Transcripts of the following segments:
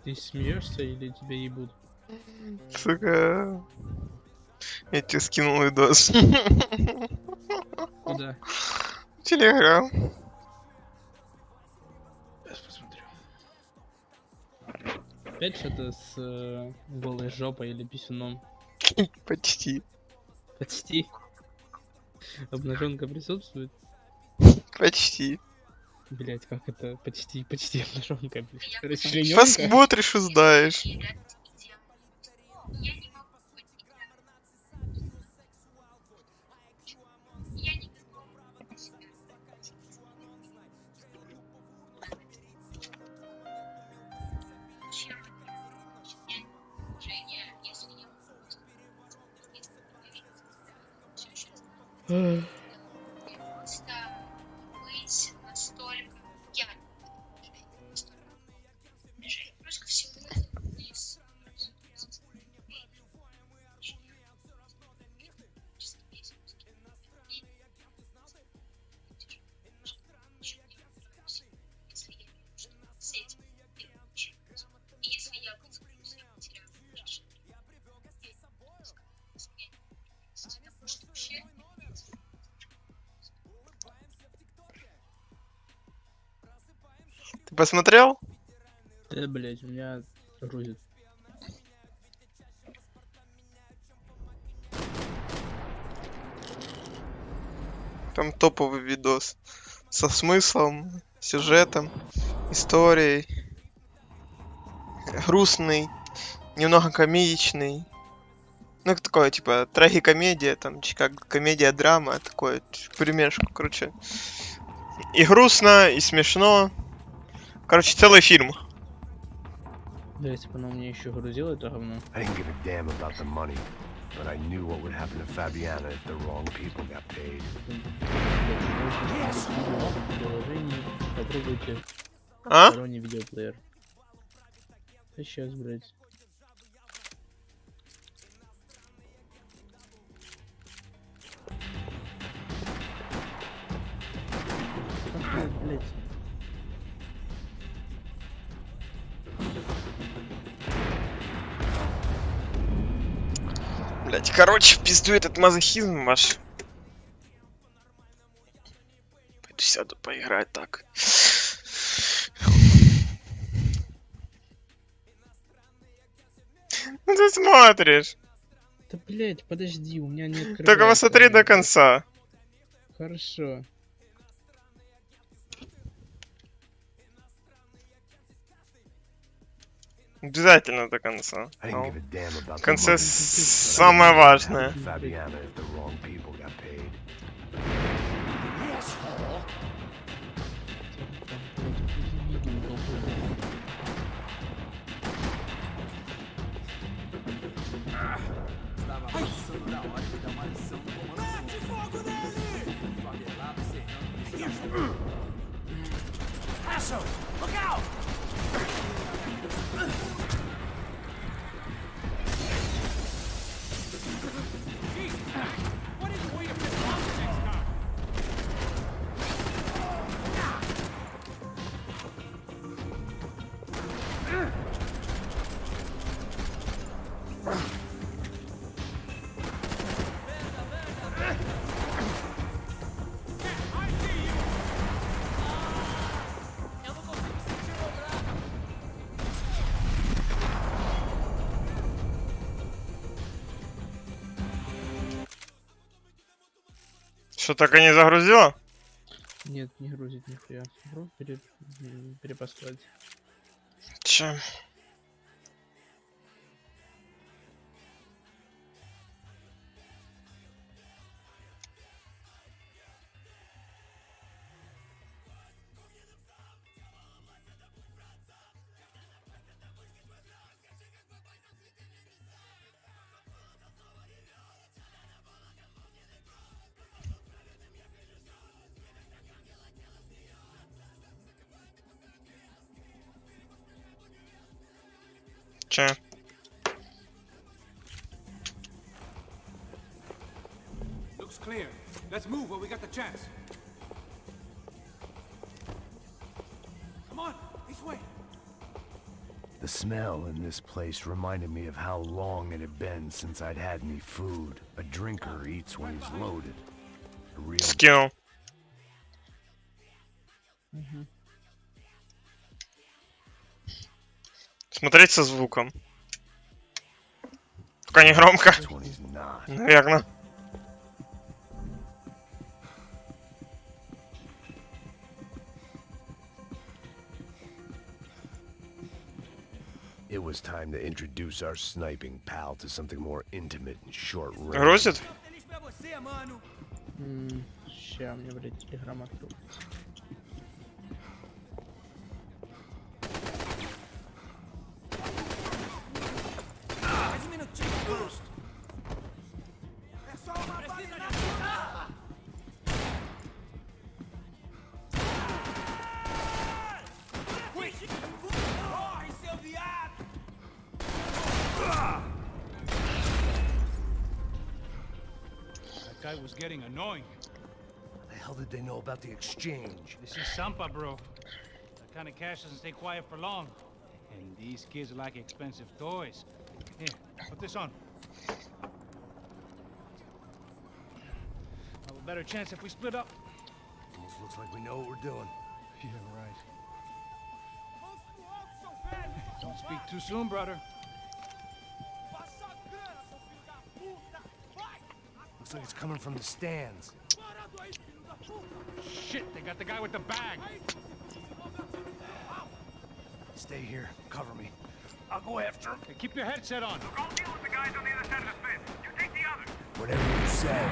Ты смеешься или тебя ебут? Сука. Я тебе скинул видос. Куда? Телеграм. Сейчас посмотрю. Опять что-то с голой жопой или писюном? Почти. Почти. Обнаженка присутствует? Почти. Блять, как это? Почти обнаженка, блядь. Расчленёнка? Посмотришь, узнаешь. Ты посмотрел? Да, блять, у меня грузит. Там топовый видос. Со смыслом, сюжетом, историей. Грустный, немного комедичный. Ну, такое, типа, трагикомедия, там, как комедия-драма, такое, перемешку, короче. И грустно, и смешно. Короче, целый фильм. Да, если бы оно мне еще грузило, это говно. But I knew what would happen to Fabiana if the wrong people got paid. Попробуйте А? сторонний видеоплеер. Сейчас, блять. Блять. Блять, короче, в пизду этот мазохизм ваш. Пойду сяду поиграть так. Ну ты смотришь. Да, блять, подожди, у меня не открывается. Только посмотри до конца. Хорошо. Обязательно до конца. В конце самое важное. Что, так и не загрузило? Нет, не грузит нихуя. Перепослать. Че? Че? Looks clear. Let's move while we got the chance. Come on, this way. The smell in this place reminded me of how long it had been since I'd had any food. A drinker eats when he's loaded. A real Скинул. Смотреть со звуком. Только не громко. when he's not. Наверно. It was time to introduce our sniping pal to something more intimate and short range. Грузит? Ща мне, блядь, телеграмм открыл. That guy was getting annoying. How the hell did they know about the exchange? This is Sampa, bro. That kind of cash doesn't stay quiet for long. And these kids like expensive toys. Here, put this on. Have a better chance if we split up. Almost looks like we know what we're doing. Yeah, right. Don't speak too soon, brother. Looks like it's coming from the stands. Shit, they got the guy with the bag. Stay here, cover me. I'll go after him. Hey, keep your headset on. Go deal with the guys on the other side of the fence. You take the others. Whatever you say.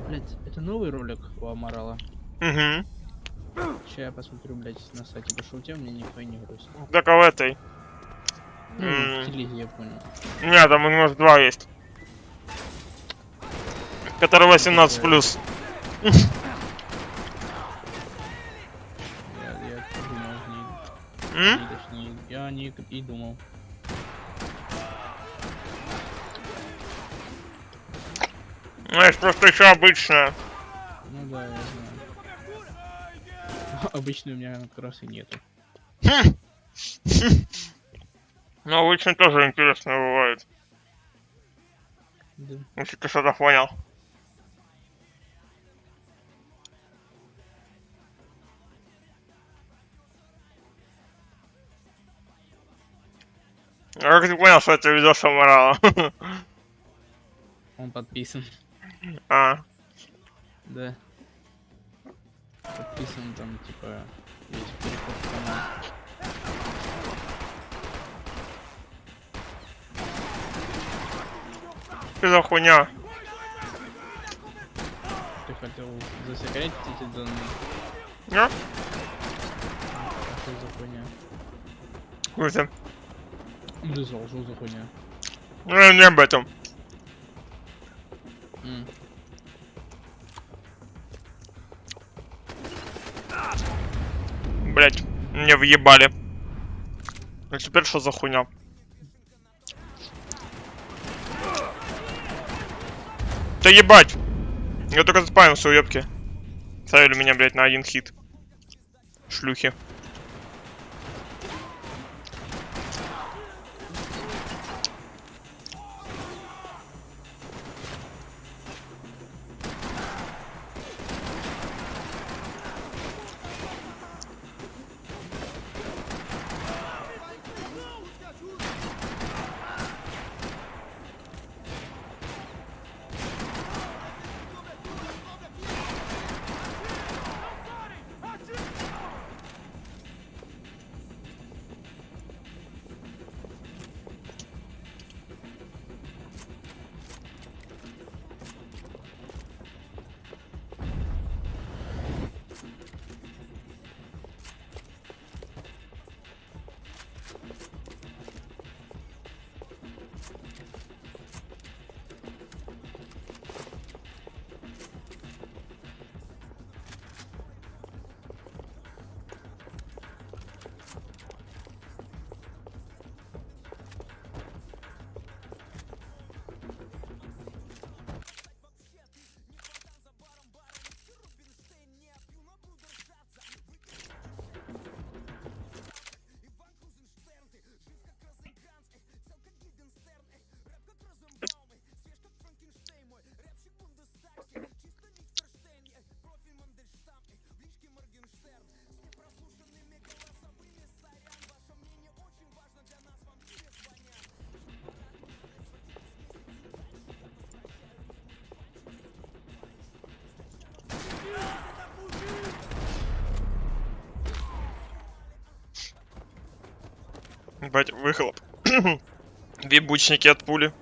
Блядь, это новый ролик у Амарала. Угу. Сейчас я посмотрю, блядь, на сайте пошутил, мне никто не грузит. Так а в этой? Ну, в телеге я понял. Нет, там у нас два есть. Который 18+. Я думал, М? точнее, я не и думал. Знаешь, просто еще обычная. Ну да, я знаю. Обычно у меня как раз и нету. Но обычно тоже интересно бывает. Да. Если ты что-то понял. А как ты понял, что это видос Амарала? Он подписан. А, Да. Подписан там, типа, есть переход в канал. что за хуйня? Ты хотел засекретить эти данные? А? А что за хуйня? Хуй ты. Да что за хуйня? Ну, не об этом. Блять, мне въебали. А теперь что за хуйня? Да ебать! Я только запамился, уебки. Ставили меня, блять, на один хит. Шлюхи. Ебать, выхлоп. Вибучники от пули.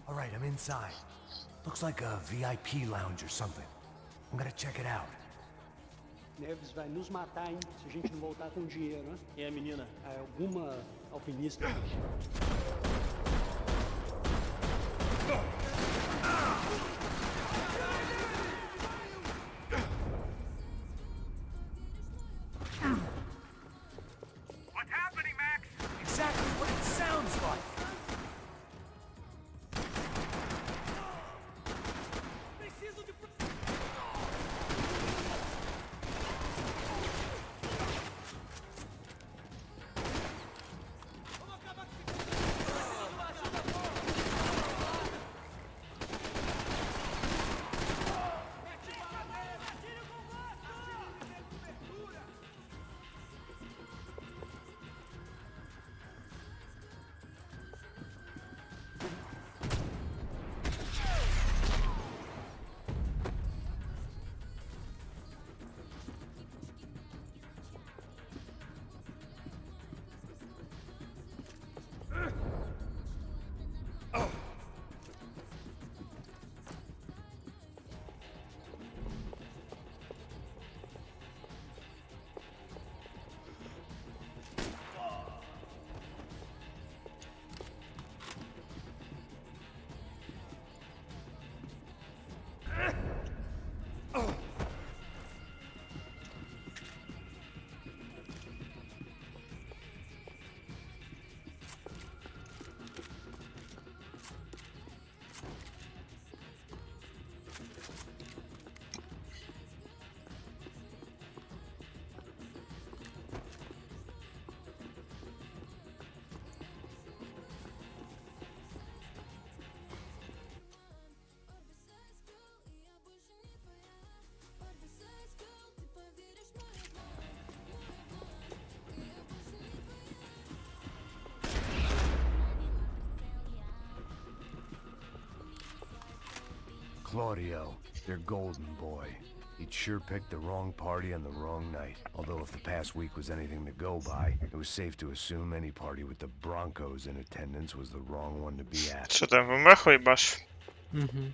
All right, I'm inside. Looks like a VIP lounge or something. I'm gonna check it out. Neves vai nos matar, hein? Se a gente não voltar com dinheiro, né? E a menina? É alguma alpinista? What's happening, Max? Exactly what it sounds like. Claudio, their golden boy. He'd sure picked the wrong party on the wrong night. Although if the past week was anything to go by, it was safe to assume any party with the Broncos in attendance was the wrong one to be at. Що там, вимаху їбаш? Угу.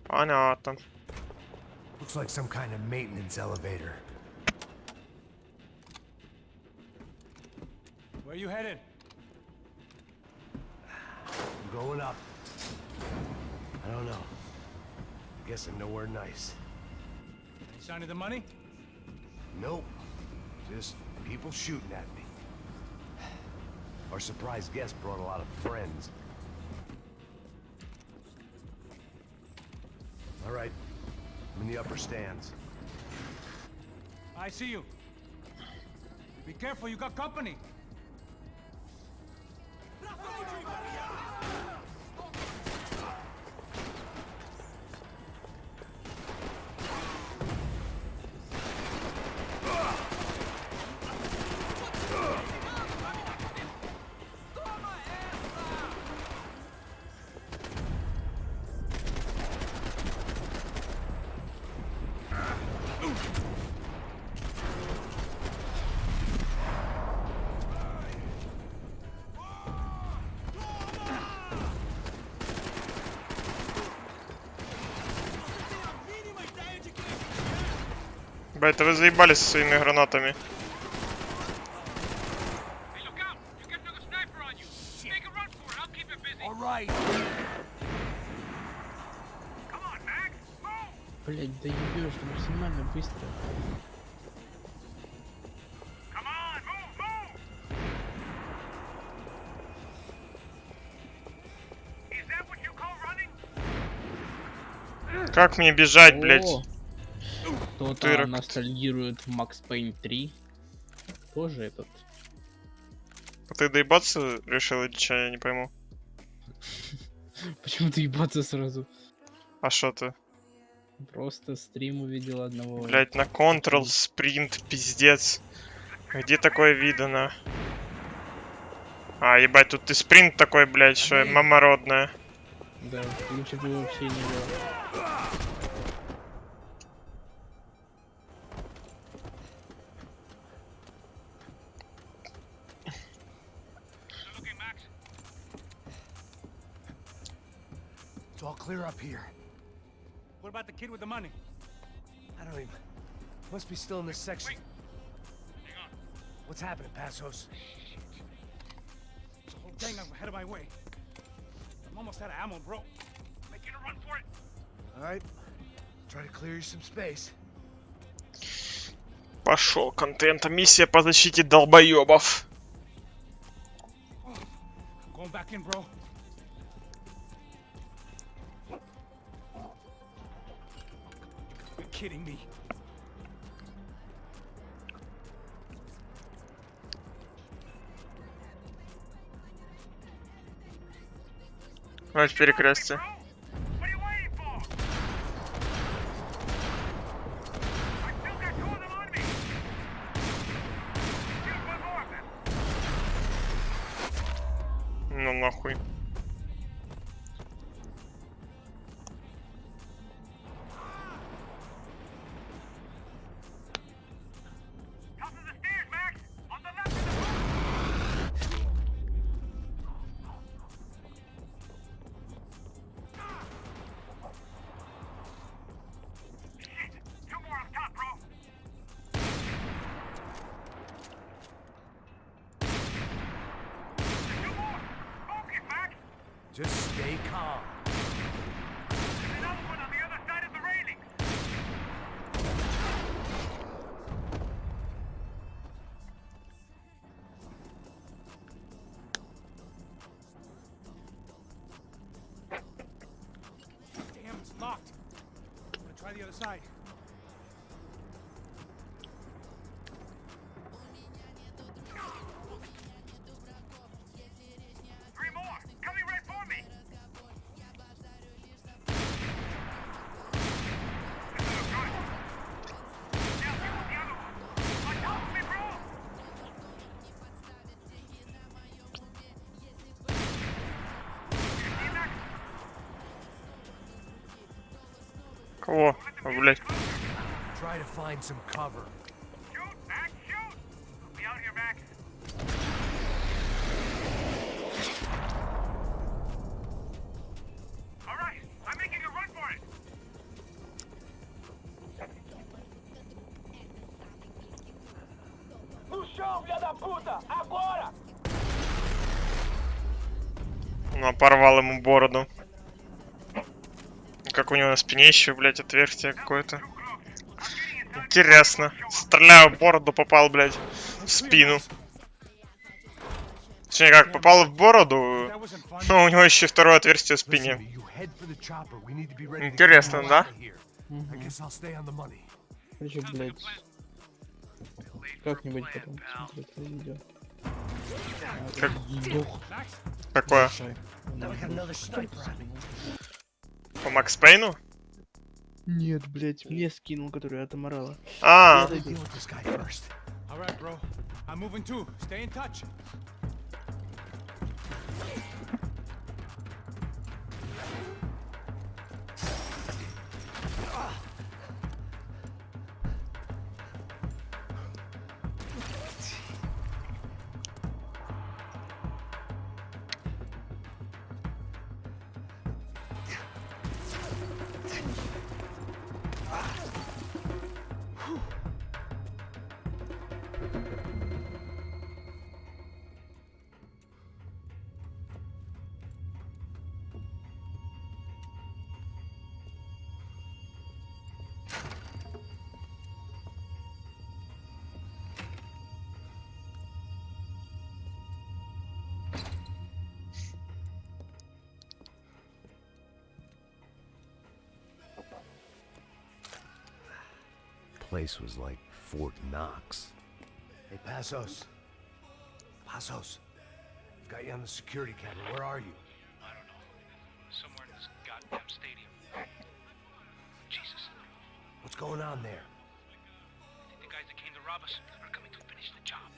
Понятно. Looks like some kind of maintenance elevator. Where you headed? I'm going up. I don't know. Guessing nowhere nice. Any sign of the money? Nope. Just people shooting at me. Our surprise guest brought a lot of friends. All right. I'm in the upper stands. I see you. Be careful, you got company. Бля, вы заебались со своими гранатами. Hey, look out! You get another sniper on you. Make a run for it. I'll keep it busy. All right. Come on, Max. Move! Блять, да ебешь максимально быстро. Come on, move! Is that what you call running? Как мне бежать, блядь? О, кто-то Тырок. ностальгирует в Макс Пейн 3. Тоже этот. Ты доебаться решил или что, я не пойму. Почему ты ебаться сразу? А что ты? Просто стрим увидел одного. Блять, на Ctrl, спринт, пиздец. Где такое видано? А, ебать, тут и спринт такой, блять, что мамородная. Да, лучше бы вообще не было. Okay, Max. It's all clear up here. What about the kid with the money? I don't even... Must be still in this section. Hang on. What's happening, Passos? There's a whole gang ahead of my way. I'm almost out of ammo, bro. Making a run for it. Alright. Try to clear you some space. Пошел контент. Миссия по защите долбоебов. I'm going back in, bro. You're kidding me. Давайте перекрестие. What are you waiting for? I still got two of them on me. Shoot one more of them. Ну нахуй. Top of the stairs, Max. On the left of the Shit! Two more up top, bro. Two more. Focus, Max. Just stay calm. There's another one on the other side of the railing. Damn, it's locked. I'm gonna try the other side. Three more. Coming right for me. This is good. Now get with the other one. On top of me, bro. You see that? Кого? А, блять. Try to find some cover. Shoot, Max, shoot. We'll be out here, Max. All right, I'm making a run for it. No chão, filha da puta! Agora! Ну, порвал ему бороду. Как у него на спине еще, блять, отверстие какое-то. Интересно. Стреляю в бороду, попал, блять, в спину. Точнее, как, попал в бороду, That wasn't fun. но у него еще второе отверстие в Listen to спине. me, you head for the chopper. We need to be ready to Интересно, get you да? out of here. I guess I'll stay on the money. Короче, блять. Как-нибудь потом посмотреть это видео. Как? Сдох. Max, Какое? По Макс Пейну? Нет, блять, мне скинул, который от Аморала. А, Deal with this guy first. all right, bro. I'm moving too. Stay in touch. place was like Fort Knox. Hey, Passos. Passos. Got you on the security camera. Where are you? I don't know. Somewhere in this goddamn stadium. Jesus. What's going on there? I think the guys that came to rob us are coming to finish the job.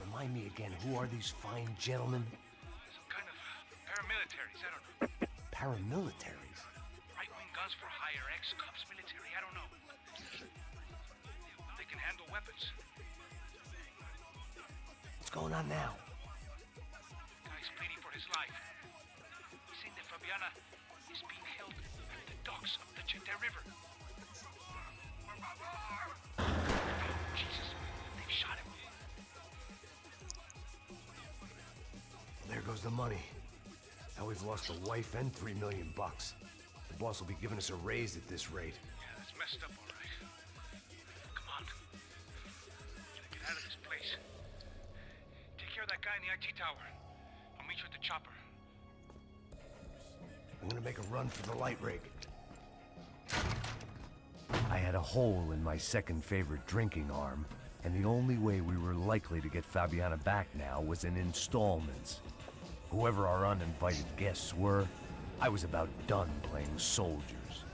Remind me again, who are these fine gentlemen? Some kind of paramilitaries, I don't know. Paramilitaries? Right-wing guns for hire, ex-cops, military, I don't know. They can handle weapons. What's going on now? Guy's pleading for his life. He's saying that Fabiana is being held at the docks of the Chete River. Jesus, they've shot him. There goes the money. Now we've lost a wife and $3 million bucks. The boss will be giving us a raise at this rate. Yeah, that's messed up, all right. Come on. Gotta get out of this place. Take care of that guy in the IT tower. I'll meet you at the chopper. I'm gonna make a run for the light rig. I had a hole in my second favorite drinking arm, and the only way we were likely to get Fabiana back now was in installments. Whoever our uninvited guests were, I was about done playing soldiers.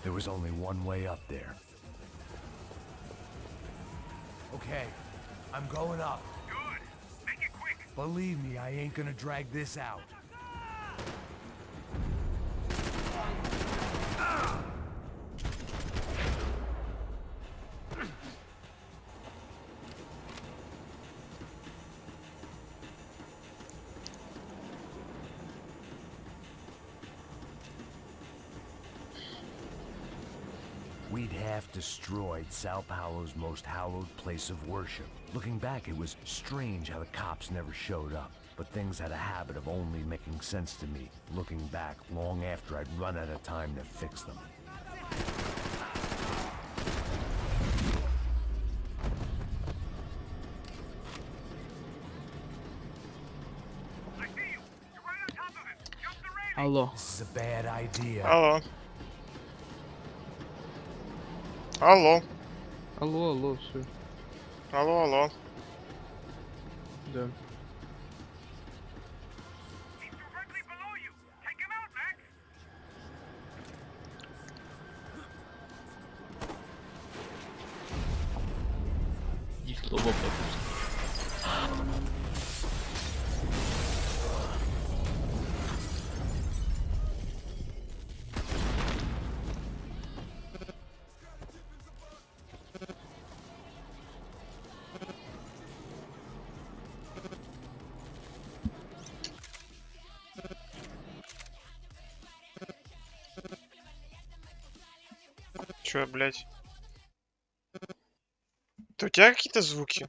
There was only one way up there. Okay, I'm going up. Good. Make it quick. Believe me, I ain't gonna drag this out. We'd half destroyed Sao Paulo's most hallowed place of worship. Looking back, it was strange how the cops never showed up. But things had a habit of only making sense to me, looking back long after I'd run out of time to fix them. I see you. You're right on top of it. Jump the railing. Алло. This is a bad idea. Алло. Алло. Алло, алло, все. Алло, алло. Да. He's directly below you. Take him out, Max. И слово пропуск. Чё, блядь? Это у тебя какие-то звуки?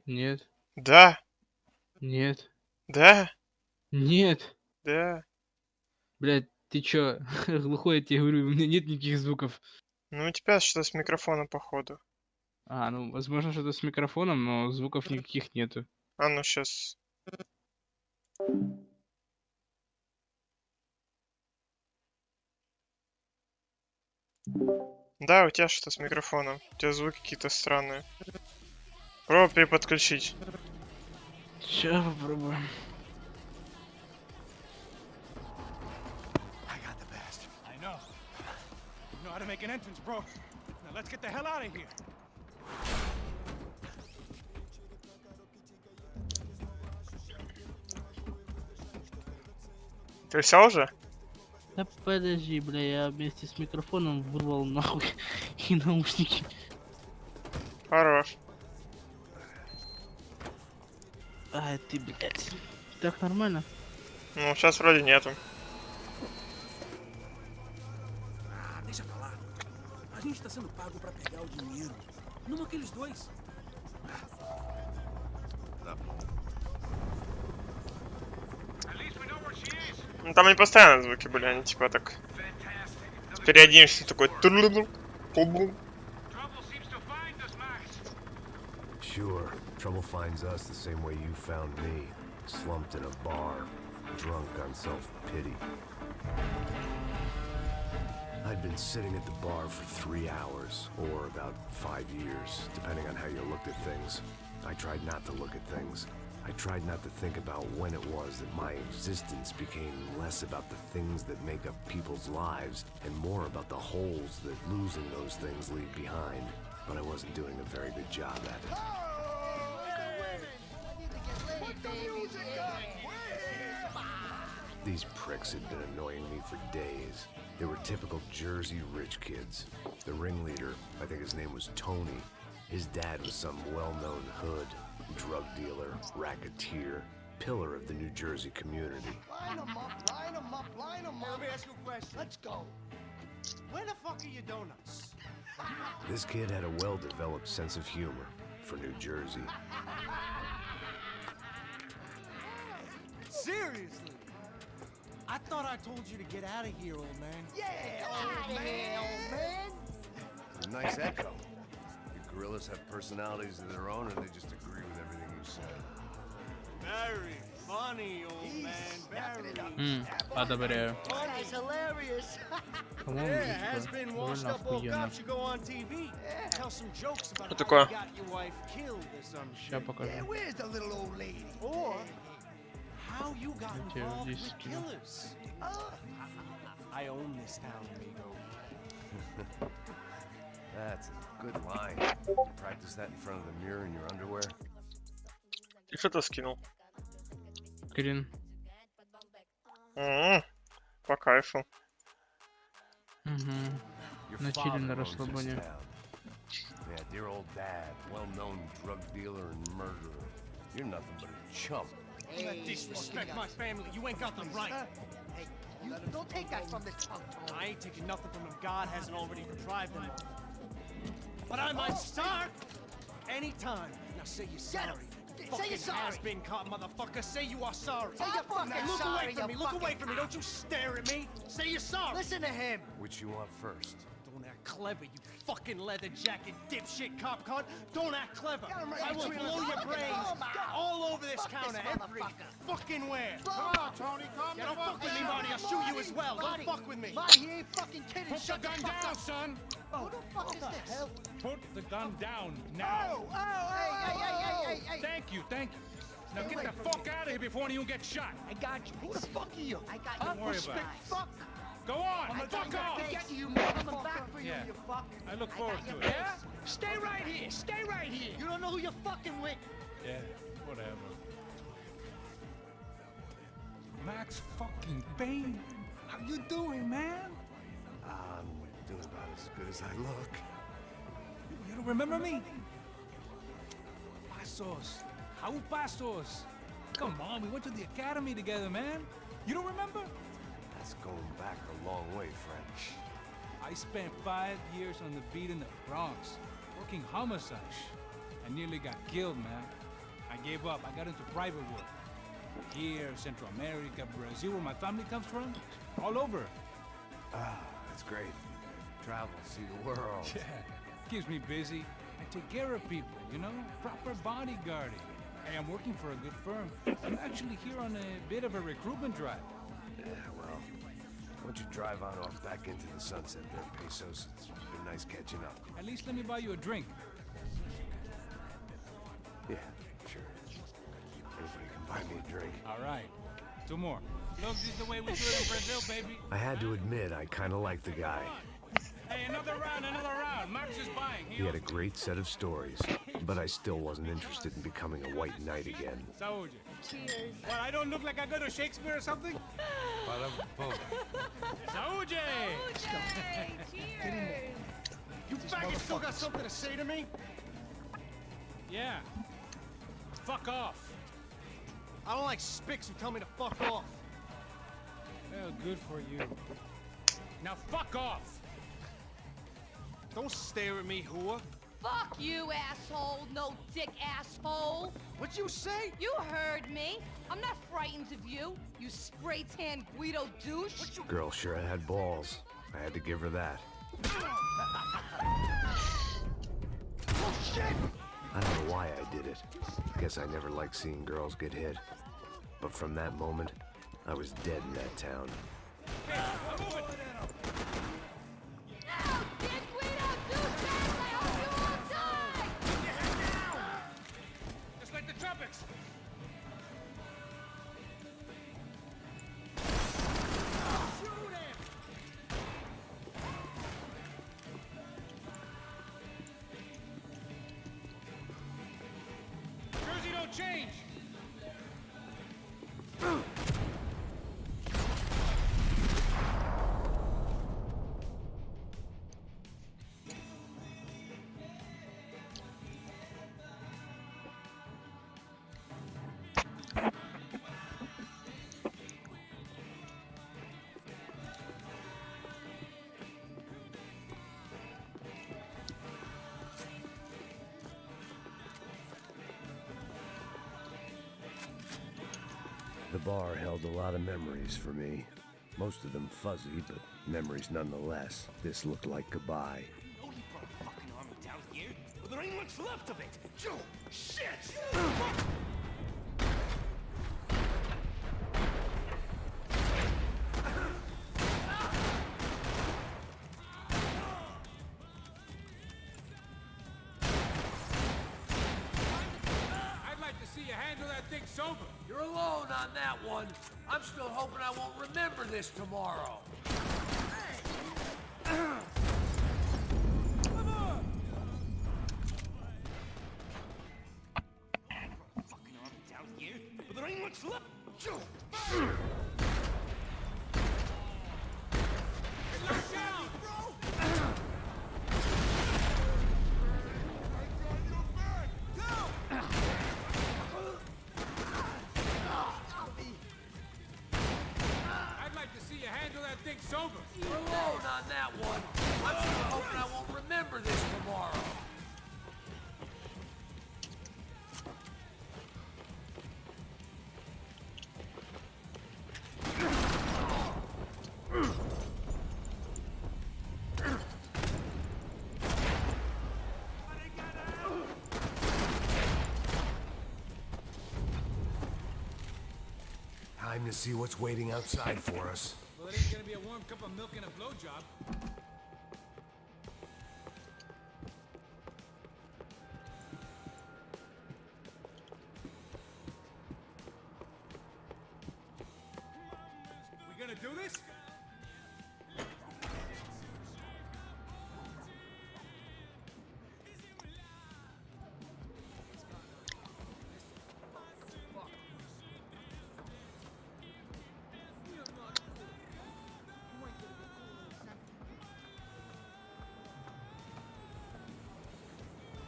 Нет, Да, нет, да, нет. да. Блядь, ты чё, глухой, я тебе говорю, у меня нет никаких звуков. Ну, у тебя что-то с микрофоном, походу. А, ну, возможно, что-то с микрофоном, но звуков никаких нету. А ну, сейчас. Да, у тебя что-то с микрофоном. У тебя звуки какие-то странные. Пробуй переподключить. Сейчас попробуем. I got the bastard. I know. You know how to make an entrance, bro. Now let's get the hell out of here. Ты все уже? Да подожди, бля, я вместе с микрофоном вырвал нахуй и наушники. Хорош. Ай, ты, блядь. Так nормально? Ну, сейчас вроде нету. Ah, deixa pra lá. A gente tá sendo pago pra pegar o dinheiro. Não aqueles dois. At least we know where she is. Ну, там не постоянно звуки были, они типа так... Fantastic. Another Периодически такой... турлу-лу, пу-бу. trouble seems to find us, Max. Sure, trouble finds us the same way you found me, slumped in a bar, drunk on self-pity. I'd been sitting at the bar for 3 hours, or about 5 years, depending on how you looked at things. I tried not to look at things. I tried not to think about when it was that my existence became less about the things that make up people's lives and more about the holes that losing those things leave behind. But I wasn't doing a very good job at it. These pricks had been annoying me for days. They were typical Jersey rich kids. The ringleader, I think his name was Tony. His dad was some well-known hood, drug dealer, racketeer, pillar of the New Jersey community. Line them up, line them up, line them up. Let me ask you a question. Let's go. Where the fuck are your donuts? This kid had a well-developed sense of humor for New Jersey. Seriously? I thought I told you to get out of here, old man. Yeah, old man, old man. A nice echo. The gorillas have personalities of their own, and they just agree with everything you say. Very funny, old man. Very. Одобряю. Oh, that's hilarious. По-моему, Yeah, has been довольно washed up old охуенно. cops should go on TV. Tell some jokes about Что how такое? you got your wife killed or some Ща shit. покажу. Yeah, where's the little old lady? Or how you got Okay, involved здесь with скину. killers. I own this town, amigo. That's a good line. Practice that in front of the mirror in your underwear. И что-то скинул. Скрин. По кайфу. Угу. Your На чили, father на owns this расслабоне. town. Yeah, dear old dad, well-known drug dealer and murderer. You're nothing but a chump. Hey, Disrespect my family. You ain't got the right. Hey, you don't take that from the tongue, Tony. I ain't taking nothing from him. God hasn't already deprived them. But I might start anytime. Now say you're Get him. sorry. Say you're sorry. Has been caught, motherfucker. Say you are sorry. Say you're fucking Hey, look sorry, away from me. you Look away fucking from me. Don't you stare at me. Say you're sorry. Listen to him. Which you want first? Don't act clever, you fucking leather jacket dipshit cop cunt. Don't act clever. Got him right I will between blow the your fucking brains arm out. all over this Fuck this counter every motherfucker. fucking where. Come on, Tony, calm down. Don't fuck with me, Marty. I'll shoot you as well. Don't fuck with me. Marty, he ain't fucking kidding. Put the Shut gun fuck down, up. son. Who the fuck is this? Hell? Put the gun down Oh, now. oh, hey. Thank you, thank you. Now Hey, get wait. the fuck out of here before you get shot. I got you. Who the fuck are you? I got you. Don't worry about it. Fuck. Go on, I'm fuck off. get you, motherfucker. Back for you, Yeah. you fuck. I look I forward got to your it. face. Stay right here. Stay right here. You don't know who you're fucking with. Yeah, whatever. Max fucking Payne. How you doing, man? I'm doing about as good as I look. You don't remember me? Pasos. How Pasos? Come on, we went to the academy together, man. You don't remember? That's going back a long way, friend. I spent 5 years on the beat in the Bronx, working homicide. I nearly got killed, man. I gave up. I got into private work. Here, Central America, Brazil, where my family comes from, all over. Ah, that's great. Travel, see the world. Yeah, keeps me busy. I take care of people, you know, proper bodyguarding. Hey, I'm working for a good firm. I'm actually here on a bit of a recruitment drive. Yeah, well, why don't you drive on off back into the sunset there, Pesos? It's been nice catching up. At least let me buy you a drink. Yeah, sure. Anybody can buy me a drink. All right, 2 more. Look, this is the way we do it in Brazil, baby. I had to admit, I kind of liked the guy. Hey, another round, another round. Max is buying. He had a great set of stories. but I still wasn't interested in becoming a white knight again. Soldier. Cheers. What, I don't look like I go to Shakespeare or something? Soldier! Cheers. You faggots still got something to say to me? Yeah. Fuck off. I don't like spics who tell me to fuck off. Well, good for you. Now fuck off! Don't stare at me, whore. Fuck you, asshole. No dick, asshole. What'd you say? You heard me. I'm not frightened of you, you spray-tan Guido douche. Girl sure had balls. I had to give her that. Oh, shit! I don't know why I did it. Guess I never liked seeing girls get hit. But from that moment, I was dead in that town. No, dick Guido douche, I hope you all die! Get your head down! Just like the tropics. Jersey don't change. The bar held a lot of memories for me. Most of them fuzzy, but memories nonetheless. This looked like goodbye. Oh, you brought a fucking army down here? Well, there ain't much left of it. Joe, shit! I'd like to see you handle that thing sober. You're alone on that one. I'm still hoping I won't remember this tomorrow. Fucking army down here? Well, there ain't much left. Joe! I'd like to see you handle that thing sober. You're alone on that one. I'm still hoping I won't remember this tomorrow. Time to see what's waiting outside for us. Well, it ain't gonna be a warm cup of milk and a blowjob. We gonna do this?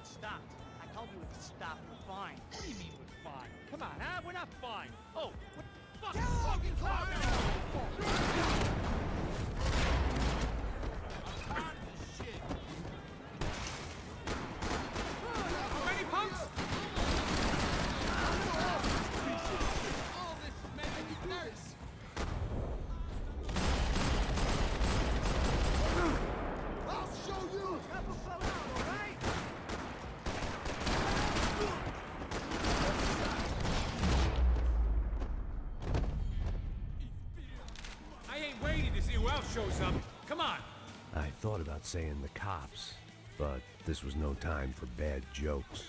Stopped. I told you it stopped. We're fine. What do you mean we're fine? Come on, huh? We're not fine. Oh, what the fucking How many punks? All this is making me nervous. I'll show you! Couple fell out, all right? I ain't waiting to see who else shows up. Come on. I thought about saying the cops, but this was no time for bad jokes.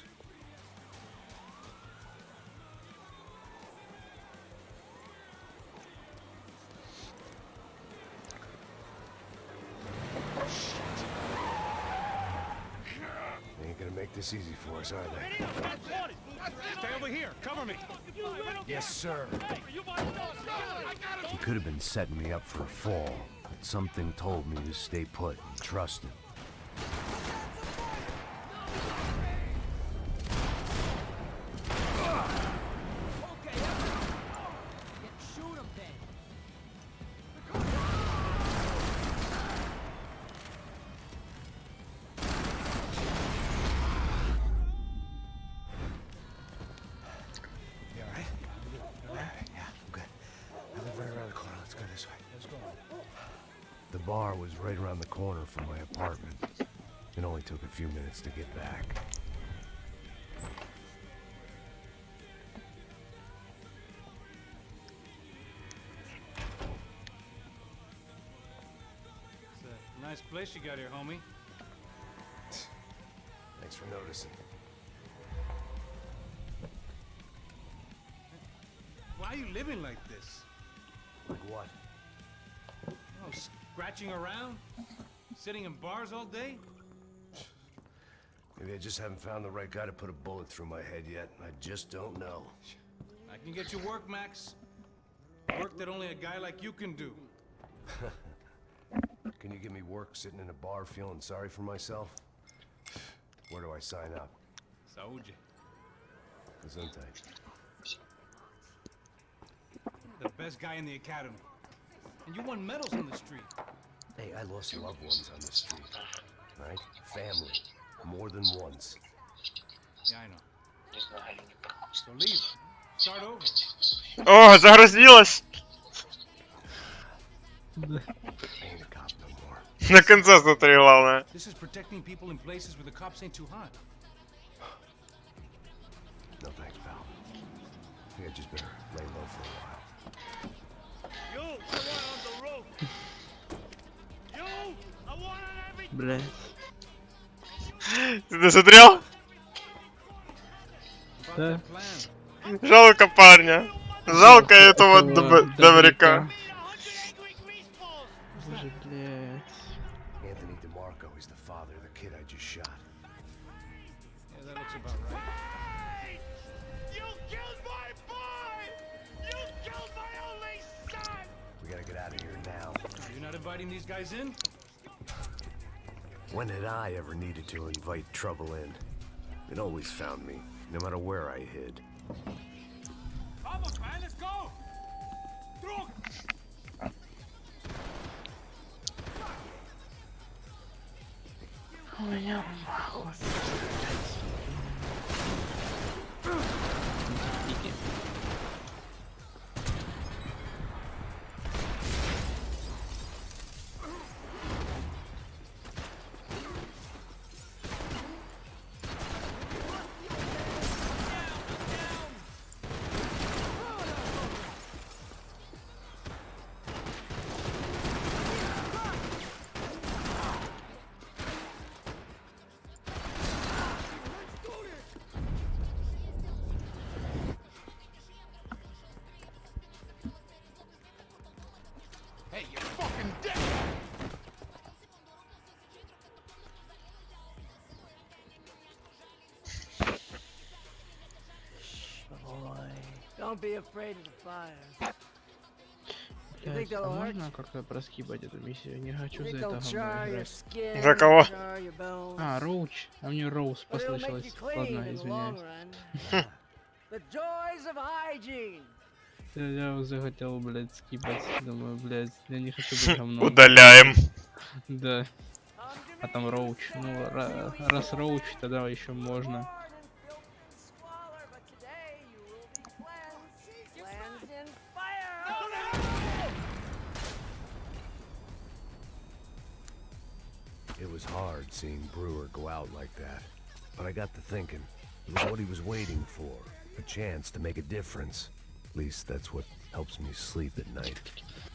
ain't gonna make this easy for us, are they? Stay over here. Cover me. Yes, sir. He could have been setting me up for a fall, but something told me to stay put and trust him. Shoot him then. You all right? Yeah, I'm good. I live right around the corner. Let's go this way. Let's go. The bar was right around the corner from my apartment. It only took a few minutes to get back. It's a nice place you got here, homie. Thanks for noticing. Why are you living like this? Like what? Oh, scratching around? Sitting in bars all day? Maybe I just haven't found the right guy to put a bullet through my head yet. I just don't know. I can get you work, Max. Work that only a guy like you can do. Can you give me work sitting in a bar feeling sorry for myself? Where do I sign up? Saúde. Gesundheit. The best guy in the academy. And you won medals on the street. Hey, I lost loved ones on the street. Right? Family. More than once. Yeah, I know. So leave. Start over. О, загрузилась! I ain't a cop no more. На конце смотри, главное. This is protecting people in places where the cops ain't too hot. No thanks, pal. I think I just better lay low for a while. You, the one on the roof. You, the one on every. Блядь. Ты досмотрел? About Да. that plan. Жалко парня. Жалко этого добряка. Боже, блядь. Anthony DeMarco is the father of the kid I just shot. Yeah, that looks about right. Hey! You killed my boy! You killed my only son! We gotta get out of here now. You're not inviting these guys in? When had I ever needed to invite trouble in? It always found me, no matter where I hid. Vamos, man, let's go! Through! У меня нахуй. Hey, you're fucking dead! Don't be afraid of the fire. Блядь, а можно как-то проскипать эту миссию? Не хочу за Think это they'll говно char your играть. skin, За кого? char your bones, А, Роуч. А мне Роуз but it'll make послышалось. you clean Ладно, in the long извиняюсь. run. The joys of hygiene. Я уже хотел, блядь, скипать. Думаю, блядь, я не хочу быть говном. Удаляем. Да. А там Роуч. Ну, раз Роуч, тогда еще можно. It was hard seeing Brewer go out like that. But I got to thinking, it was what he was waiting for. A chance to make a difference. At least that's what helps me sleep at night.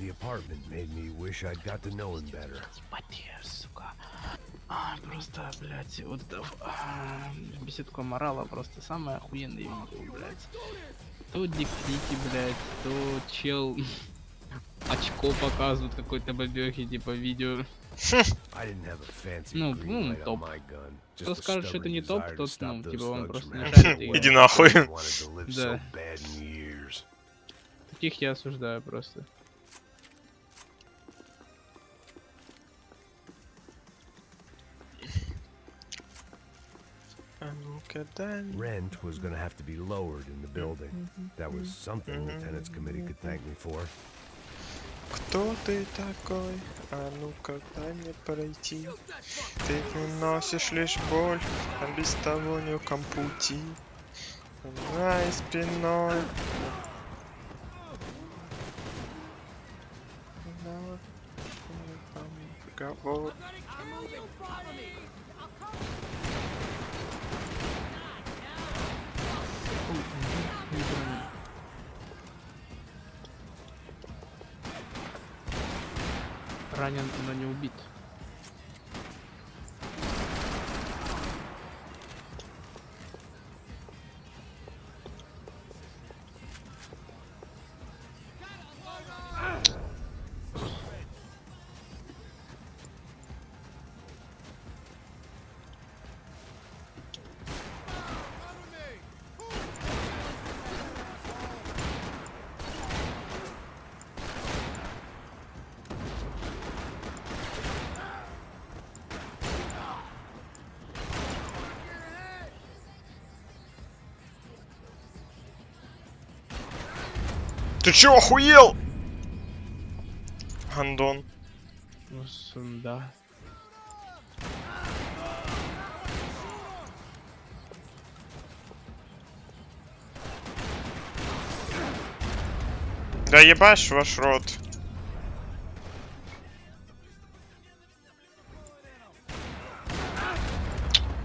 The apartment made me wish I'd got to know him better. Сука. Просто, блядь, вот это беседка морала просто самое охуенное видео, блядь. То дикпики, блядь, то чел очко показывают какой-то бабёхи, типа видео. I didn't have a fancy Ну, green light on топ. my gun. Just Кто a скажет, что это stubborn не топ, desire to тот, stop ну, those типа, он thugs просто from не happening шарит to и- Иди what нахуй. I wanted to live so Да. bad in years. Таких я осуждаю просто. А ну-ка, дай. Rent was going to have to be lowered in the building. That was something the tenants committee could thank me for. Кто ты такой? А ну-ка, дай мне пройти. Ты приносишь лишь боль, а без того нюком пути. Знай спиной. Разговор. Ранен, но не убит. Ты чё, охуел? Гандон. Ну, да. Да ебашь ваш рот.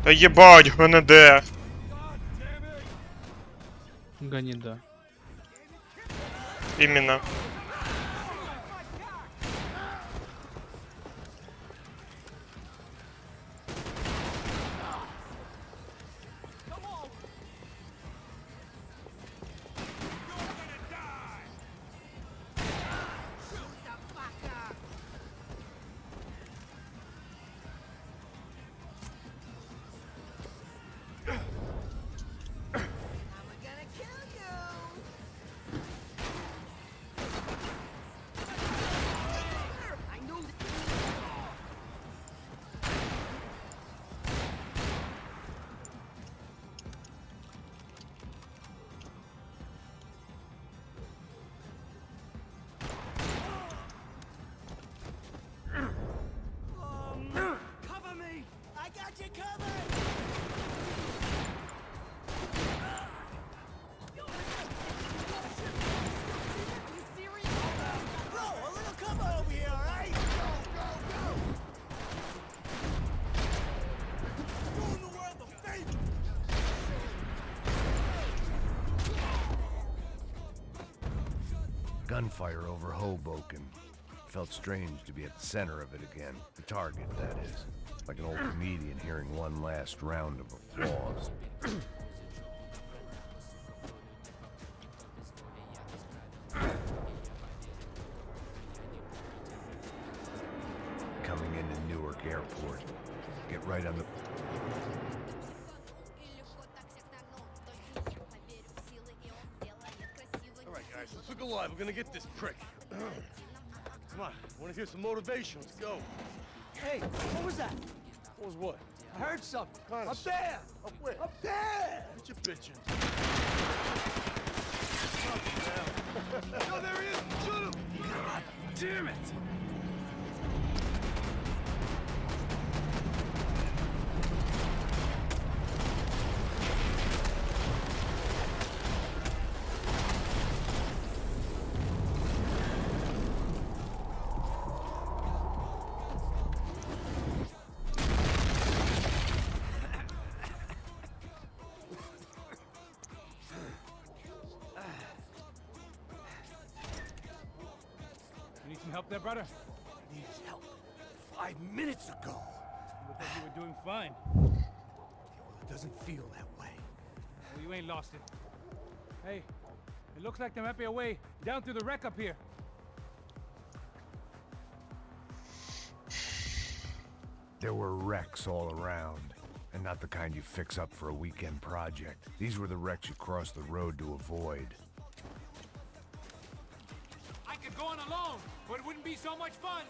Да ебать, ГНД. Ганида. Именно. Cover me! I got you covered! Bro, a little cover over here, alright? Doing the world a favor! Gunfire over Hoboken. Felt strange to be at the center of it again. The target, that is. Like an old comedian hearing one last round of applause. Coming into Newark Airport. Get right on the... Alright, guys, let's look alive. We're gonna get this prick. Come on, wanna hear some motivation? Let's go. Hey, what was that? What was what? I heard something. Kinda Up there! Up where? Up there! Get your bitch in. Oh, there he is! Shoot him! God damn it! You need some help there, brother? Needs help. 5 minutes ago. You look like you were doing fine. It doesn't feel that way. Well, you ain't lost it. Hey, it looks like there might be a way down through the wreck up here. There were wrecks all around, and not the kind you fix up for a weekend project. These were the wrecks you crossed the road to avoid. I could go on alone, but it wouldn't be so much fun.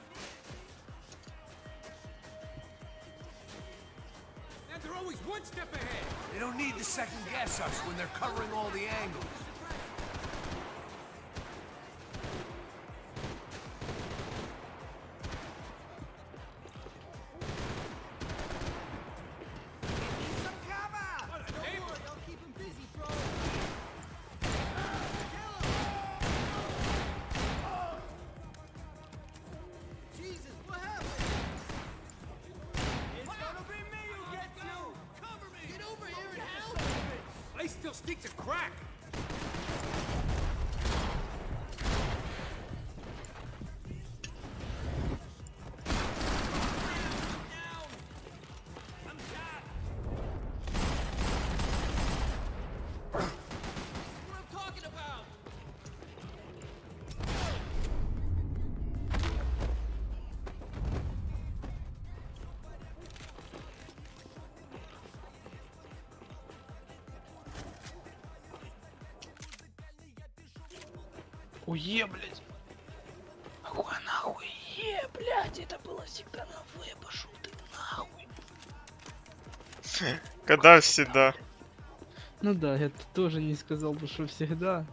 And they're always one step ahead. They don't need to second guess us when they're covering all the angles. Place still stinks of crack. Уе, блядь. Нахуй, нахуй, блядь, это было всегда на вы, пошел ты нахуй. Когда всегда. Ну да, я тоже не сказал бы, что всегда.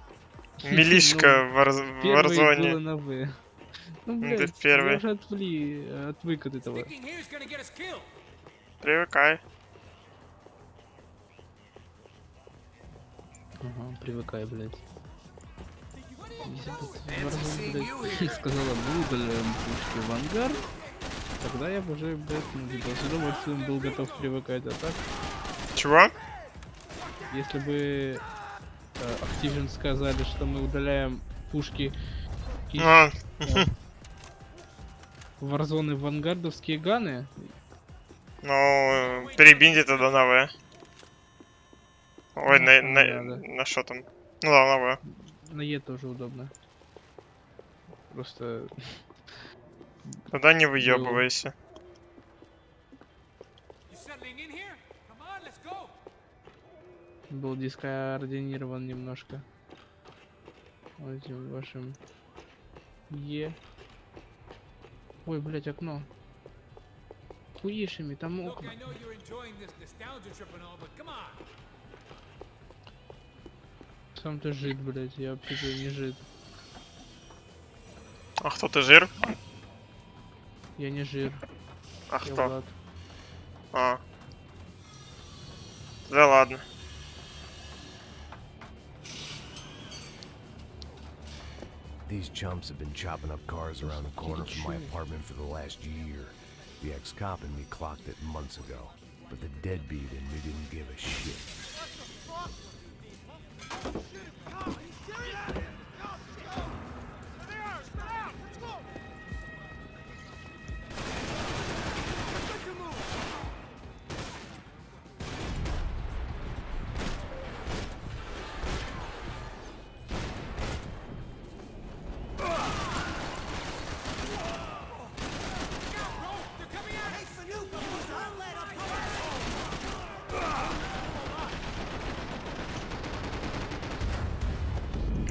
Милишка в Первый Warzone. было на вы. Ну, блядь, Это первый. я уже отвык от этого. Sticking here is gonna get us killed. Привыкай. Ага, привыкай, блядь. Если бы Fancy seeing you блядь, here. сказала, мы удаляем пушки в ангар, тогда я бы уже, блядь, ну, типа, с удовольствием был готов привыкать, а так, Чего? если бы Activision сказали, что мы удаляем пушки из А, Warzone в ангардовские ганы, ну, перебиньте тогда на В. Ой, Ну, на надо. что там? Ну да, на В. на Е тоже удобно. Просто Тогда не выебывайся. You settling in here? Come on, let's go. был дискоординирован немножко этим вашим Е. Ой, блять, окно. Хуишами, там Look, окна. I know you're enjoying this nostalgia trip and all, but come on. Сам ты жид, блять, я вообще не жид. А кто ты, жир? Я не жир. А Я кто? Влад. А. Да ладно. These chumps have been chopping up cars around the corner from my apartment for the last year. The ex-cop and me clocked it months ago, but the deadbeat in me didn't give a shit.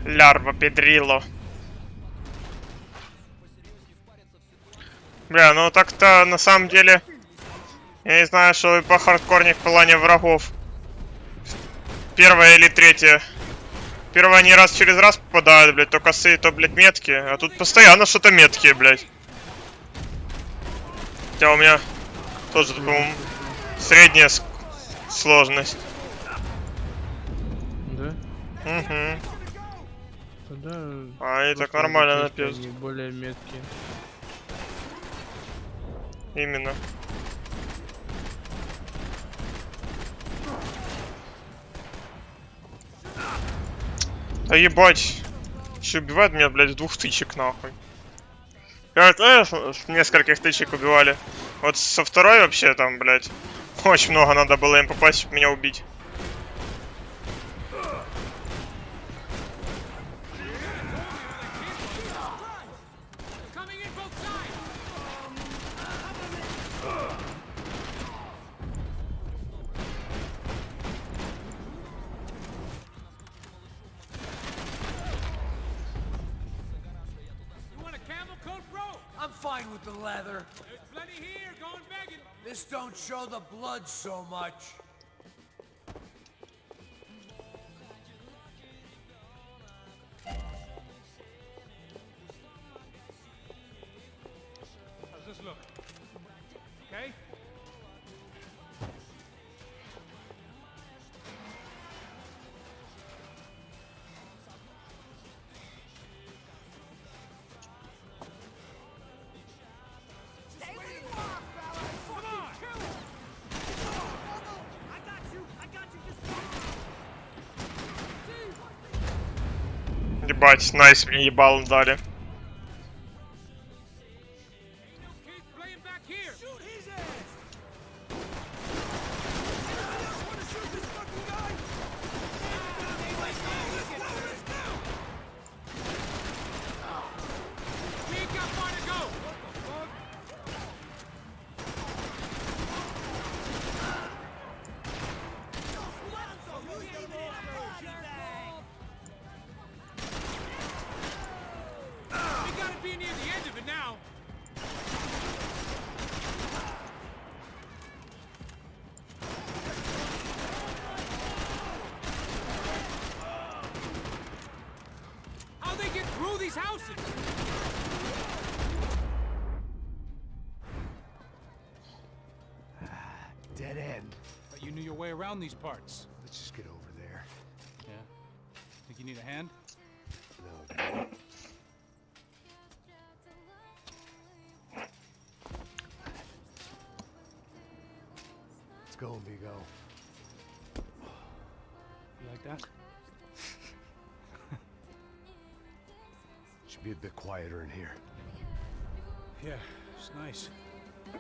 Лярва педрило. Бля, ну так-то на самом деле... Я не знаю, что по хардкорнее в плане врагов. Первая или третья. Первая они раз через раз попадают, блядь, то косые, то, блядь, меткие. А тут постоянно что-то меткие, блядь. Хотя у меня тоже, по-моему, средняя сложность. Да? Угу. Тогда... А они так просто нормально обычно напьют. они более меткие. Именно. Да ебать. Еще убивают меня, блядь, с 2 тычек, нахуй. С нескольких тычек убивали. Вот со второй вообще там, блядь, очень много надо было им попасть, чтобы меня убить. Coming in both sides. fine with the leather. There's plenty here, going begging. This don't show the blood so much. How's this look? Okay? Stay where you are, fella! Come on! I got you! I got you! Just Ебать, найс, мне ебалом дали. Kids playing back here. shoot his ass! Anybody else want to shoot this fucking guy? We ain't got far to go. We gotta be near the end of it now. How'd they get through these houses? Dead end. Thought you knew your way around these parts. Let's just get over there. Yeah. Think you need a hand? No. Let's go, amigo. You like that? Should be a bit quieter in here. Yeah, it's nice. Yeah,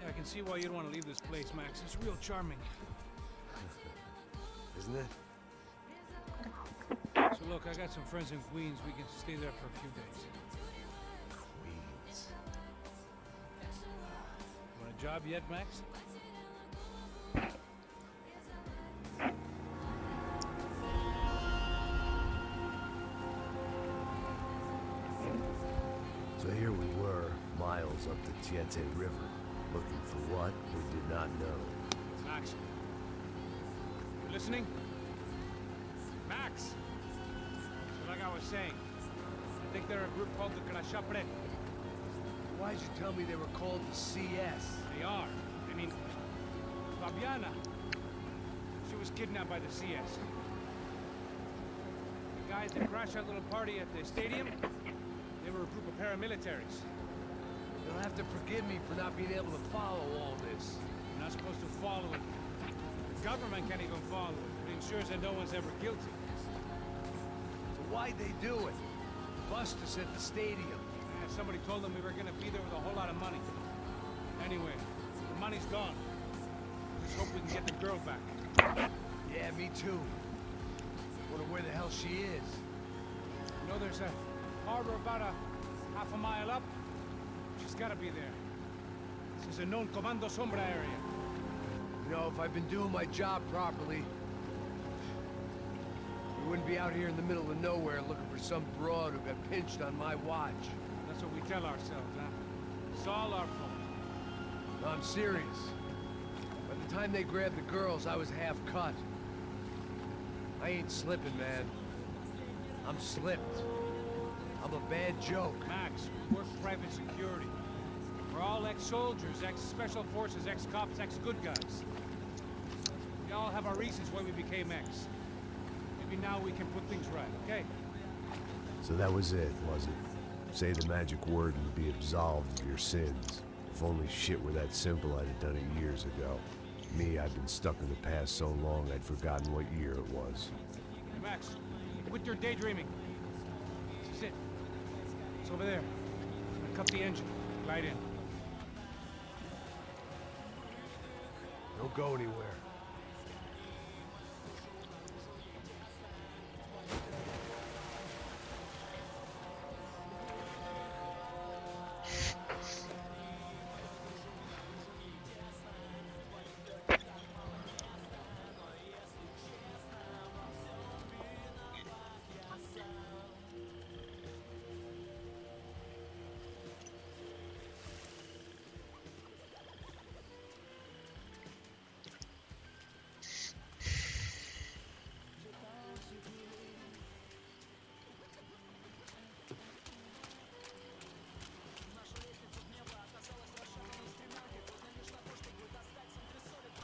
I can see why you'd want to leave this place, Max. It's real charming. Isn't it? So look, I got some friends in Queens. We can stay there for a few days. Queens. Want a job yet, Max? So here we were, miles up the Tiete River, looking for what we did not know. Max. You listening? Max! So like I was saying, I think they're a group called the Crashapre. Why'd you tell me they were called the CS? They are. I mean, Fabiana. She was kidnapped by the CS. The guys that crashed that little party at the stadium, they were a group of paramilitaries. You'll have to forgive me for not being able to follow all this. You're not supposed to follow it. The government can't even follow it. It ensures that no one's ever guilty. So why'd they do it? Bust us at the stadium. Somebody told them we were gonna be there with a whole lot of money. Anyway, the money's gone. Just hope we can get the girl back. Yeah, me too. Wonder where the hell she is. You know, there's a harbor about a half a mile up. She's gotta be there. This is a known Comando Sombra area. You know, if I've been doing my job properly, we wouldn't be out here in the middle of nowhere looking for some broad who got pinched on my watch. That's what we tell ourselves, huh? It's all our fault. No, I'm serious. By the time they grabbed the girls, I was half cut. I ain't slipping, man. I'm slipped. I'm a bad joke. Max, we work private security. We're all ex-soldiers, ex-special forces, ex-cops, ex-good guys. We all have our reasons why we became ex. Maybe now we can put things right, okay? So that was it, was it? Say the magic word and be absolved of your sins. If only shit were that simple, I'd have done it years ago. Me, I've been stuck in the past so long, I'd forgotten what year it was. Hey, Max, quit your daydreaming. This is it. It's over there. I'm gonna cut the engine. Glide in. Don't go anywhere.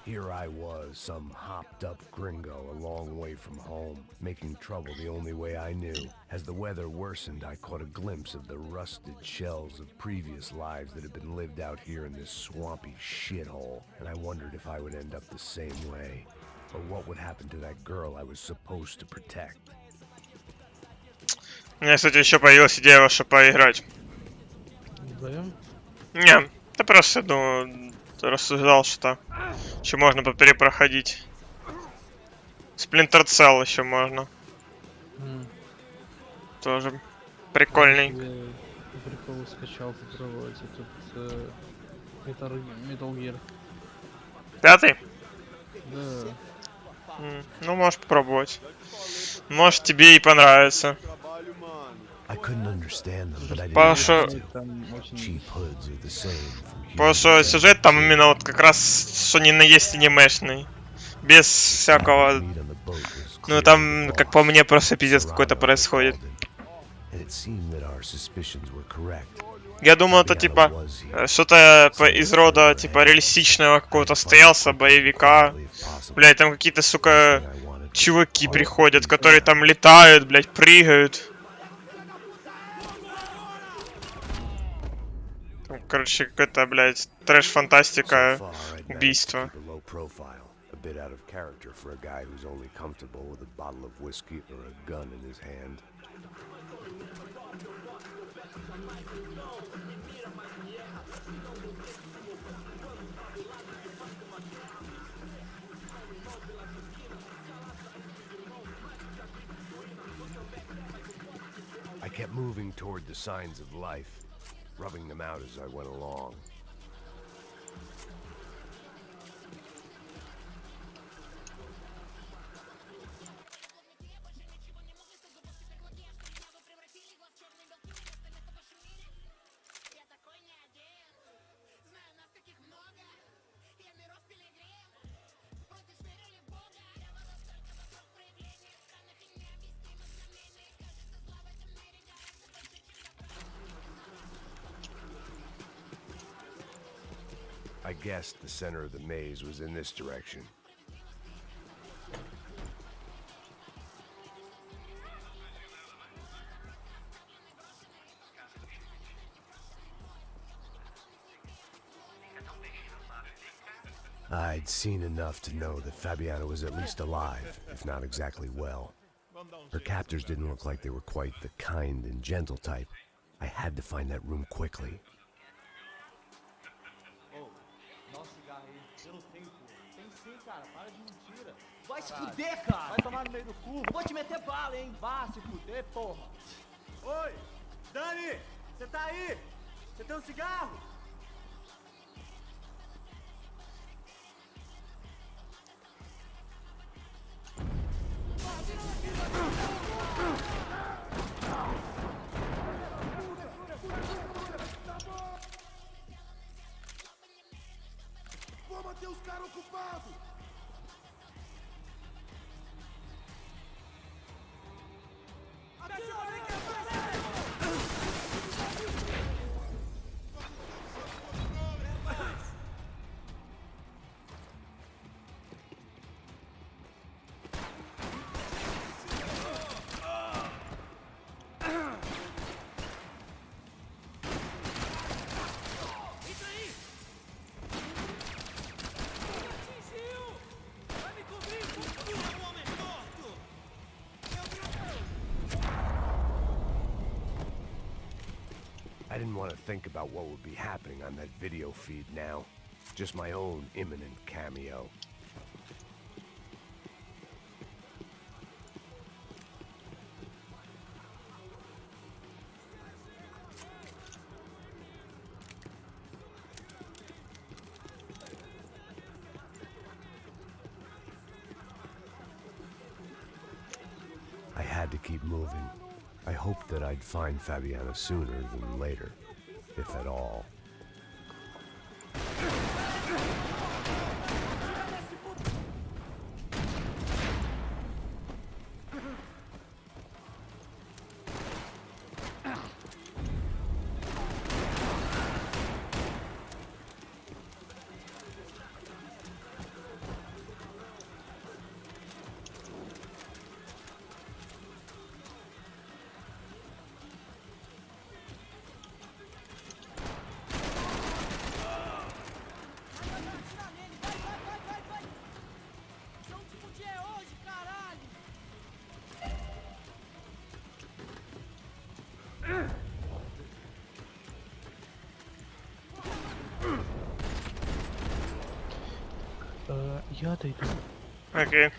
Here I was, some hopped-up gringo a long way from home, making trouble the only way I knew. As the weather worsened, I caught a glimpse of the rusted shells of previous lives that had been lived out here in this swampy shithole, and I wondered if I would end up the same way, or what would happen to that girl I was supposed to protect. У меня, кстати, еще появилась идея во что поиграть. Вдвоем? Не, да просто, думаю, рассуждал, что еще можно поперепроходить. Splinter Cell еще можно. Тоже прикольный. Я прикол скачал попробовать этот Metal Gear. 5-й? Да. Ну, можешь попробовать. Может, тебе и понравится. I couldn't understand them, but I Потому didn't что, have to. Cheap hoods are the same from потому что сюжет там именно вот как раз, что ни на есть анимешный. Без всякого... Ну, там, как по мне, просто пиздец какой-то происходит. Я думал, это типа что-то из рода типа реалистичного какого-то стоялся боевика. Блядь, там какие-то, сука, чуваки приходят, которые там летают, блядь, прыгают. Там, короче, какая-то, блядь, трэш-фантастика, убийство. Bit out of character for a guy who's only comfortable with a bottle of whiskey or a gun in his hand. I kept moving toward the signs of life, rubbing them out as I went along. I guessed the center of the maze was in this direction. I'd seen enough to know that Fabiana was at least alive, if not exactly well. Her captors didn't look like they were quite the kind and gentle type. I had to find that room quickly. Vai se fuder, cara! Vai tomar no meio do cu! Vou te meter bala, hein? Vá se fuder, porra! Oi! Dani! Você tá aí? Você tem um cigarro? Vou manter os caras ocupados! I didn't want to think about what would be happening on that video feed now. Just my own imminent cameo. I had to keep moving. I hoped that I'd find Fabiana sooner than later, if at all. Я отойду. Окей.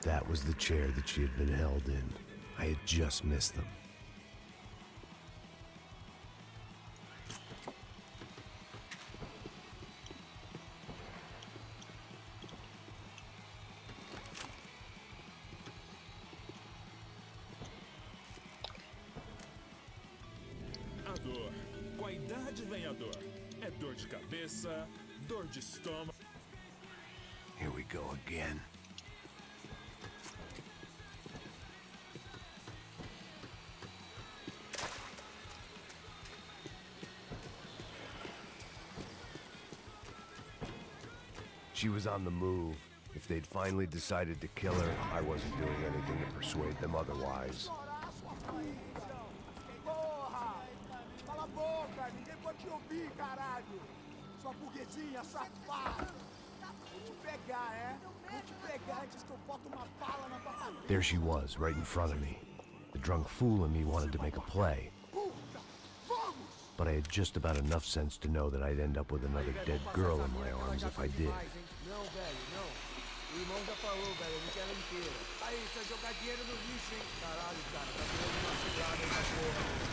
That was the chair that she had been held in. I had just missed them. A dor. Com a idade vem a dor. É dor de cabeça, dor de estômago. Here we go again. She was on the move. If they'd finally decided to kill her, I wasn't doing anything to persuade them otherwise. Porra! Cala a boca! Ninguém pode te ouvir, caralho! Sua burguesinha safada! Vou te pegar, é? Vou te pegar antes que eu boto uma bala na tua cabeça! There she was, right in front of me. The drunk fool in me wanted to make a play. But I had just about enough sense to know that I'd end up with another dead girl in my arms if I did. Não, velho, não. O irmão já falou, velho, eu não quero inteira. Aí, você vai jogar dinheiro no lixo, hein? Caralho, cara, tá virando uma cigarra essa porra.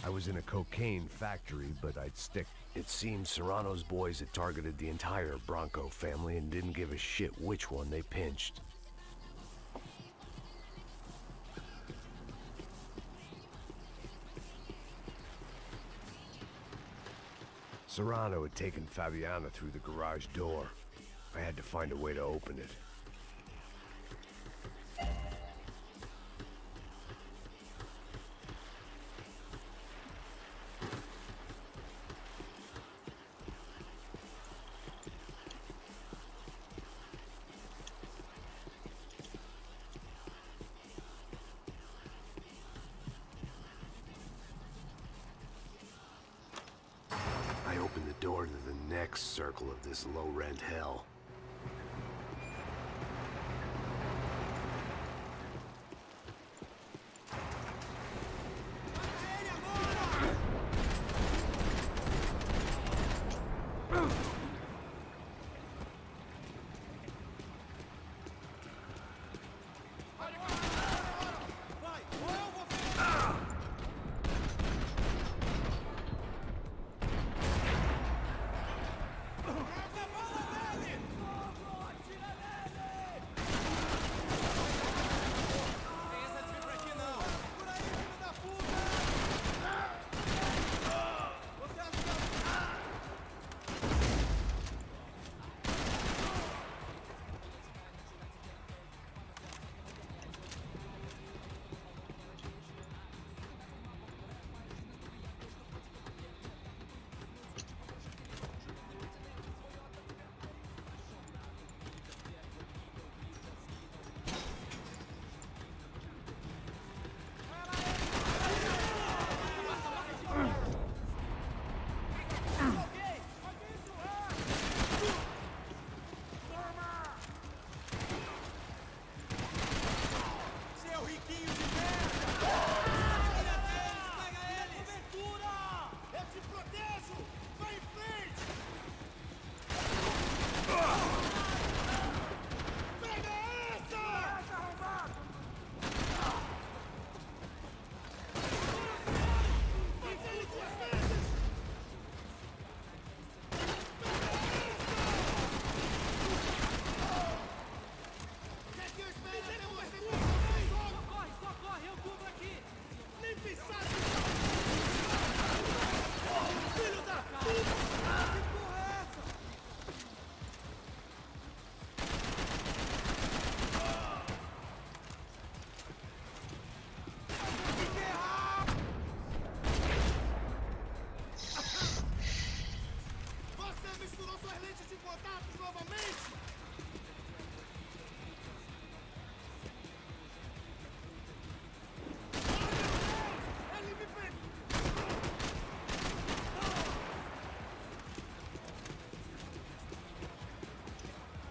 I was in a cocaine factory, but I'd stick. It seems Serrano's boys had targeted the entire Bronco family and didn't give a shit which one they pinched. Serrano had taken Fabiana through the garage door. I had to find a way to open it. I opened the door to the next circle of this low-rent hell.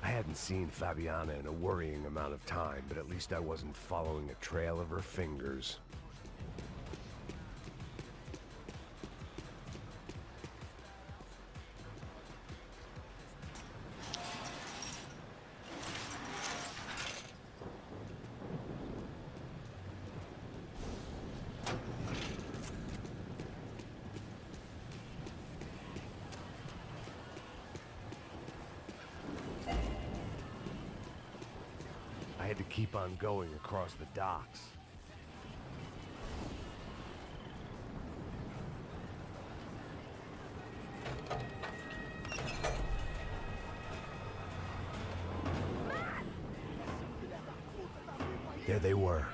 I hadn't seen Fabiana in a worrying amount of time, but at least I wasn't following a trail of her fingers. I had to keep on going across the docks. There they were.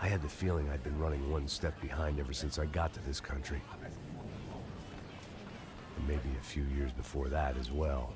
I had the feeling I'd been running one step behind ever since I got to this country. And maybe a few years before that as well.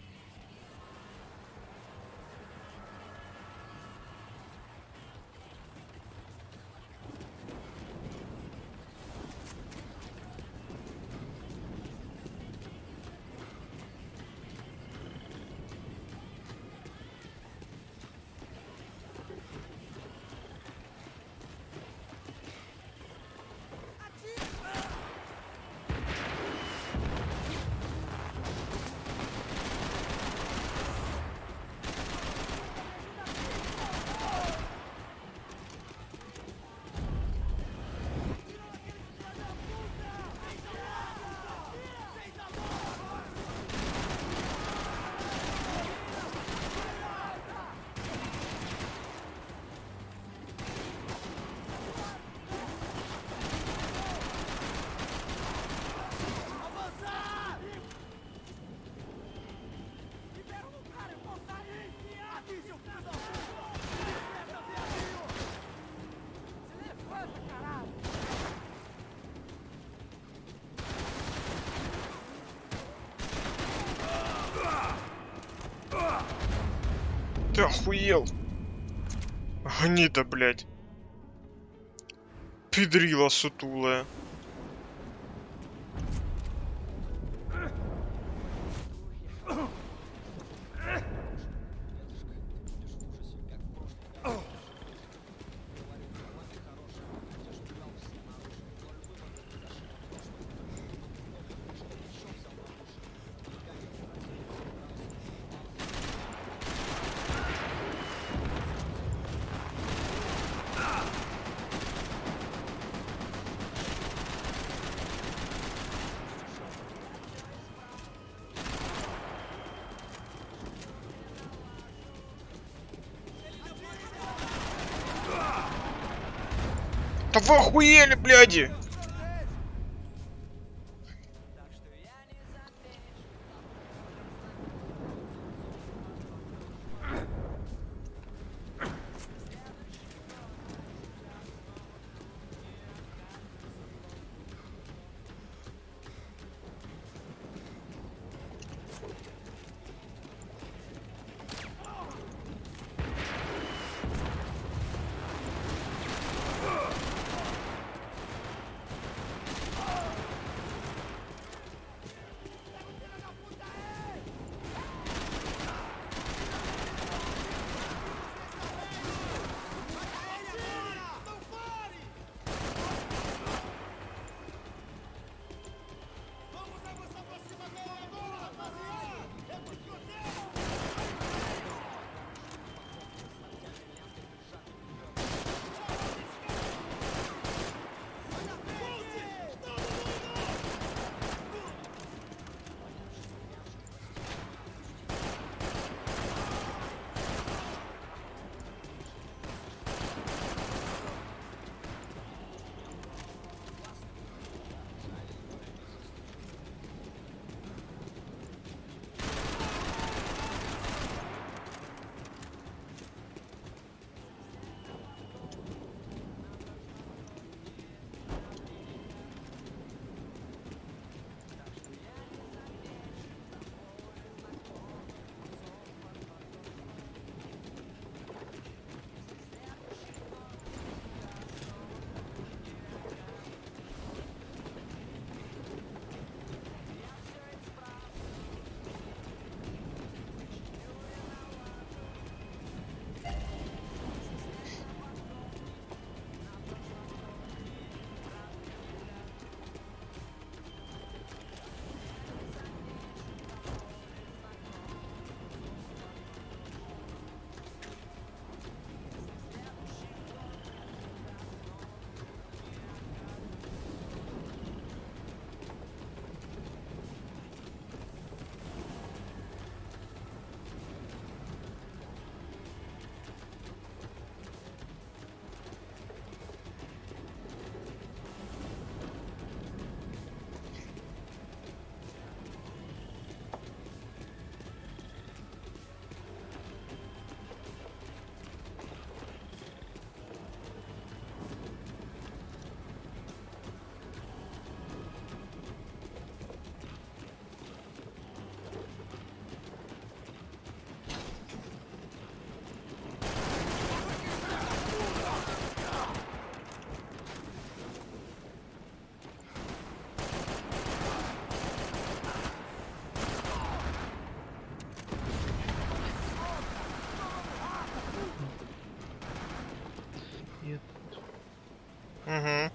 Ты охуел? Гнида, блядь. Педрила сутулая. Да вы охуели, бляди! Угу.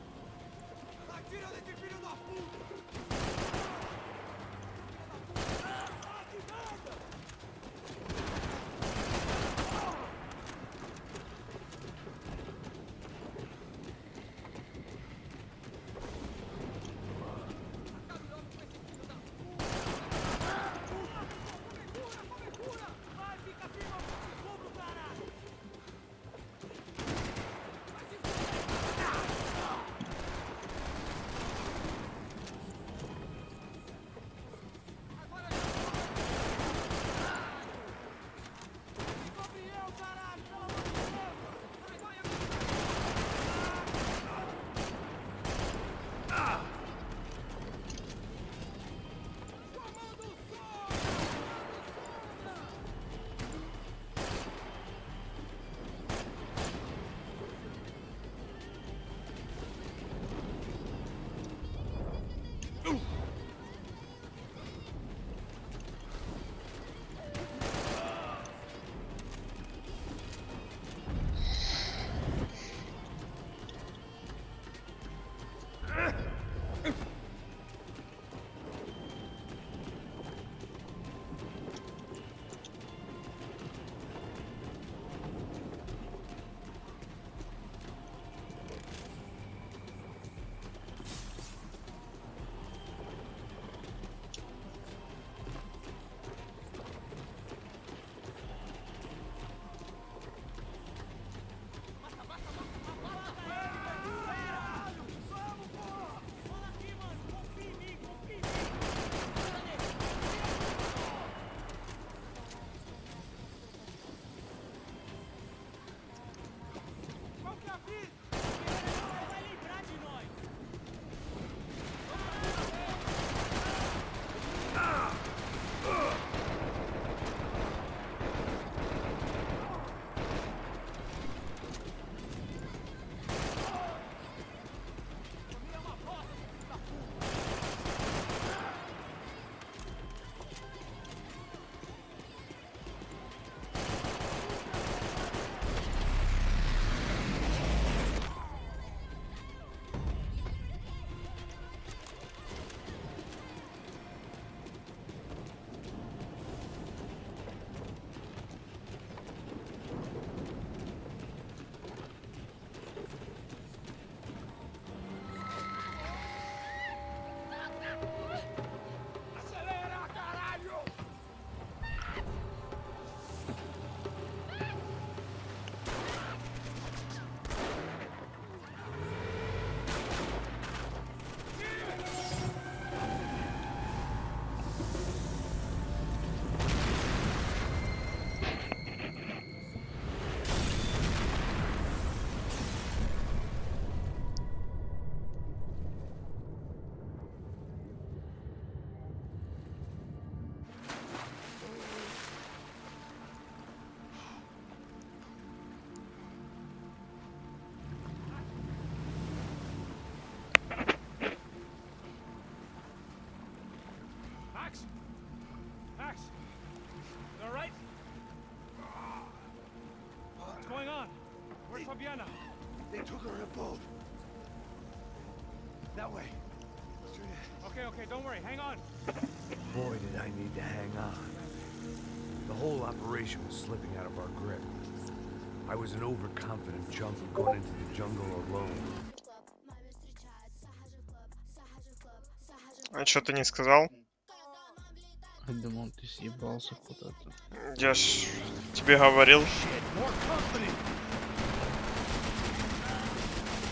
They took her in a boat. That way. Straight ahead. Okay, okay, don't worry. Hang on. Boy, did I need to hang on. The whole operation was slipping out of our grip. I was an overconfident chump going into the jungle alone. А что ты не сказал? Я думал, ты съебался куда-то. Я ж тебе говорил.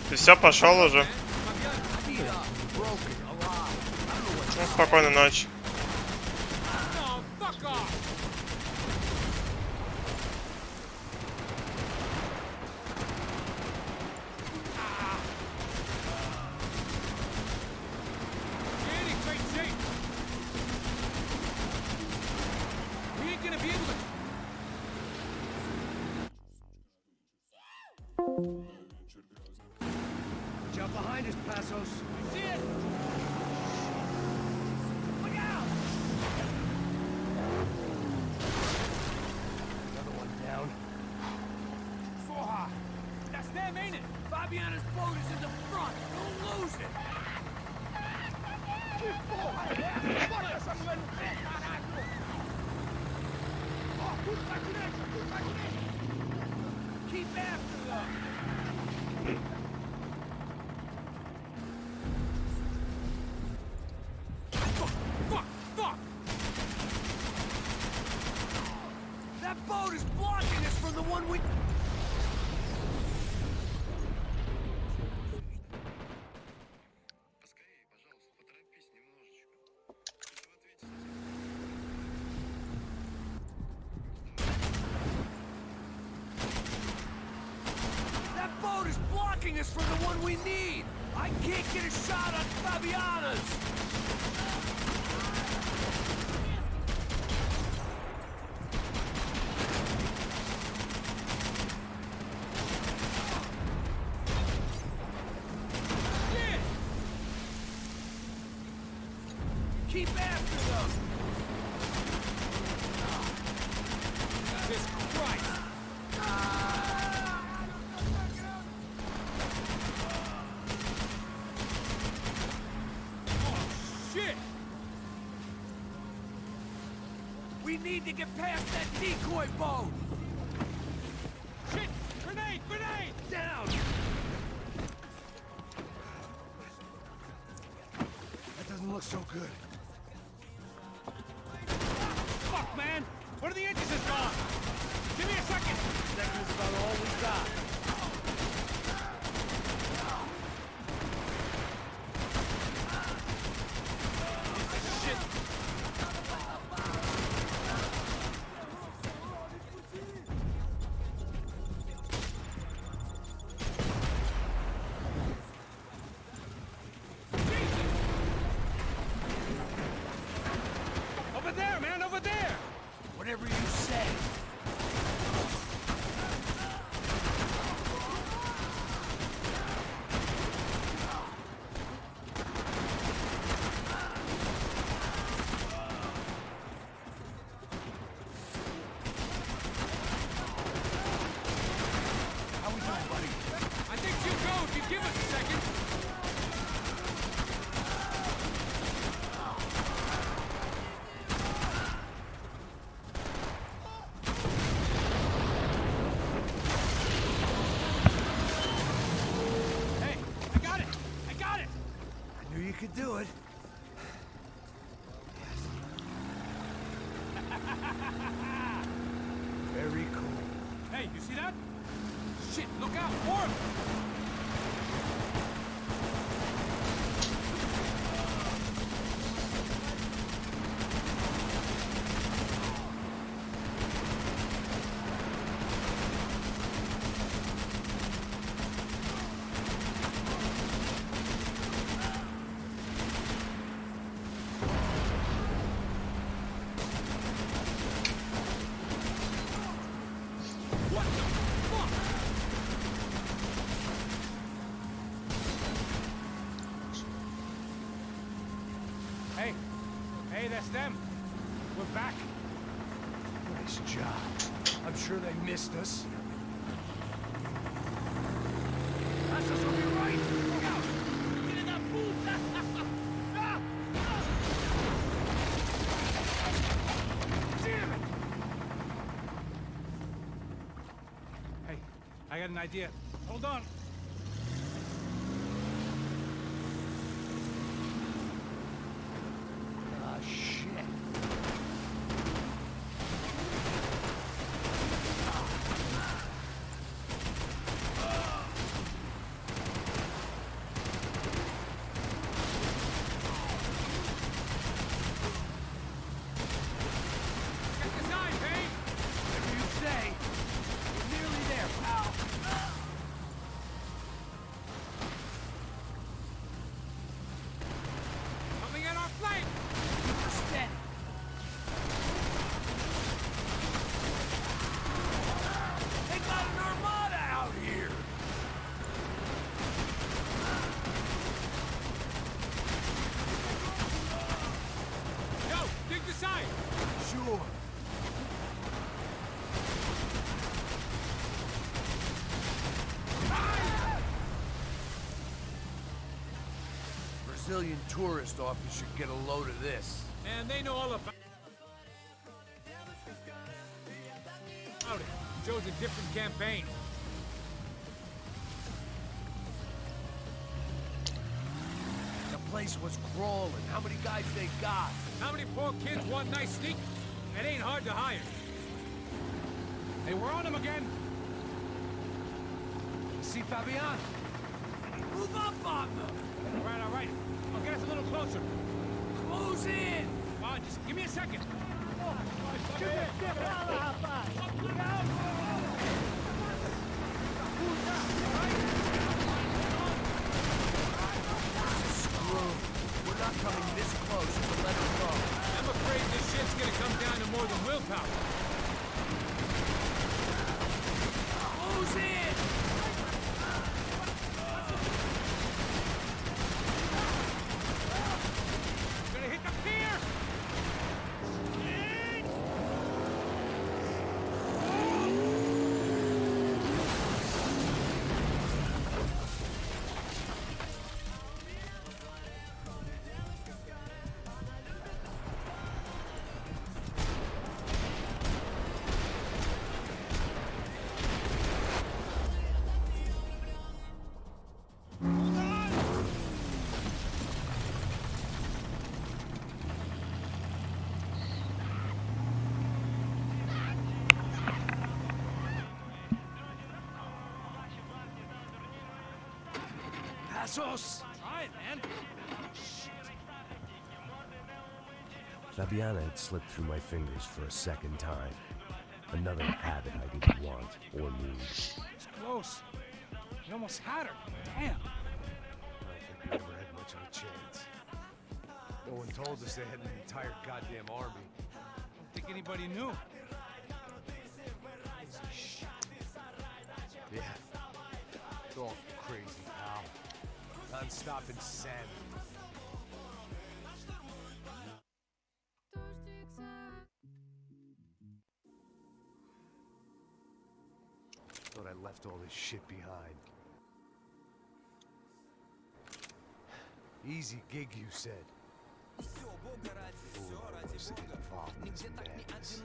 Ты все, пошел уже. Ну, спокойной ночи. Jump behind us, Passos. See it? Look out! Another one down. That's them, ain't it? Fabiana's boat is in the front. Keep after them! Fuck! That boat is blocking us from the one we... That boat is blocking us from the one we need! I can't get a shot on Fabiana's! Keep after them! Jesus Christ! Oh, shit! We need to get past that decoy boat! Shit! Grenade! Grenade! Down! That doesn't look so good. Fuck, man! One of the engines is gone! Give me a second! Second's about all we got. Shit! Over there, man! Over there! Whatever you say. How we doing, buddy? I think you go if you give us a second. Hey, I got it! I got it! I knew you could do it. Very cool. Hey, you see that? Shit, look out! More of them! What the fuck? Hey, hey, that's them. We're back. Nice job. I'm sure they missed us. That's us on your right! Look out! Get in that pool! Damn it! Hey, I got an idea. Hold on. Ah, shit. Check this eye, Payne. Whatever you say. We're nearly there, pal. Coming at our flank. Keep her steady. They got an armada out here! Yo, dig the side. Sure. Brazilian tourist office should get a load of this. Man, they know all about. Doubt it. Chose a different campaign. The place was crawling. How many guys they got? How many poor kids want nice sneakers? It ain't hard to hire. Hey, we're on him again. You see Fabian? Move up on them! All right. I'll get us a little closer. Close in! Just give me a second. We're not coming this close to let her go. I'm afraid this shit's gonna come down to more than willpower. Close in! We're gonna hit the pier! Passos! Try it, man. Fabiana had slipped through my fingers for a second time. Another habit I didn't want or need. It's close. You almost had her. Damn. I don't think we ever had much of a chance. No one told us they had an entire goddamn army. I don't think anybody knew. Shit. Yeah. It's all crazy, pal. Non-stop insanity. Thought I left all this shit behind. Easy gig, you said. Fool, involved in this madness.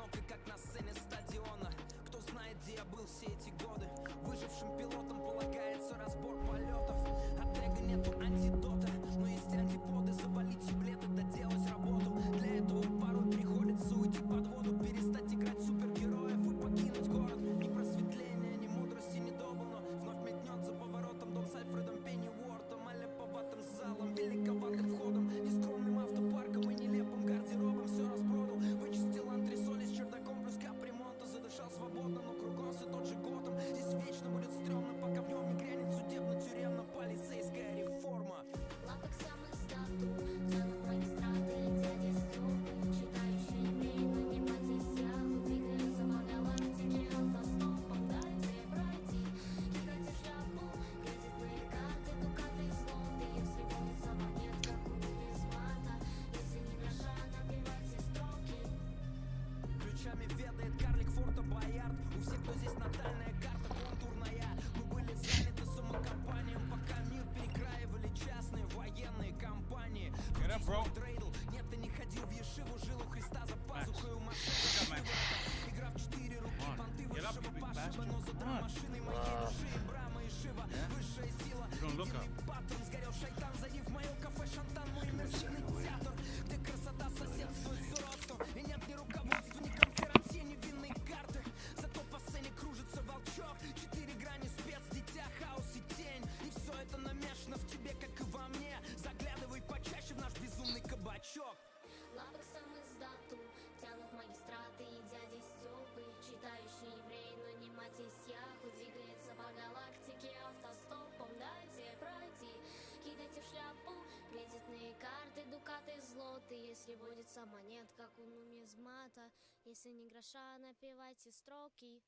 Get up, bro. Max, look up, man. Come on, get up, you big bastard. Come on. Yeah? You don't look up. Если водится монет, как у нумизмата, если не гроша, напевайте строки.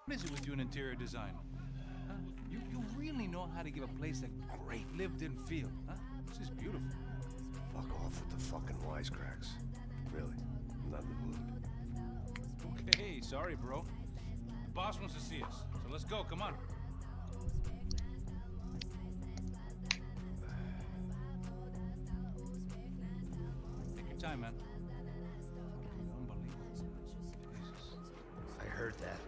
What is it with you in interior design? Huh? You really know how to give a place a great lived-in feel, huh? This is beautiful. Fuck off with the fucking wisecracks. Really, I'm not in the mood. Okay, sorry, bro. Boss wants to see us, so let's go. Come on. Take your time, man. Unbelievable. Jesus. I heard that.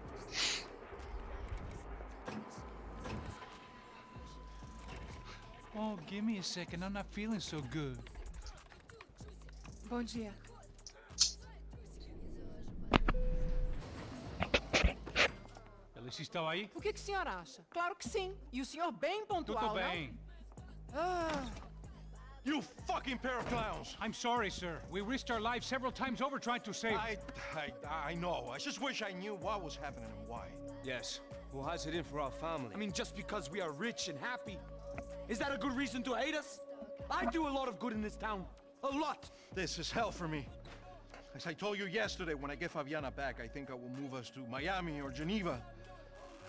Oh, give me a second. I'm not feeling so good. Bom dia. Alice estava aí? O que o senhor acha? Claro que sim. E o senhor bem pontual, Tudo bem. não? Ah, You fucking pair of clowns! I'm sorry, sir. We risked our lives several times over trying to save. I know. I just wish I knew what was happening and why. Yes. Who has it in for our family? I mean, just because we are rich and happy, is that a good reason to hate us? I do a lot of good in this town. A lot. This is hell for me. As I told you yesterday, when I get Fabiana back, I think I will move us to Miami or Geneva.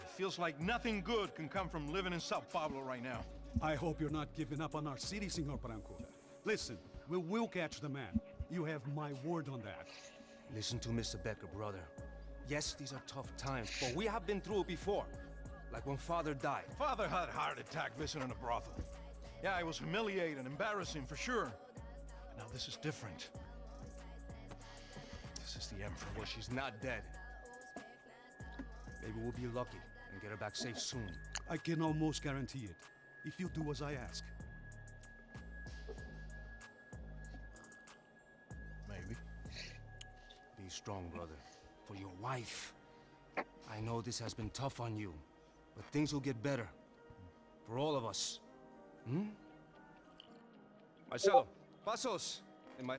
It feels like nothing good can come from living in Sao Paulo right now. I hope you're not giving up on our city, Senor Branco. Listen, we will catch the man. You have my word on that. Listen to Mr. Becker, brother. Yes, these are tough times, but we have been through it before. Like when Father died. Father had a heart attack visiting a brothel. Yeah, it was humiliating, embarrassing for sure. But now this is different. This is the Emperor. Well, she's not dead. Maybe we'll be lucky and get her back safe soon. I can almost guarantee it, if you do as I ask. Maybe. Be strong, brother. For your wife. I know this has been tough on you, but things will get better. For all of us. Hmm? Marcelo, pasos. In my...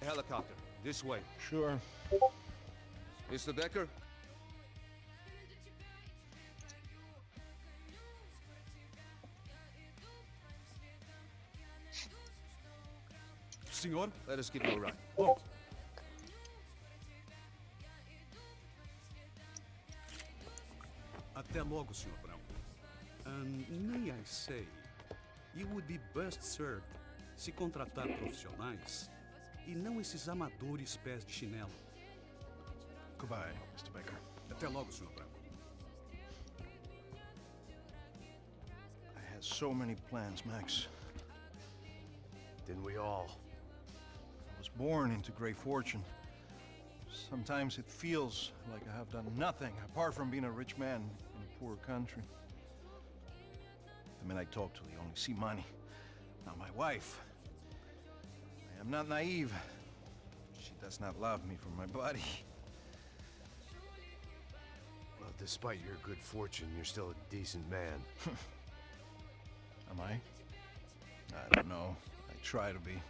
Helicopter, this way. Sure. Mr. Becker? Senor? Let us give you a ride. Oh. Até logo, Senor Branco. May I say, you would be best served se contratar profissionais e não esses amadores pés de chinelo. Goodbye, Mr. Becker. Até logo, Senhor Branco. I had so many plans, Max. Didn't we all? I was born into great fortune. Sometimes it feels like I have done nothing apart from being a rich man in a poor country. The men I talk to, they only see money. Now my wife, I am not naive. She does not love me for my body. Well, despite your good fortune, you're still a decent man. Am I? I don't know. I try to be.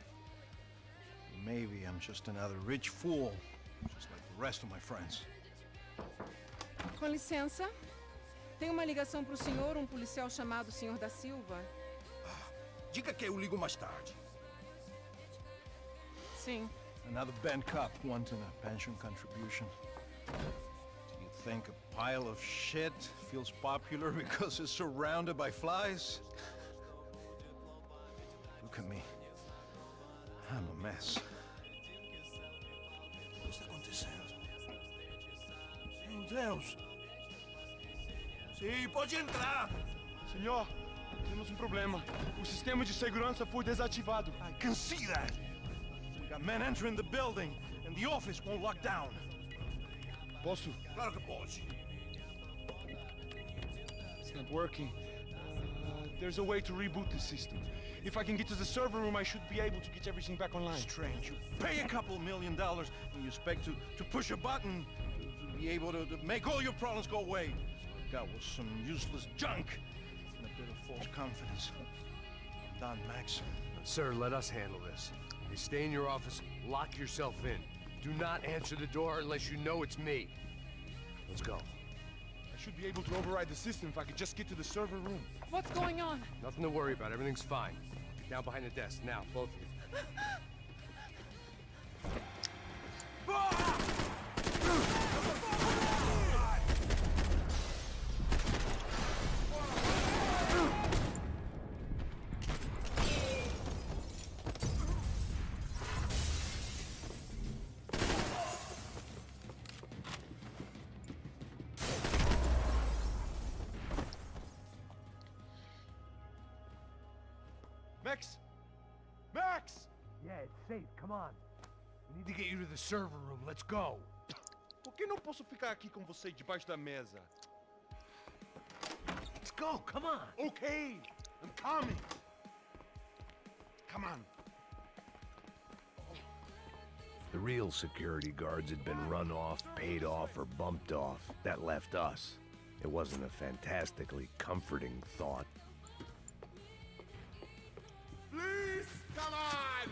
Maybe I'm just another rich fool, just like the rest of my friends. Com licença. Tem uma ligação pro senhor, policial chamado Senhor da Silva. Diga que eu ligo mais tarde. Sim. Another band cop wanting a pension contribution. Do you think a pile of shit feels popular because it's surrounded by flies? Look at me. I'm a mess. O que está acontecendo? Meu Deus! Sim, pode entrar! Senhor, temos problema. O sistema de segurança foi desativado. I can see that. We got men entering the building, and the office won't lock down. Posso? Claro que pode. It's not working. There's a way to reboot the system. If I can get to the server room, I should be able to get everything back online. Strange. You pay a couple $1 million, and you expect to push a button to be able to make all your problems go away. Got was some useless junk and a bit of false confidence. I'm done, Max. Sir, let us handle this. You stay in your office, lock yourself in. Do not answer the door unless you know it's me. Let's go. I should be able to override the system if I could just get to the server room. What's going on? Nothing to worry about. Everything's fine. Down behind the desk. Now, both of you. Max! Max! Yeah, it's safe. Come on. We need to get you to the server room. Let's go. Por que não posso ficar aqui com você debaixo da mesa? Let's go. Come on. Okay, I'm coming. Come on. The real security guards had been run off, paid off, or bumped off. That left us. It wasn't a fantastically comforting thought. Please, come on!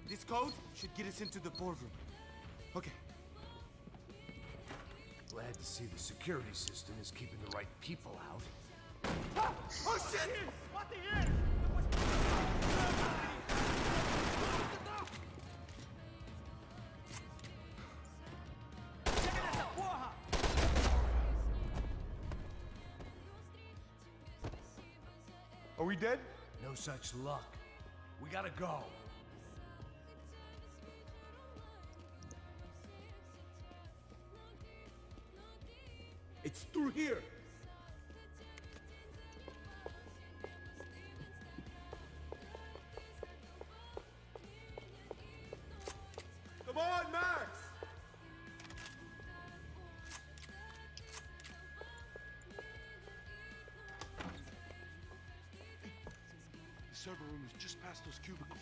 This code should get us into the boardroom. Okay. Glad to see the security system is keeping the right people out. Ah! Oh shit! What the hell? Are we dead? No such luck. We gotta go. It's through here. Come on, Max! The server room is just past those cubicles.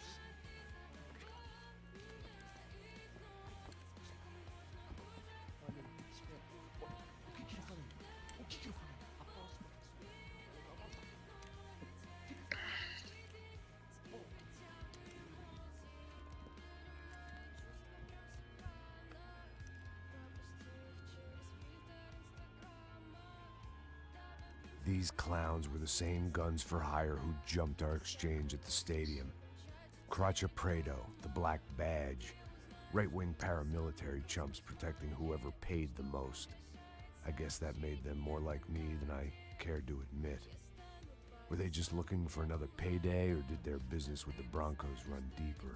These clowns were the same guns for hire who jumped our exchange at the stadium. Crotcha Prado, the Black Badge. Right-wing paramilitary chumps protecting whoever paid the most. I guess that made them more like me than I cared to admit. Were they just looking for another payday, or did their business with the Broncos run deeper?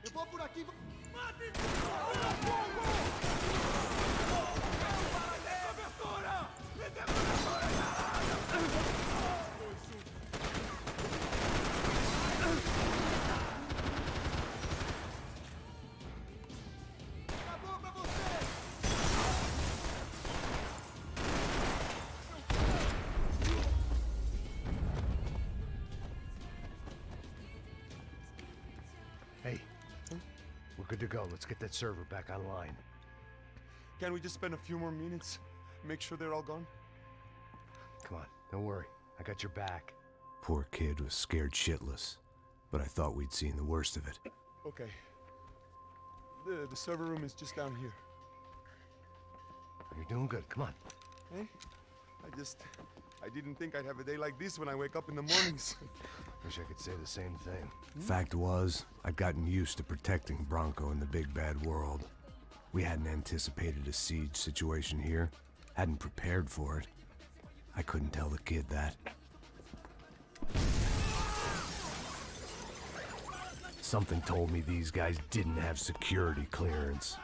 Eu vou por aqui. Hey, we're good to go. Let's get that server back online. Can't we just spend a few more minutes? Make sure they're all gone? Come on, don't worry. I got your back. Poor kid was scared shitless, but I thought we'd seen the worst of it. Okay. The server room is just down here. You're doing good. Come on. Hey? I didn't think I'd have a day like this when I wake up in the mornings. Wish I could say the same thing. Fact was, I'd gotten used to protecting Bronco in the big bad world. We hadn't anticipated a siege situation here, hadn't prepared for it. I couldn't tell the kid that. Something told me these guys didn't have security clearance.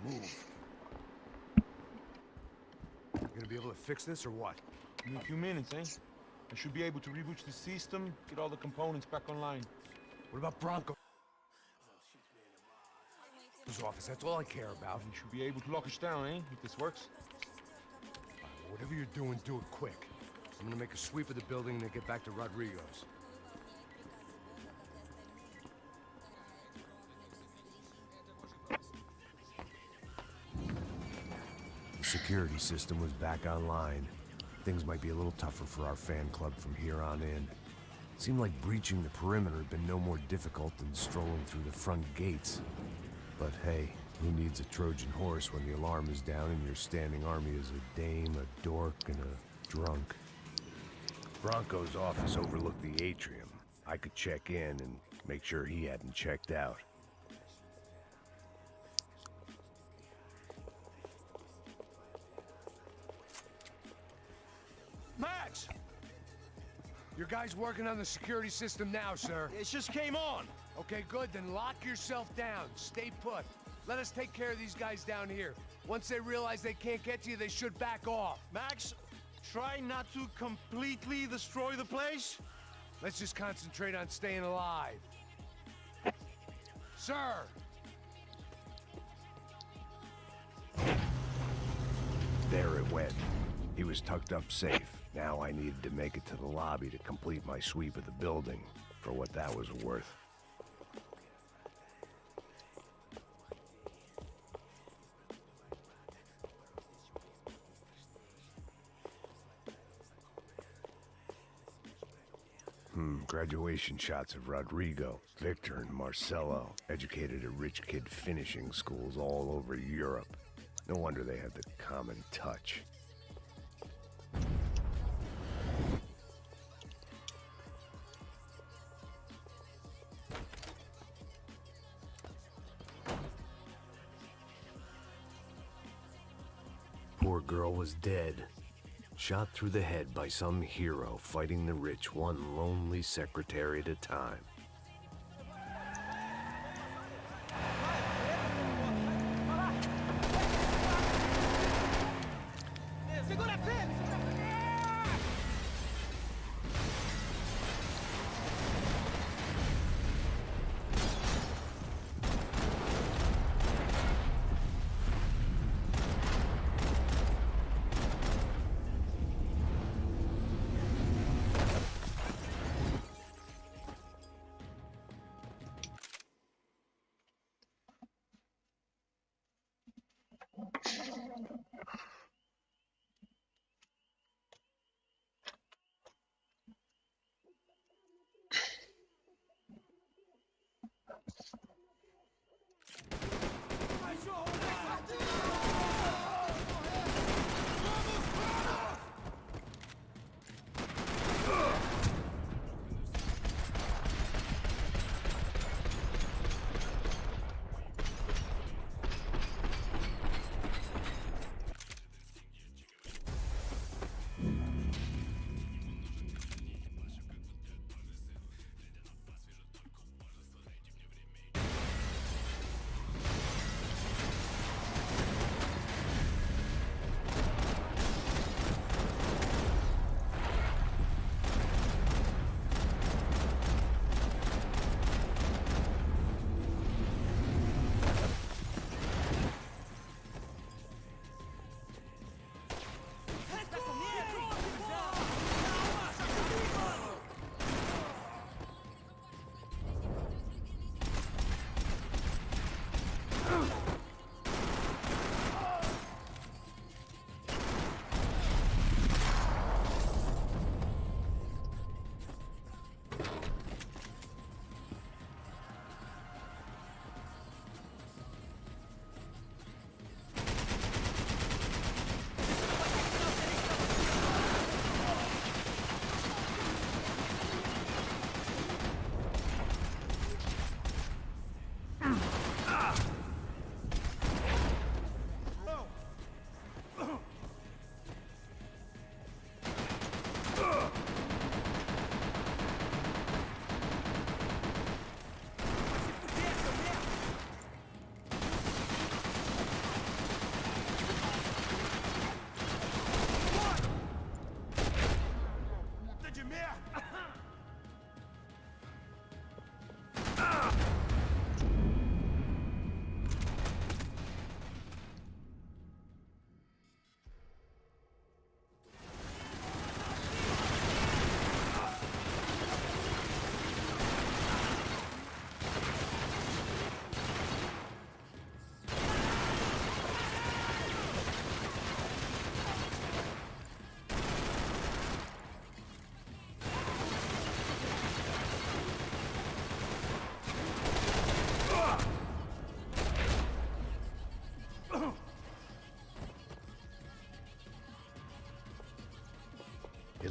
move. You gonna be able to fix this or what? In a few minutes, eh? I should be able to reboot the system, get all the components back online. What about Bronco? Office, that's all I care about. You should be able to lock us down, eh? If this works. Whatever you're doing, do it quick. I'm gonna make a sweep of the building and then get back to Rodrigo's. The security system was back online. Things might be a little tougher for our fan club from here on in. It seemed like breaching the perimeter had been no more difficult than strolling through the front gates. But hey, who needs a Trojan horse when the alarm is down and your standing army is a dame, a dork, and a drunk? Bronco's office overlooked the atrium. I could check in and make sure he hadn't checked out. Max! Your guy's working on the security system now, sir. It just came on! Okay, good, then lock yourself down. Stay put. Let us take care of these guys down here. Once they realize they can't get to you, they should back off. Max, try not to completely destroy the place. Let's just concentrate on staying alive. Sir! There it went. He was tucked up safe. Now I needed to make it to the lobby to complete my sweep of the building, for what that was worth. Graduation shots of Rodrigo, Victor, and Marcelo, educated at rich kid finishing schools all over Europe. No wonder they had the common touch. Poor girl was dead. Shot through the head by some hero fighting the rich one lonely secretary at a time.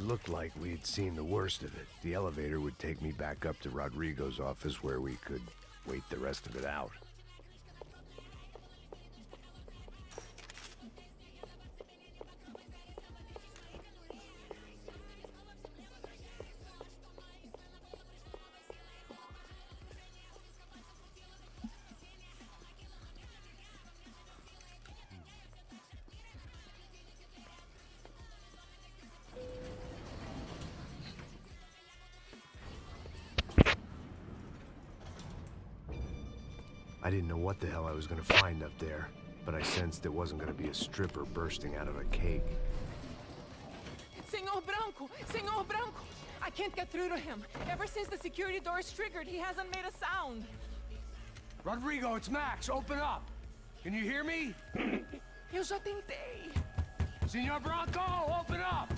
looked like we'd seen the worst of it. The elevator would take me back up to Rodrigo's office where we could wait the rest of it out. I didn't know what the hell I was gonna find up there, but I sensed it wasn't gonna be a stripper bursting out of a cake. Senor Branco! Senor Branco! I can't get through to him. Ever since the security door is triggered, he hasn't made a sound. Rodrigo, it's Max. Open up. Can you hear me? Eu já tentei. Senor Branco, open up!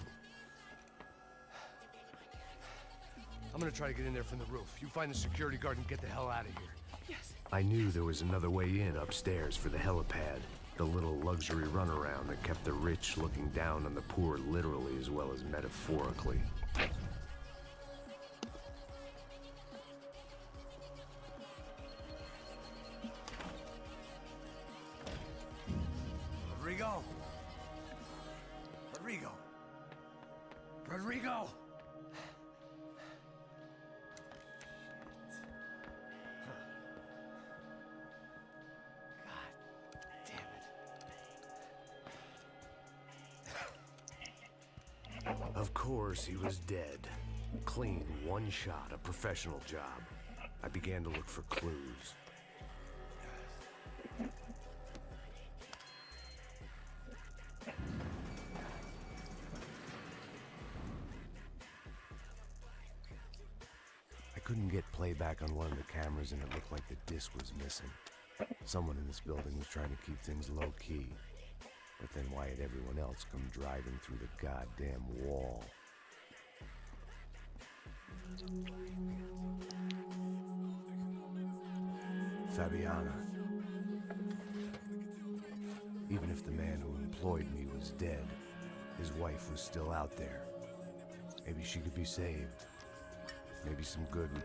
I'm gonna try to get in there from the roof. You find the security guard and get the hell out of here. Yes. I knew there was another way in upstairs for the helipad, the little luxury runaround that kept the rich looking down on the poor literally as well as metaphorically. Rodrigo? Rodrigo? Rodrigo? Of course, he was dead. Clean, one shot, a professional job. I began to look for clues. I couldn't get playback on one of the cameras and it looked like the disc was missing. Someone in this building was trying to keep things low-key. But then why had everyone else come driving through the goddamn wall? Fabiana. Even if the man who employed me was dead, his wife was still out there. Maybe she could be saved. Maybe some good would...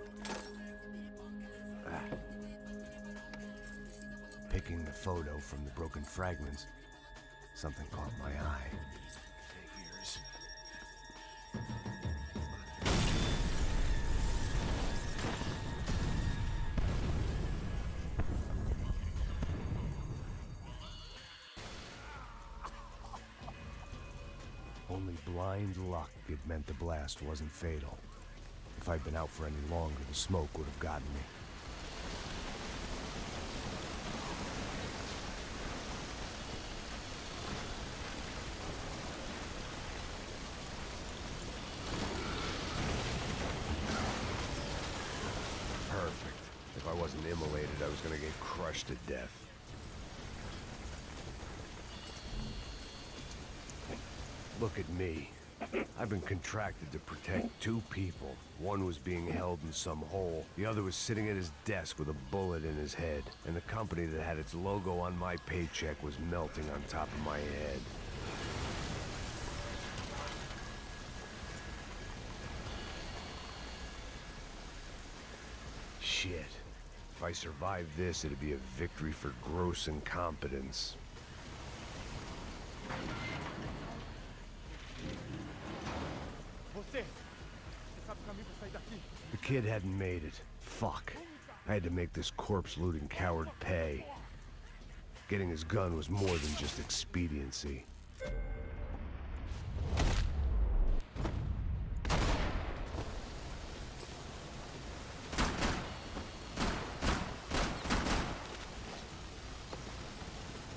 Picking the photo from the broken fragments, something caught my eye. Figures. Only blind luck it meant the blast wasn't fatal. If I'd been out for any longer, the smoke would have gotten me. Perfect. If I wasn't immolated, I was gonna get crushed to death. Look at me. I've been contracted to protect two people. One was being held in some hole. The other was sitting at his desk with a bullet in his head. And the company that had its logo on my paycheck was melting on top of my head. Shit. If I survived this, it'd be a victory for gross incompetence. The kid hadn't made it. Fuck. I had to make this corpse-looting coward pay. Getting his gun was more than just expediency.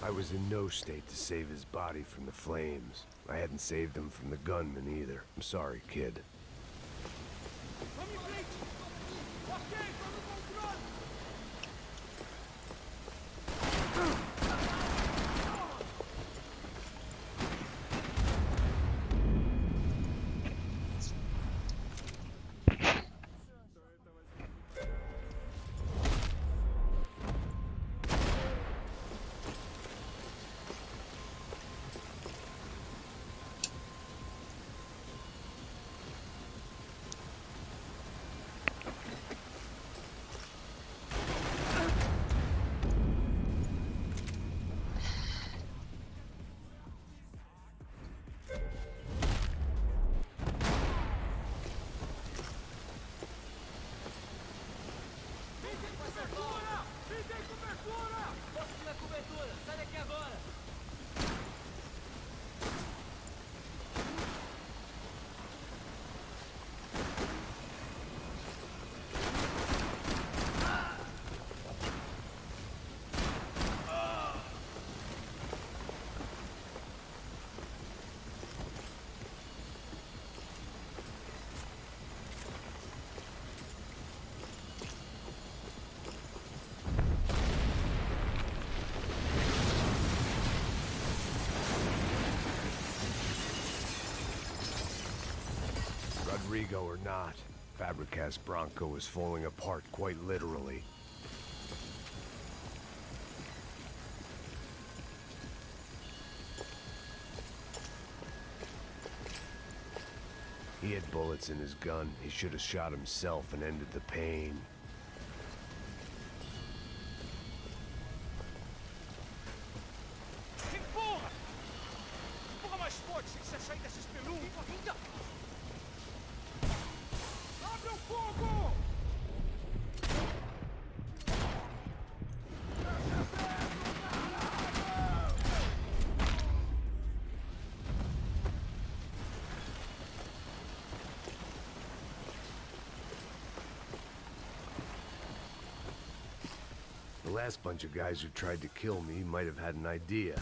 I was in no state to save his body from the flames. I hadn't saved him from the gunman either. I'm sorry, kid. Rodrigo or not, Fabricas Bronco is falling apart quite literally. He had bullets in his gun. He should have shot himself and ended the pain. Empurra! Empurra mais forte se quiser sair dessa espelunca. Ainda! Abre o fogo! The last bunch of guys who tried to kill me might have had an idea.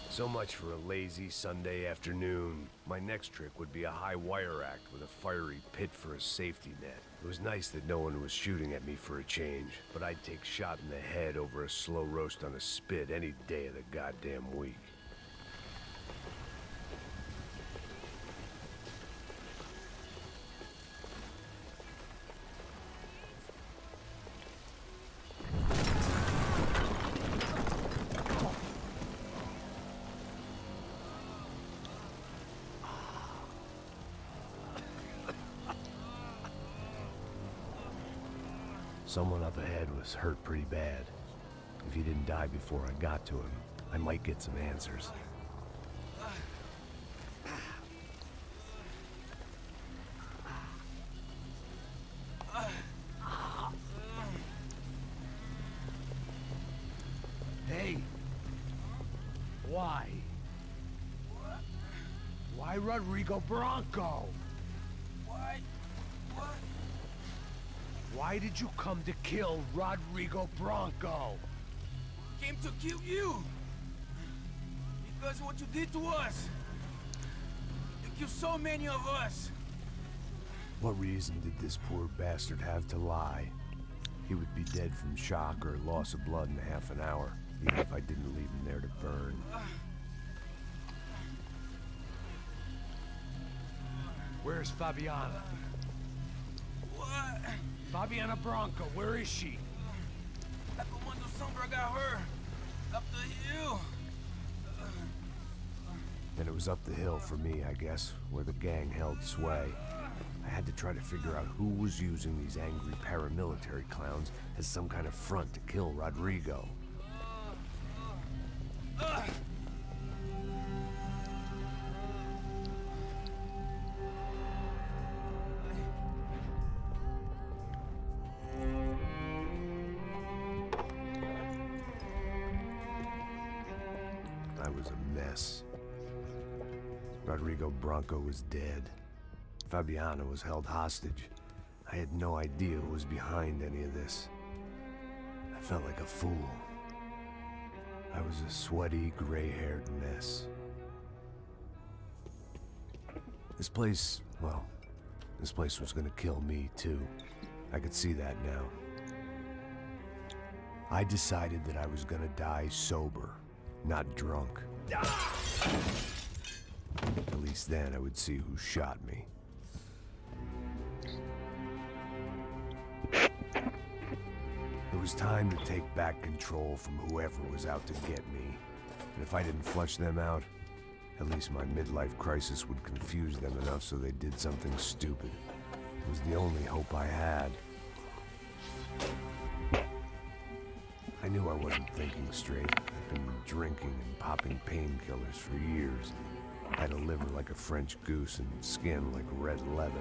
So much for a lazy Sunday afternoon. My next trick would be a high wire act with a fiery pit for a safety net. It was nice that no one was shooting at me for a change, but I'd take shot in the head over a slow roast on a spit any day of the goddamn week. Someone up ahead was hurt pretty bad. If he didn't die before I got to him, I might get some answers. Hey! Why? Why Rodrigo Bronco? Why? What? Why did you come to kill Rodrigo Bronco? Came to kill you! Because of what you did to us! You killed so many of us! What reason did this poor bastard have to lie? He would be dead from shock or loss of blood in half an hour, even if I didn't leave him there to burn. Where's Fabiana? What? Fabiana Bronco, where is she? La Comando Sombra got her. Up the hill. Then it was up the hill for me, I guess, where the gang held sway. I had to try to figure out who was using these angry paramilitary clowns as some kind of front to kill Rodrigo. I was a mess. Rodrigo Bronco was dead. Fabiana was held hostage. I had no idea who was behind any of this. I felt like a fool. I was a sweaty, gray-haired mess. This place, well, this place was gonna kill me too. I could see that now. I decided that I was gonna die sober, not drunk. At least then I would see who shot me. It was time to take back control from whoever was out to get me. And if I didn't flush them out, at least my midlife crisis would confuse them enough so they did something stupid. It was the only hope I had. I knew I wasn't thinking straight. I'd been drinking and popping painkillers for years. I had a liver like a French goose and skin like red leather.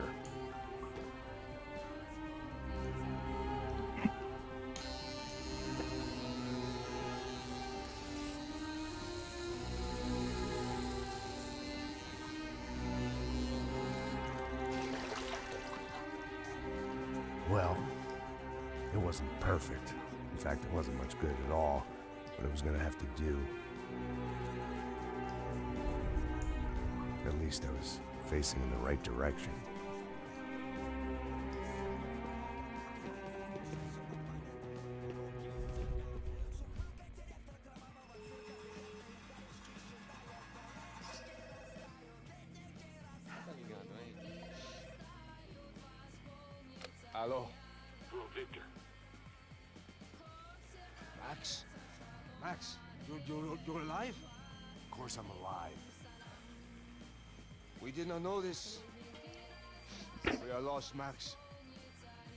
Well, it wasn't perfect. In fact, it wasn't much good at all, but it was gonna have to do. At least I was facing in the right direction. Hello. Hello, Victor. Max? Max, you're alive? Of course I'm alive. We did not know this. We are lost, Max.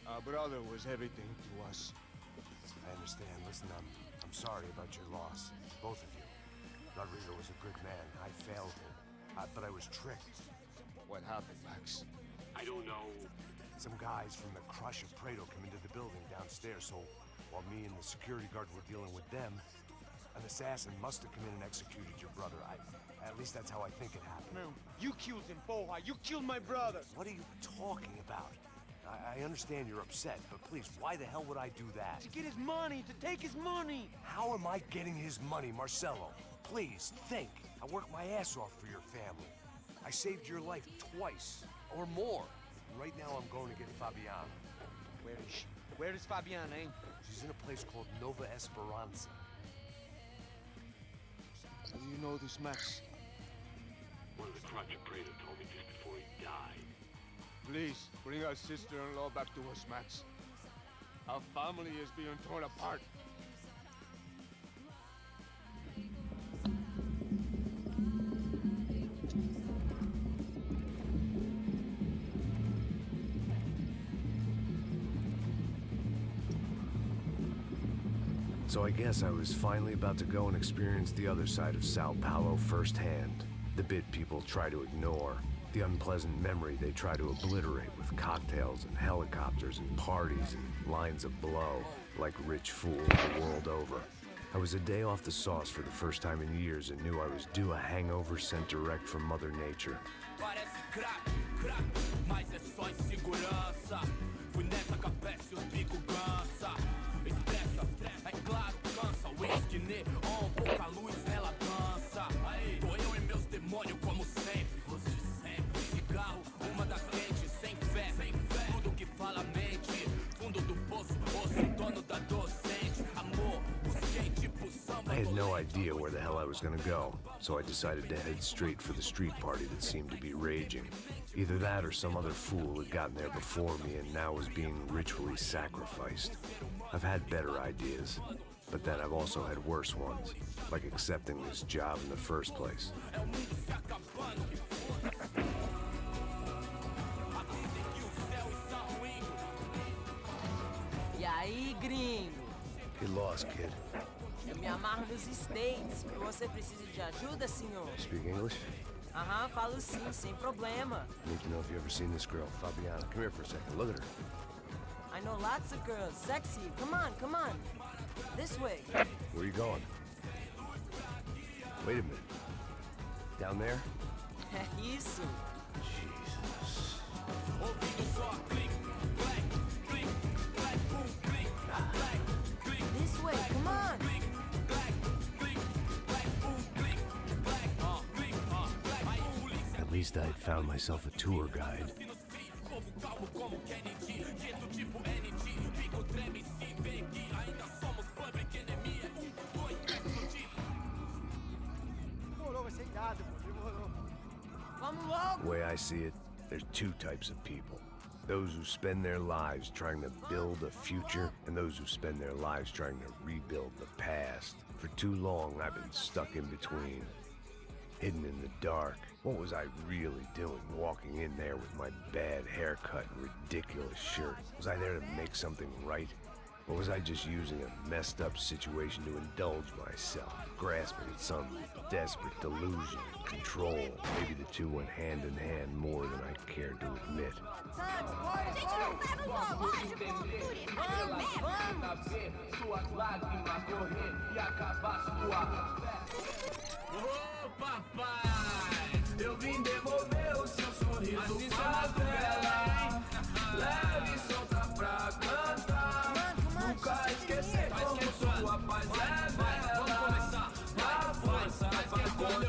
Our brother was everything to us. I understand. Listen, I'm sorry about your loss. Both of you. Rodrigo was a good man. I failed him. But I was tricked. What happened, Max? I don't know. Some guys from the Crush of Prado came into the building downstairs, so while me and the security guard were dealing with them, an assassin must have come in and executed your brother. At least that's how I think it happened. No, you killed him, Boha. You killed my brother. What are you talking about? I understand you're upset, but please, why the hell would I do that? To get his money, to take his money. How am I getting his money, Marcelo? Please, think. I worked my ass off for your family. I saved your life twice, or more. Right now, I'm going to get Fabiana. Where is she? Where is Fabiana, eh? She's in a place called Nova Esperanza. How do you know this, Max? One of the Crutch of Prado told me just before he died. Please, bring our sister-in-law back to us, Max. Our family is being torn apart. So I guess I was finally about to go and experience the other side of Sao Paulo firsthand. The bit people try to ignore. The unpleasant memory they try to obliterate with cocktails and helicopters and parties and lines of blow, like rich fools the world over. I was a day off the sauce for the first time in years and knew I was due a hangover sent direct from Mother Nature. I had no idea where the hell I was gonna go, so I decided to head straight for the street party that seemed to be raging. Either that or some other fool had gotten there before me and now was being ritually sacrificed. I've had better ideas, but then I've also had worse ones, like accepting this job in the first place. E aí, gringo? Get lost, kid. Eu me amarro nos States. Você precisa de ajuda, senhor? Speak English? Aham, falo sim, sem problema. Need to know if you ever seen this girl, Fabiana. Come here for a second. Look at her. I know lots of girls. Sexy. Come on, come on. This way. Where are you going? Wait a minute. Down there? Isso. Jesus. This way, come on. At least I had found myself a tour guide. Vamos logo. The way I see it, there's two types of people. Those who spend their lives trying to build a future, and those who spend their lives trying to rebuild the past. For too long, I've been stuck in between, hidden in the dark. What was I really doing, walking in there with my bad haircut and ridiculous shirt? Was I there to make something right? Or was I just using a messed up situation to indulge myself, grasping at some desperate delusion, control? Maybe the two went hand in hand more than I cared to admit.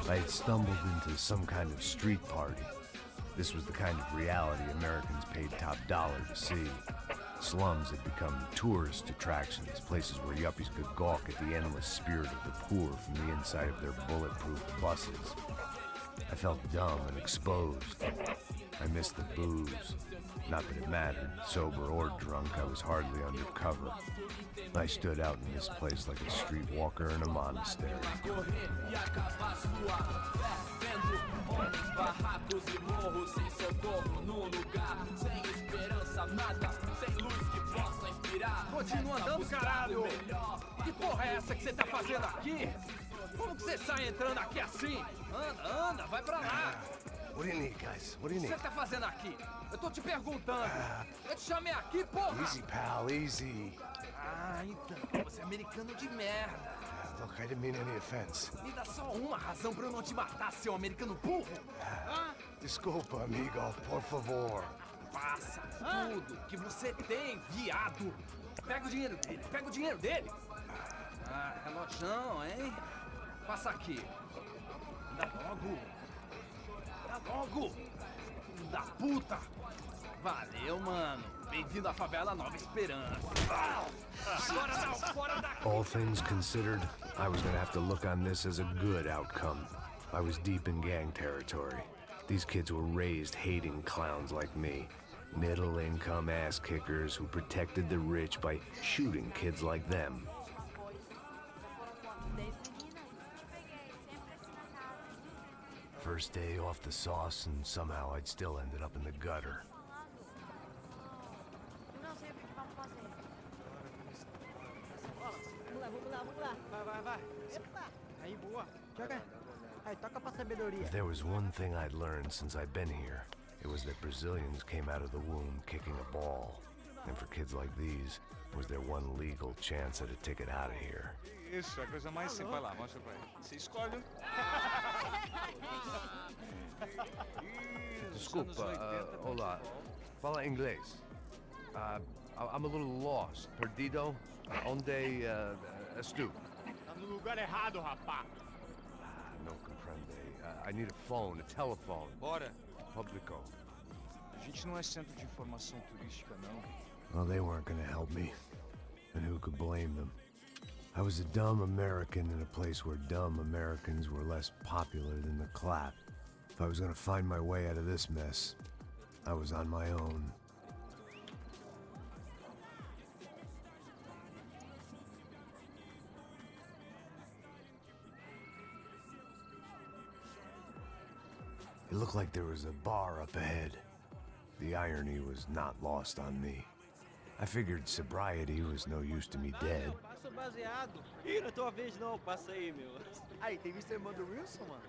I had stumbled into some kind of street party. This was the kind of reality Americans paid top dollar to see. Slums had become tourist attractions, places where yuppies could gawk at the endless spirit of the poor from the inside of their bulletproof buses. I felt dumb and exposed. I missed the booze. Not that it mattered, sober or drunk, I was hardly undercover. I stood out in this place like a streetwalker in a monastery. Continua andando, caralho! Que porra é essa que você tá fazendo aqui? Como que você sai entrando aqui assim? Anda, anda, vai pra lá! What do you need, guys? What do you O que need? você tá fazendo aqui? Eu tô te perguntando. Eu te chamei aqui, porra! Easy, pal, easy. Ah, então, você é americano de merda. Look, I didn't mean any offense. Me dá só uma razão pra eu não te matar, seu americano burro. Desculpa, amigo, por favor. Passa tudo que você tem, viado. Pega o dinheiro dele, pega o dinheiro dele. Ah, relojão, hein? Passa aqui. Dá logo. Dá logo. Filho da puta. Valeu, mano. Bem-vindo à favela Nova Esperança. Agora não, fora daqui. All things considered, I was gonna have to look on this as a good outcome. I was deep in gang territory. These kids were raised hating clowns like me. Middle-income ass-kickers who protected the rich by shooting kids like them. First day off the sauce, and somehow I'd still ended up in the gutter. If there was one thing I'd learned since I'd been here, it was that Brazilians came out of the womb kicking a ball. And for kids like these, was their one legal chance at a ticket out of here. Isso, a coisa mais simples. Vai lá, mostra pra ele. Você escolhe. Desculpa, olá. Fala inglês. I'm a little lost. Perdido? Onde estou? Tá no lugar errado, rapá. No comprende. I need a phone, a telephone. Bora. Publico. A gente não é centro de informação turística, não. Well, they weren't gonna help me. And who could blame them? I was a dumb American in a place where dumb Americans were less popular than the clap. If I was gonna find my way out of this mess, I was on my own. It looked like there was a bar up ahead. The irony was not lost on me. I figured sobriety was no use to me dead. Passo baseado. Ih, não é tua vez não, passa aí, meu. Aí, tem visto a irmã do Wilson, mano?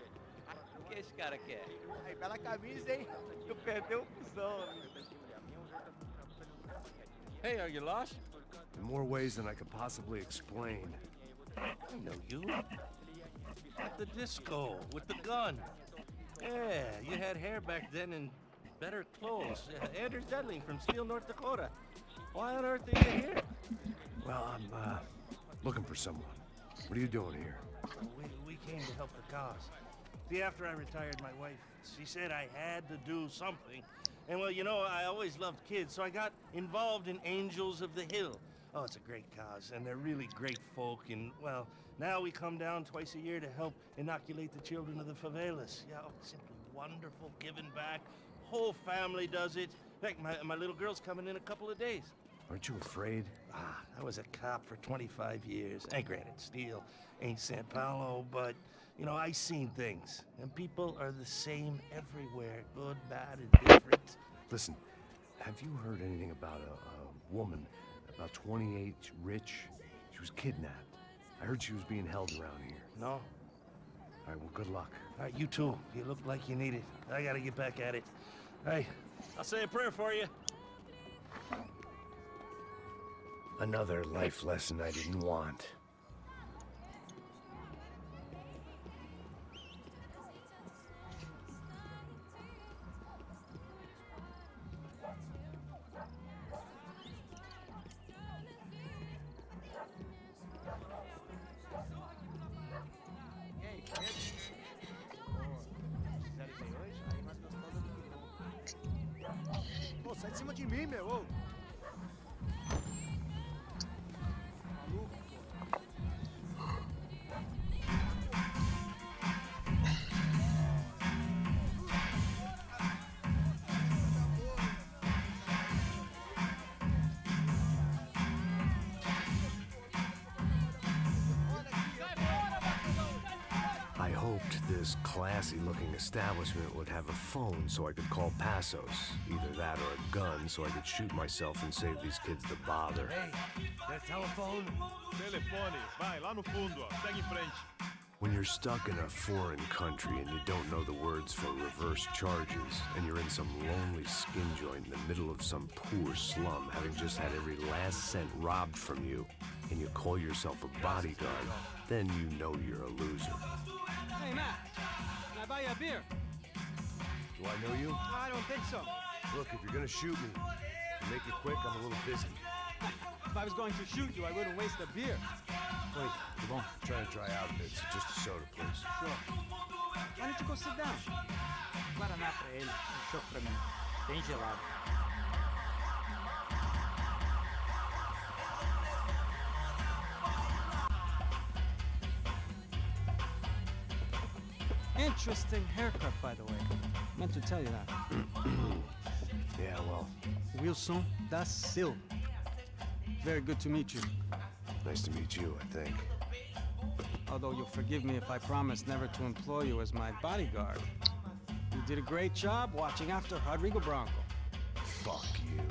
O que esse cara quer? Aí, bela camisa, hein? Tu perdeu o cuzão. Hey, are you lost? In more ways than I could possibly explain. I know you. At the disco, with the gun. Yeah, you had hair back then and better clothes. Anders Dudley from Steele, North Dakota. Why on earth are you here? Well, I'm looking for someone. What are you doing here? We came to help the cause. See, after I retired, my wife, she said I had to do something. And well, you know, I always loved kids, so I got involved in Angels of the Hill. Oh, it's a great cause, and they're really great folk, and well, now we come down twice a year to help inoculate the children of the favelas. Yeah, oh, simply wonderful, giving back. Whole family does it. Heck, my little girl's coming in a couple of days. Aren't you afraid? I was a cop for 25 years. And granted, Steel ain't San Paulo, but, you know, I seen things. And people are the same everywhere, good, bad, and different. Listen, have you heard anything about a woman, about 28, rich? She was kidnapped. I heard she was being held around here. No? All right, well, good luck. All right, you too. You look like you need it. I gotta get back at it. Hey, I'll say a prayer for you. Another life lesson I didn't want. Pô, sai de cima de mim, meu. Ô. I hoped this classy-looking establishment would have a phone so I could call Passos. Either that or a gun so I could shoot myself and save these kids the bother. Hey, that telephone? Telefone, vai lá no fundo, ó. Segue em frente. When you're stuck in a foreign country and you don't know the words for reverse charges, and you're in some lonely skin joint in the middle of some poor slum, having just had every last cent robbed from you, and you call yourself a bodyguard, then you know you're a loser. Hey, Matt, can I buy you a beer? Do I know you? I don't think so. Look, if you're gonna shoot me, to make it quick, I'm a little busy. If I was going to shoot you, I wouldn't waste a beer. Wait, come on. I'm trying to dry out a bit, so just a soda, please. Sure. Why don't you go sit down? Guaraná pra ele, chopp pra mim. Bem gelado. Interesting haircut, by the way. Meant to tell you that. Yeah, well. Wilson da Silva. Very good to meet you. Nice to meet you, I think. Although you'll forgive me if I promise never to employ you as my bodyguard. You did a great job watching after Rodrigo Bronco. Fuck you.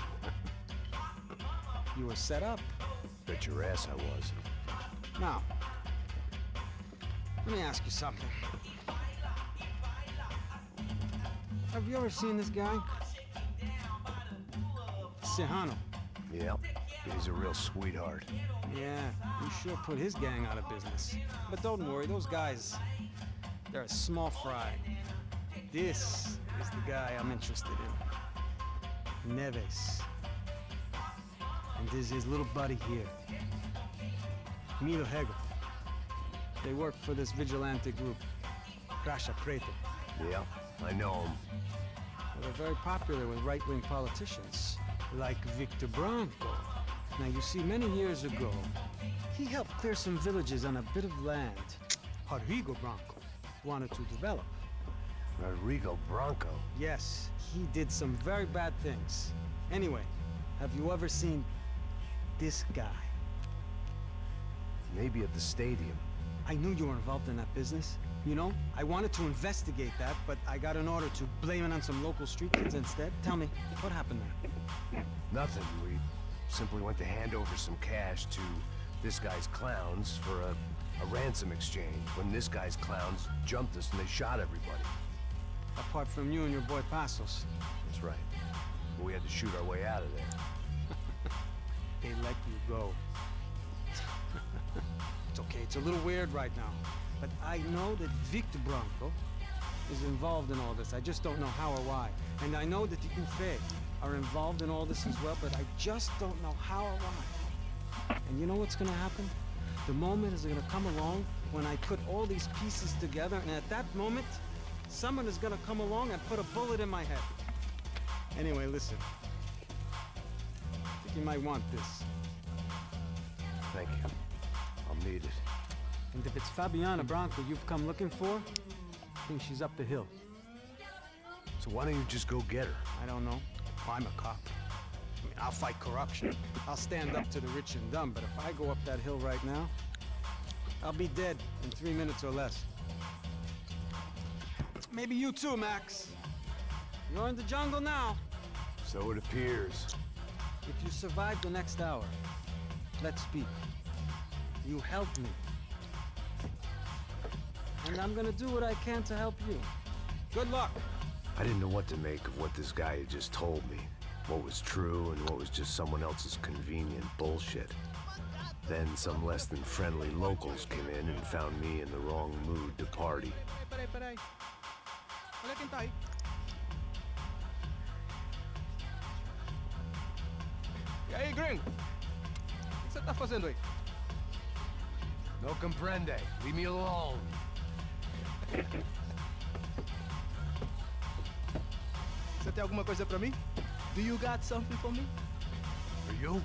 You were set up. Bet your ass I was. Now, let me ask you something. Have you ever seen this guy? Serrano. Yep, he's a real sweetheart. Yeah, he sure put his gang out of business. But don't worry, those guys, they're a small fry. This is the guy I'm interested in. Neves. And this is his little buddy here. Milo Hegel. They work for this vigilante group, Crasha Preto. Yeah, I know him. Well, they're very popular with right-wing politicians, like Victor Branco. Now, you see, many years ago, he helped clear some villages on a bit of land Rodrigo Branco wanted to develop. Rodrigo Branco? Yes, he did some very bad things. Anyway, have you ever seen this guy? Maybe at the stadium. I knew you were involved in that business. You know, I wanted to investigate that, but I got an order to blame it on some local street kids instead. Tell me, what happened there? Nothing. We simply went to hand over some cash to this guy's clowns for a ransom exchange when this guy's clowns jumped us and they shot everybody. Apart from you and your boy Passos. That's right. But we had to shoot our way out of there. They let you go. It's okay, it's a little weird right now. But I know that Victor Branco is involved in all this. I just don't know how or why. And I know that the Ufe are involved in all this as well, but I just don't know how or why. And you know what's gonna happen? The moment is gonna come along when I put all these pieces together, and at that moment, someone is gonna come along and put a bullet in my head. Anyway, listen. I think you might want this. Thank you. I'll need it. And if it's Fabiana Branco you've come looking for, I think she's up the hill. So why don't you just go get her? I don't know. I'm a cop. I mean, I'll fight corruption. I'll stand up to the rich and dumb, but if I go up that hill right now, I'll be dead in 3 minutes or less. Maybe you too, Max. You're in the jungle now. So it appears. If you survive the next hour, let's speak. You helped me. And I'm gonna do what I can to help you. Good luck. I didn't know what to make of what this guy had just told me. What was true and what was just someone else's convenient bullshit. Then some less than friendly locals came in and found me in the wrong mood to party. Peraí. Olha quem tá aí. E aí, gringo? O que você tá fazendo aí? No comprende. Leave me alone. Você tem alguma coisa pra mim? Do you got something for me? For you?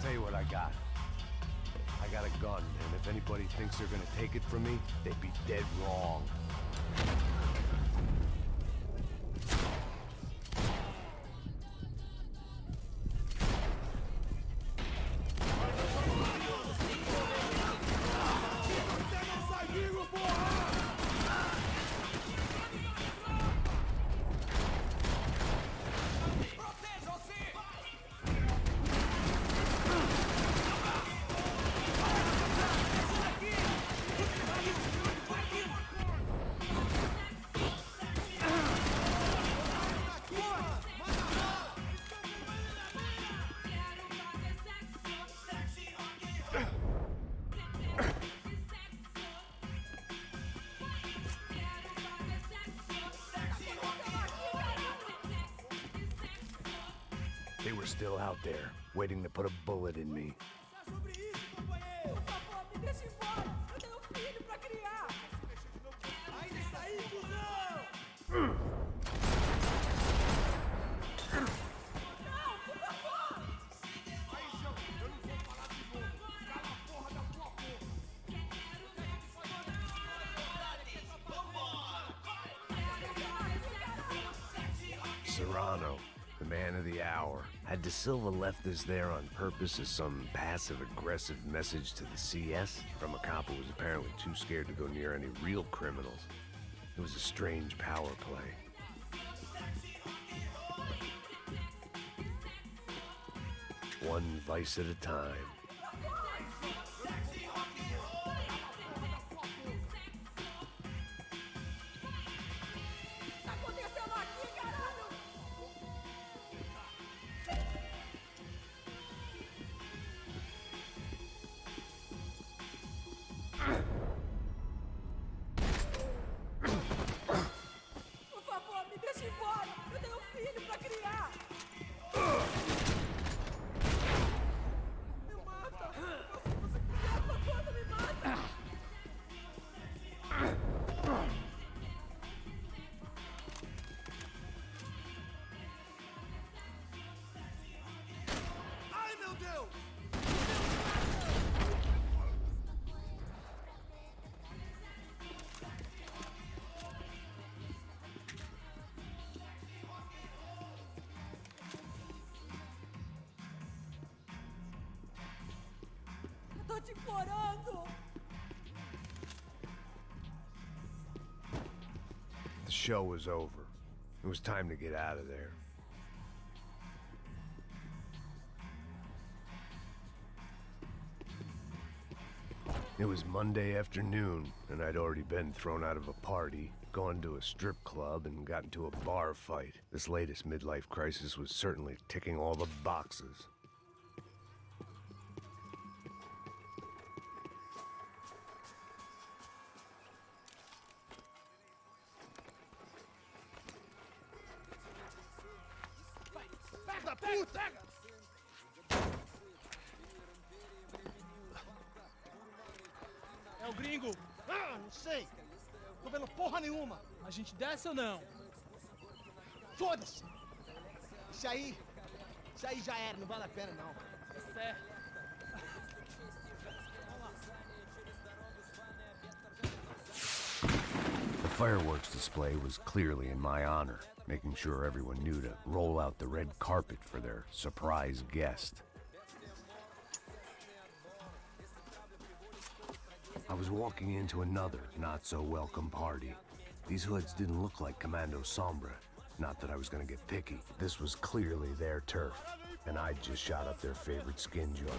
Tell you what I got. I got a gun, and if anybody thinks they're gonna take it from me, they'd be dead wrong. They were still out there, waiting to put a bullet in me. Serrano, the man of the hour. Had De Silva left this there on purpose as some passive-aggressive message to the CS from a cop who was apparently too scared to go near any real criminals? It was a strange power play. One vice at a time. Tô te implorando! The show was over. It was time to get out of there. It was Monday afternoon, and I'd already been thrown out of a party, gone to a strip club, and got into a bar fight. This latest midlife crisis was certainly ticking all the boxes. Da puta! É o gringo! Ah, não sei! Tô vendo porra nenhuma! A gente desce ou não? Foda-se! Isso aí já era, não vale a pena não. Certo. fireworks display was clearly in my honor, making sure everyone knew to roll out the red carpet for their surprise guest. I was walking into another not-so-welcome party. These hoods didn't look like Commando Sombra. Not that I was gonna get picky. This was clearly their turf, and I just shot up their favorite skin joint.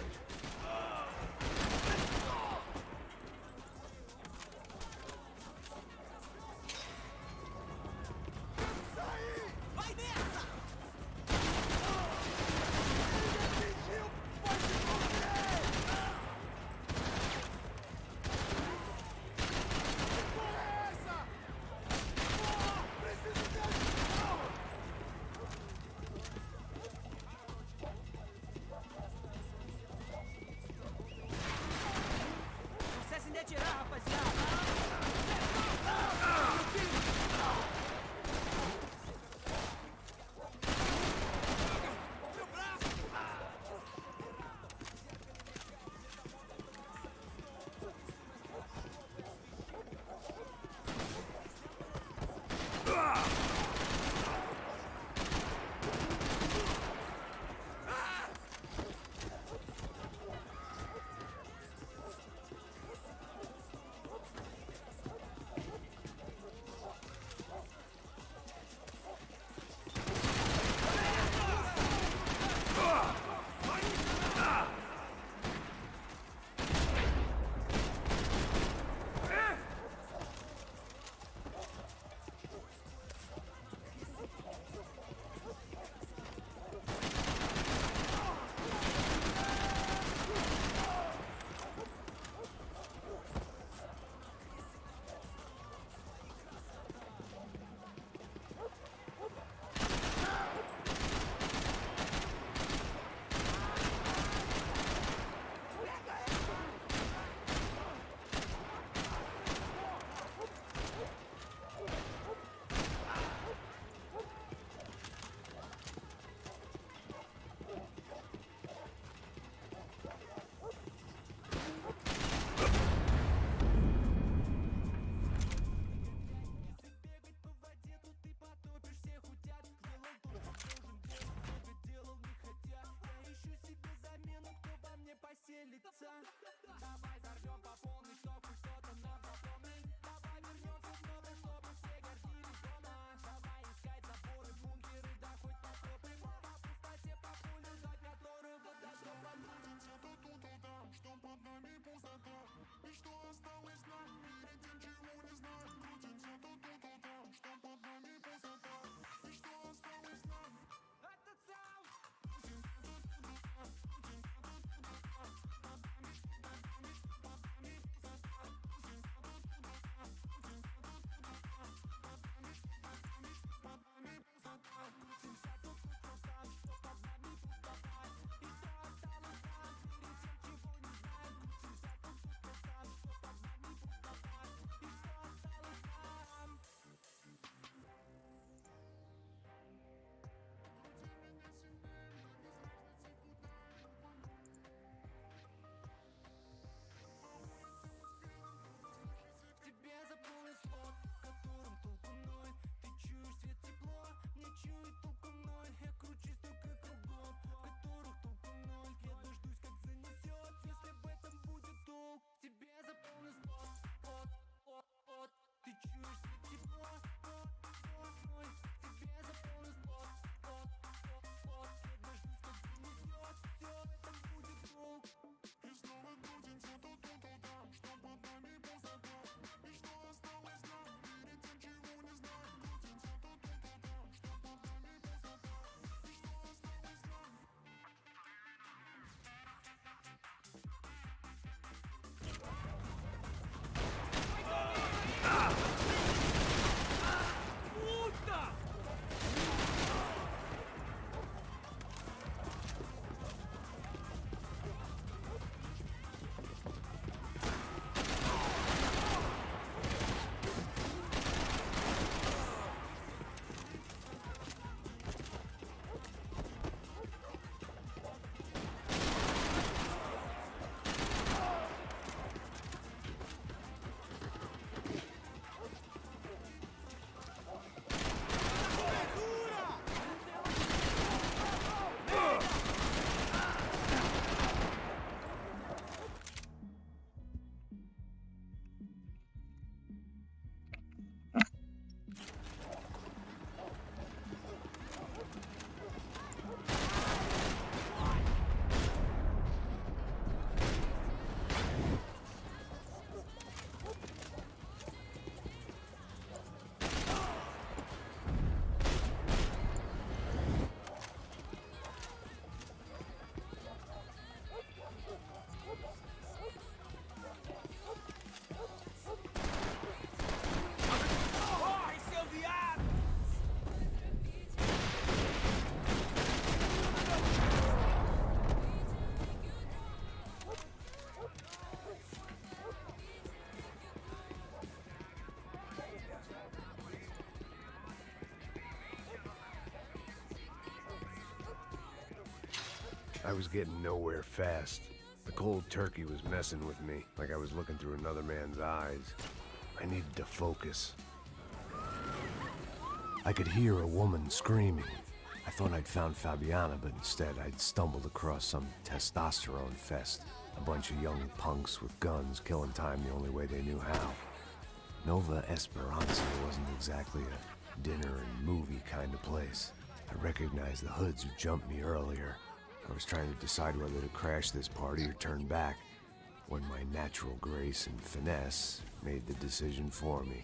I was getting nowhere fast. The cold turkey was messing with me, like I was looking through another man's eyes. I needed to focus. I could hear a woman screaming. I thought I'd found Fabiana, but instead I'd stumbled across some testosterone fest. A bunch of young punks with guns killing time the only way they knew how. Nova Esperanza wasn't exactly a dinner and movie kind of place. I recognized the hoods who jumped me earlier. I was trying to decide whether to crash this party or turn back, when my natural grace and finesse made the decision for me.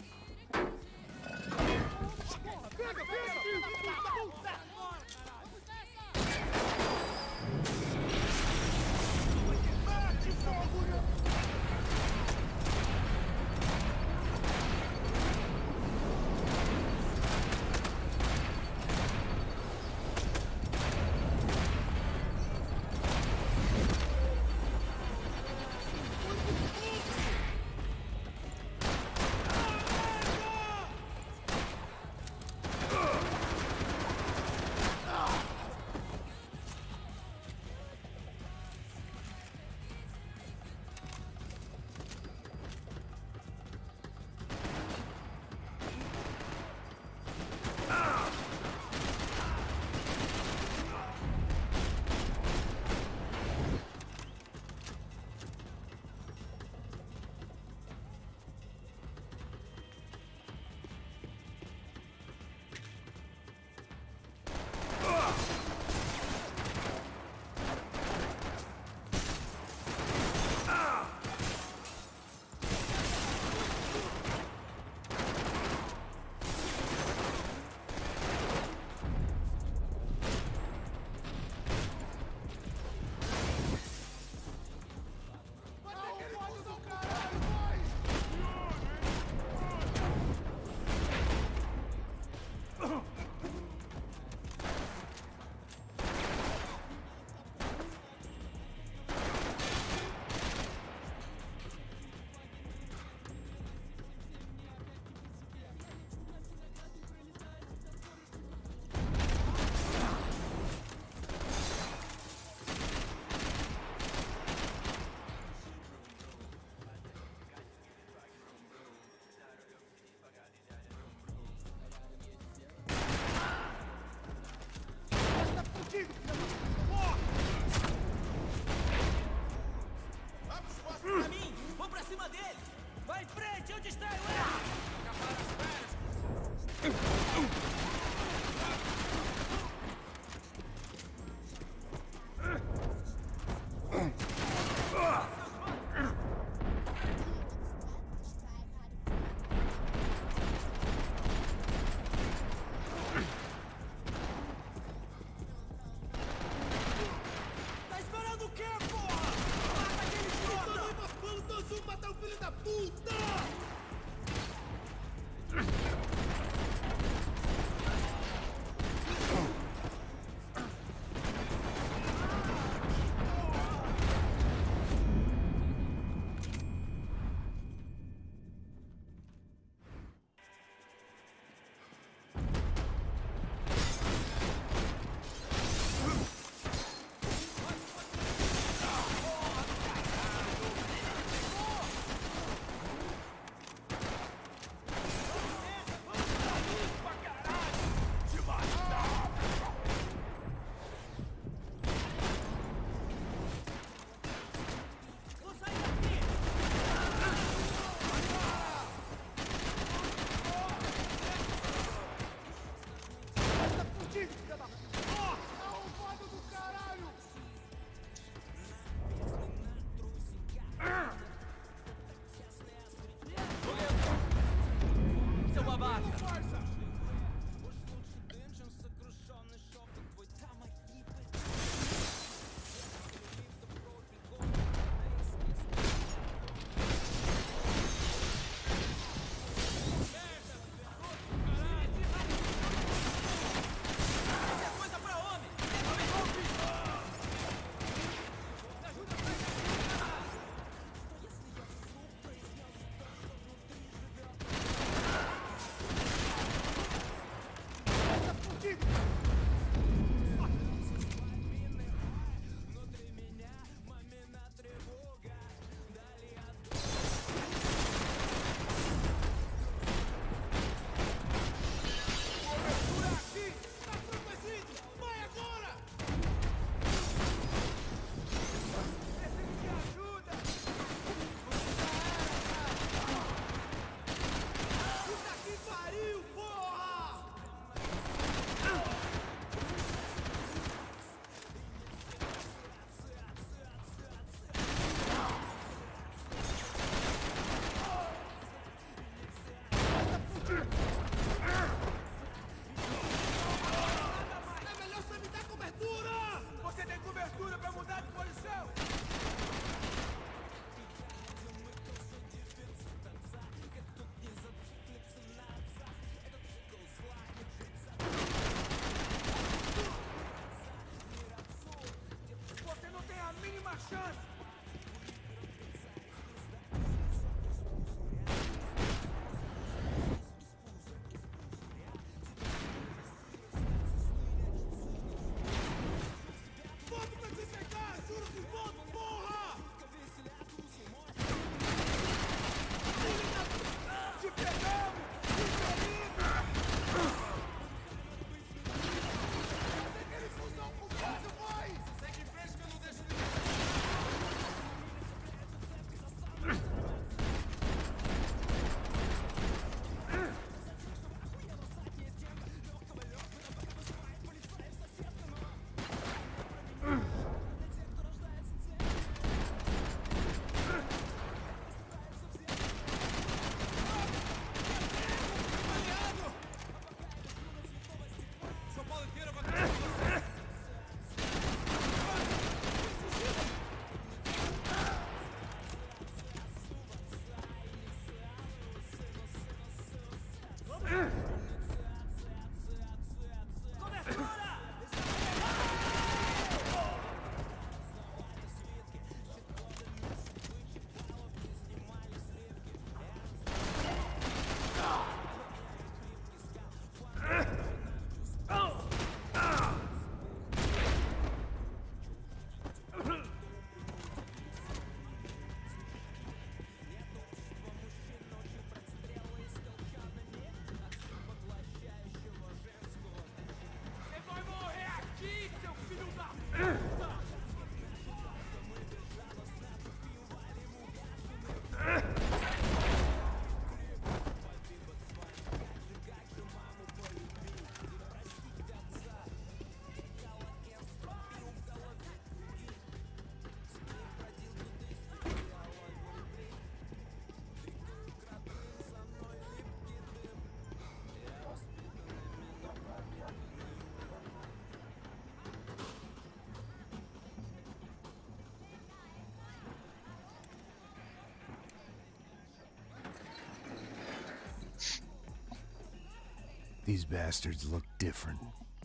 These bastards looked different,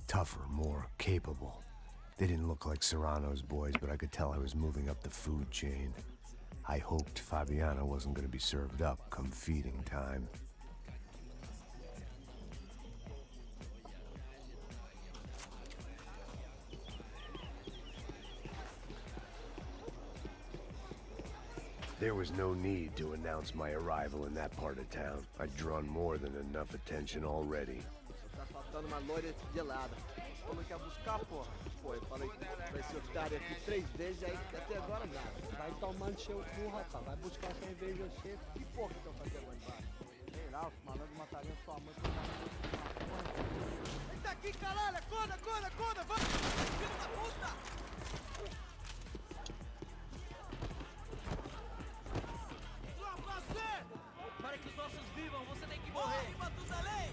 tougher, more capable. They didn't look like Serrano's boys, but I could tell I was moving up the food chain. I hoped Fabiana wasn't going to be served up come feeding time. There was no need to announce my arrival in that part of town. I'd drawn more than enough attention already. Tá faltando uma loira gelada. Falou que ia buscar, porra. Foi, falei que vai ser otário aqui 3 vezes, aí até agora nada. Vai tomando seu cu, rapaz. Vai buscar cerveja seca. Que porra que eu fazer lá embaixo? Sei lá, os malandros matariam sua mãe. Eita aqui, caralho! Acorda, acorda, acorda! Vai! Filho da puta! Para que os ossos vivam, você tem que morrer! Matusalém!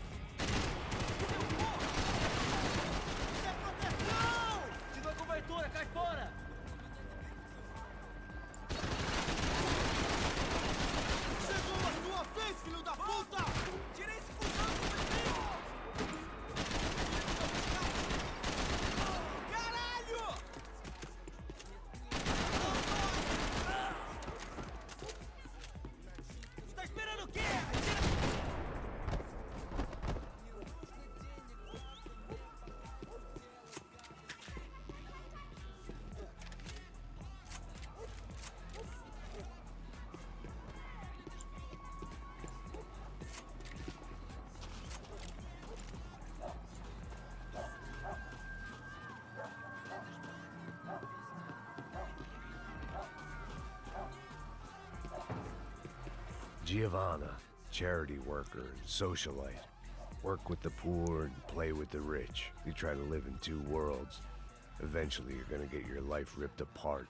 Isso é proteção! Te dou cobertura, cai fora! Chegou a sua vez, filho da puta! Tira esse cuzão do inimigo! Caralho! Você tá esperando o quê? Giovanna, charity worker and socialite. Work with the poor and play with the rich. You try to live in 2 worlds. Eventually, you're gonna get your life ripped apart.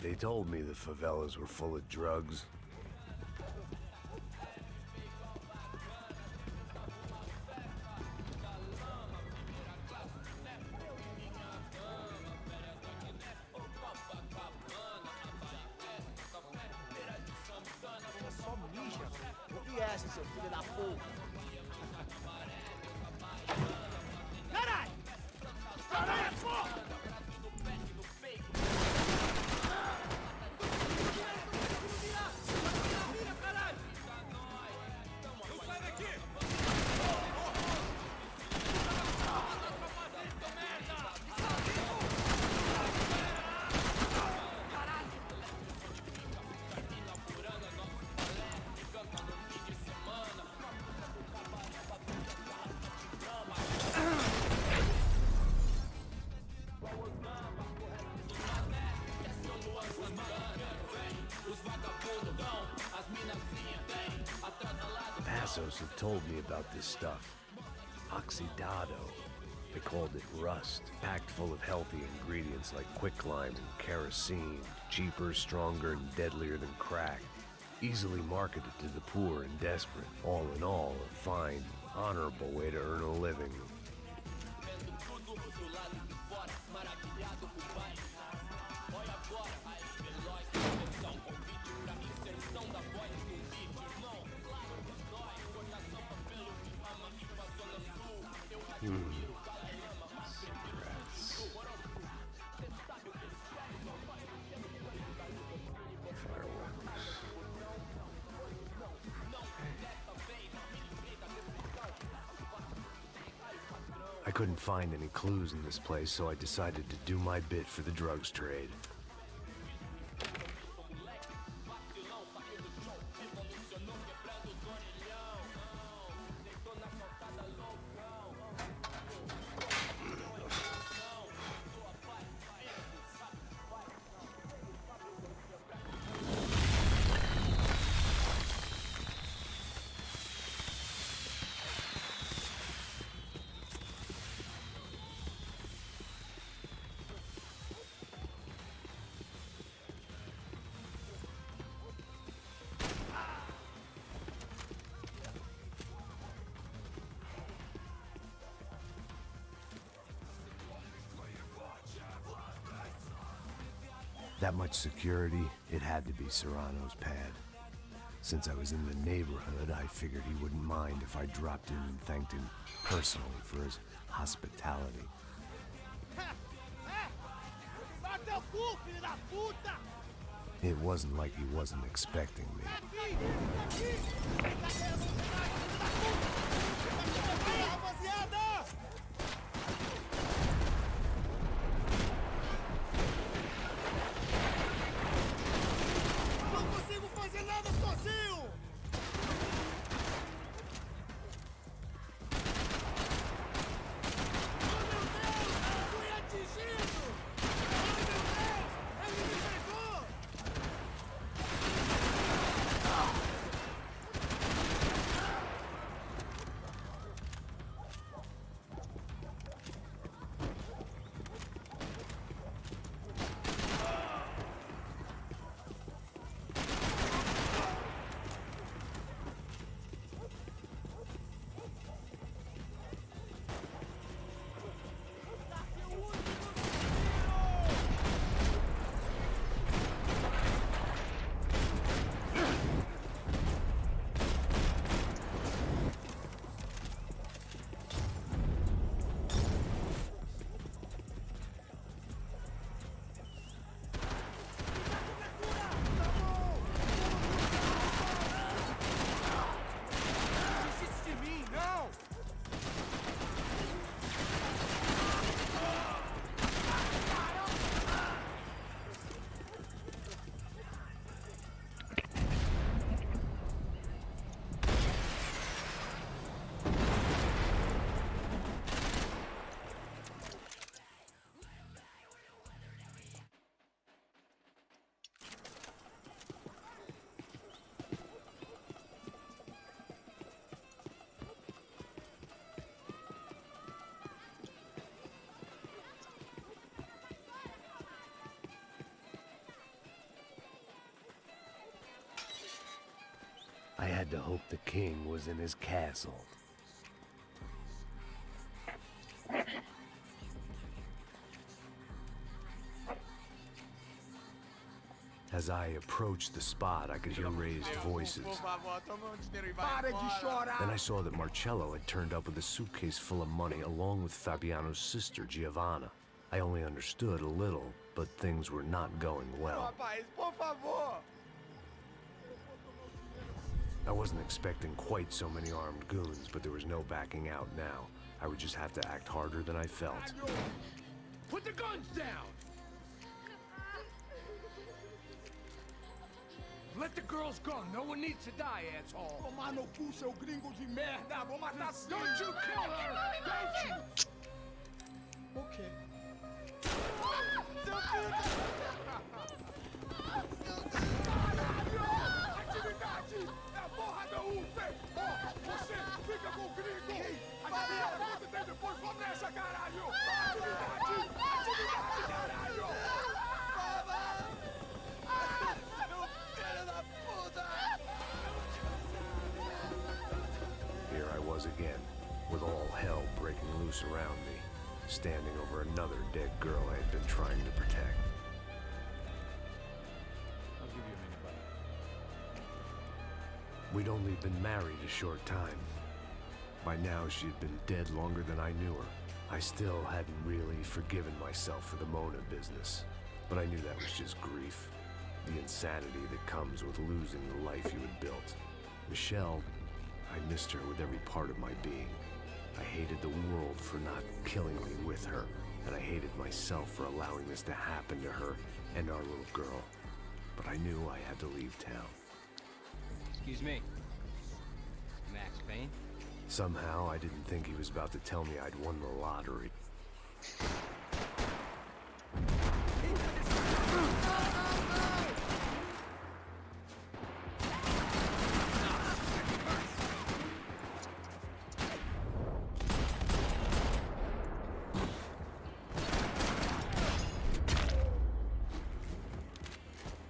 They told me the favelas were full of drugs. Só mija, o que é essa, seu filho da puta? Caralho! Caralho, porra! Passos have told me about this stuff. Oxidado. They called it rust, packed full of healthy ingredients like quicklime and kerosene, cheaper, stronger, and deadlier than crack. Easily marketed to the poor and desperate. All in all, a fine, honorable way to earn a living. I couldn't find any clues in this place, so I decided to do my bit for the drugs trade. That much security, it had to be Serrano's pad. Since I was in the neighborhood, I figured he wouldn't mind if I dropped in and thanked him personally for his hospitality. It wasn't like he wasn't expecting me. had to hope the king was in his castle. As I approached the spot, I could hear raised voices. Then I saw that Marcello had turned up with a suitcase full of money along with Fabiano's sister, Giovanna. I only understood a little, but things were not going well. I wasn't expecting quite so many armed goons, but there was no backing out now. I would just have to act harder than I felt. Put the guns down! Let the girls go. No one needs to die, asshole. Tomar no cu, seu gringo de merda. Vou matar. Don't you kill her! Don't you? Okay. Atividade! É a porra da UFE! Você fica com o gringo! A galera conta tem depois. Vamos nessa, caralho! Atividade! Atividade, caralho! Here I was again, with all hell breaking loose around me, standing over another dead girl I had been trying to protect. I'll give you a minute, buddy. We'd only been married a short time. By now, she had been dead longer than I knew her. I still hadn't really forgiven myself for the Mona business, but I knew that was just grief. The insanity that comes with losing the life you had built. Michelle, I missed her with every part of my being. I hated the world for not killing me with her, and I hated myself for allowing this to happen to her and our little girl. But I knew I had to leave town. Excuse me. Max Payne? Somehow, I didn't think he was about to tell me I'd won the lottery.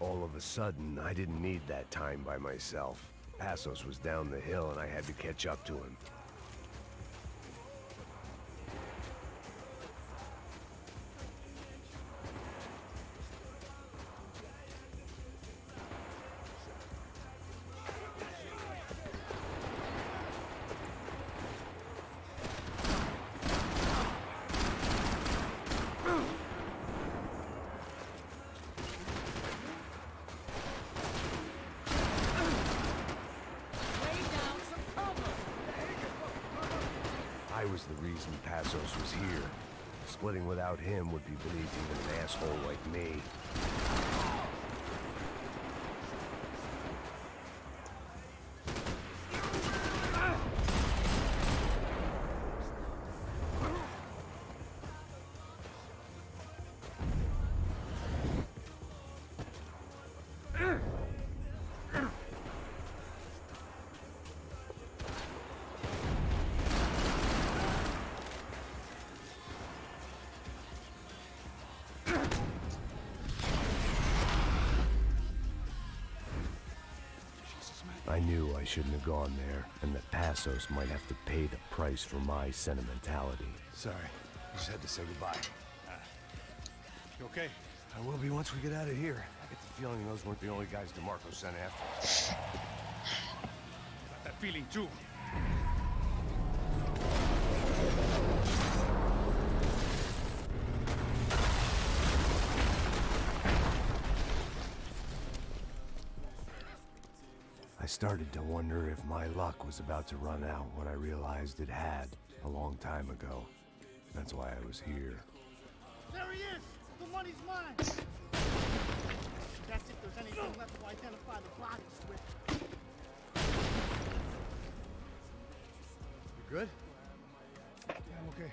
All of a sudden, I didn't need that time by myself. Passos was down the hill and I had to catch up to him. I was the reason Passos was here. Splitting without him would be beneath even an asshole like me. I knew I shouldn't have gone there, and that Passos might have to pay the price for my sentimentality. Sorry, just had to say goodbye. You okay? I will be once we get out of here. I get the feeling those weren't the only guys DeMarco sent after. Got that feeling too. I started to wonder if my luck was about to run out when I realized it had a long time ago. That's why I was here. There he is! The money's mine! That's if there's anything left to identify the bodies with. You good? Yeah, I'm okay.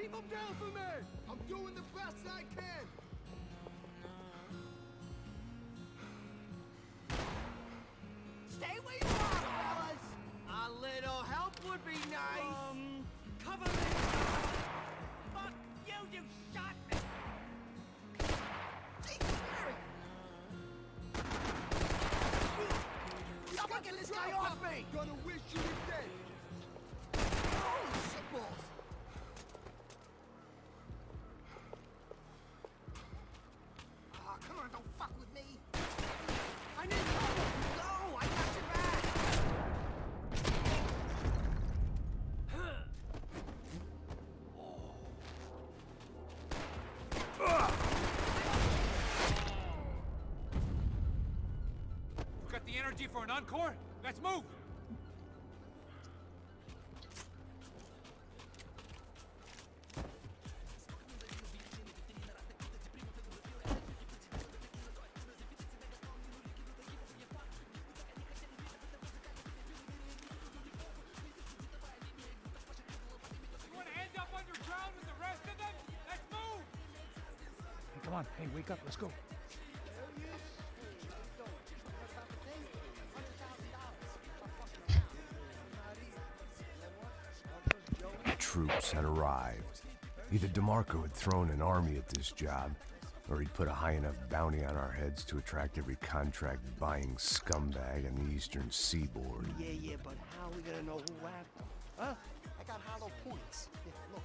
Keep them down for me! I'm doing the best I can! Stay where you are, fellas! A little help would be nice! Cover me! Fuck you shot me! Jesus Mary! Someone get this guy off me! Gonna wish you were dead! Holy shitballs! Ah, come on, don't fuck with me! I need cover! No, I got your back! You got the energy for an encore? Let's move! You want to end up underground with the rest of them? Let's move! Hey, come on. Hey, wake up. Let's go. Troops had arrived. Either DeMarco had thrown an army at this job, or he'd put a high enough bounty on our heads to attract every contract-buying scumbag on the eastern seaboard. Yeah, but how are we gonna know who whacked them? Huh? I got hollow points. Yeah, look,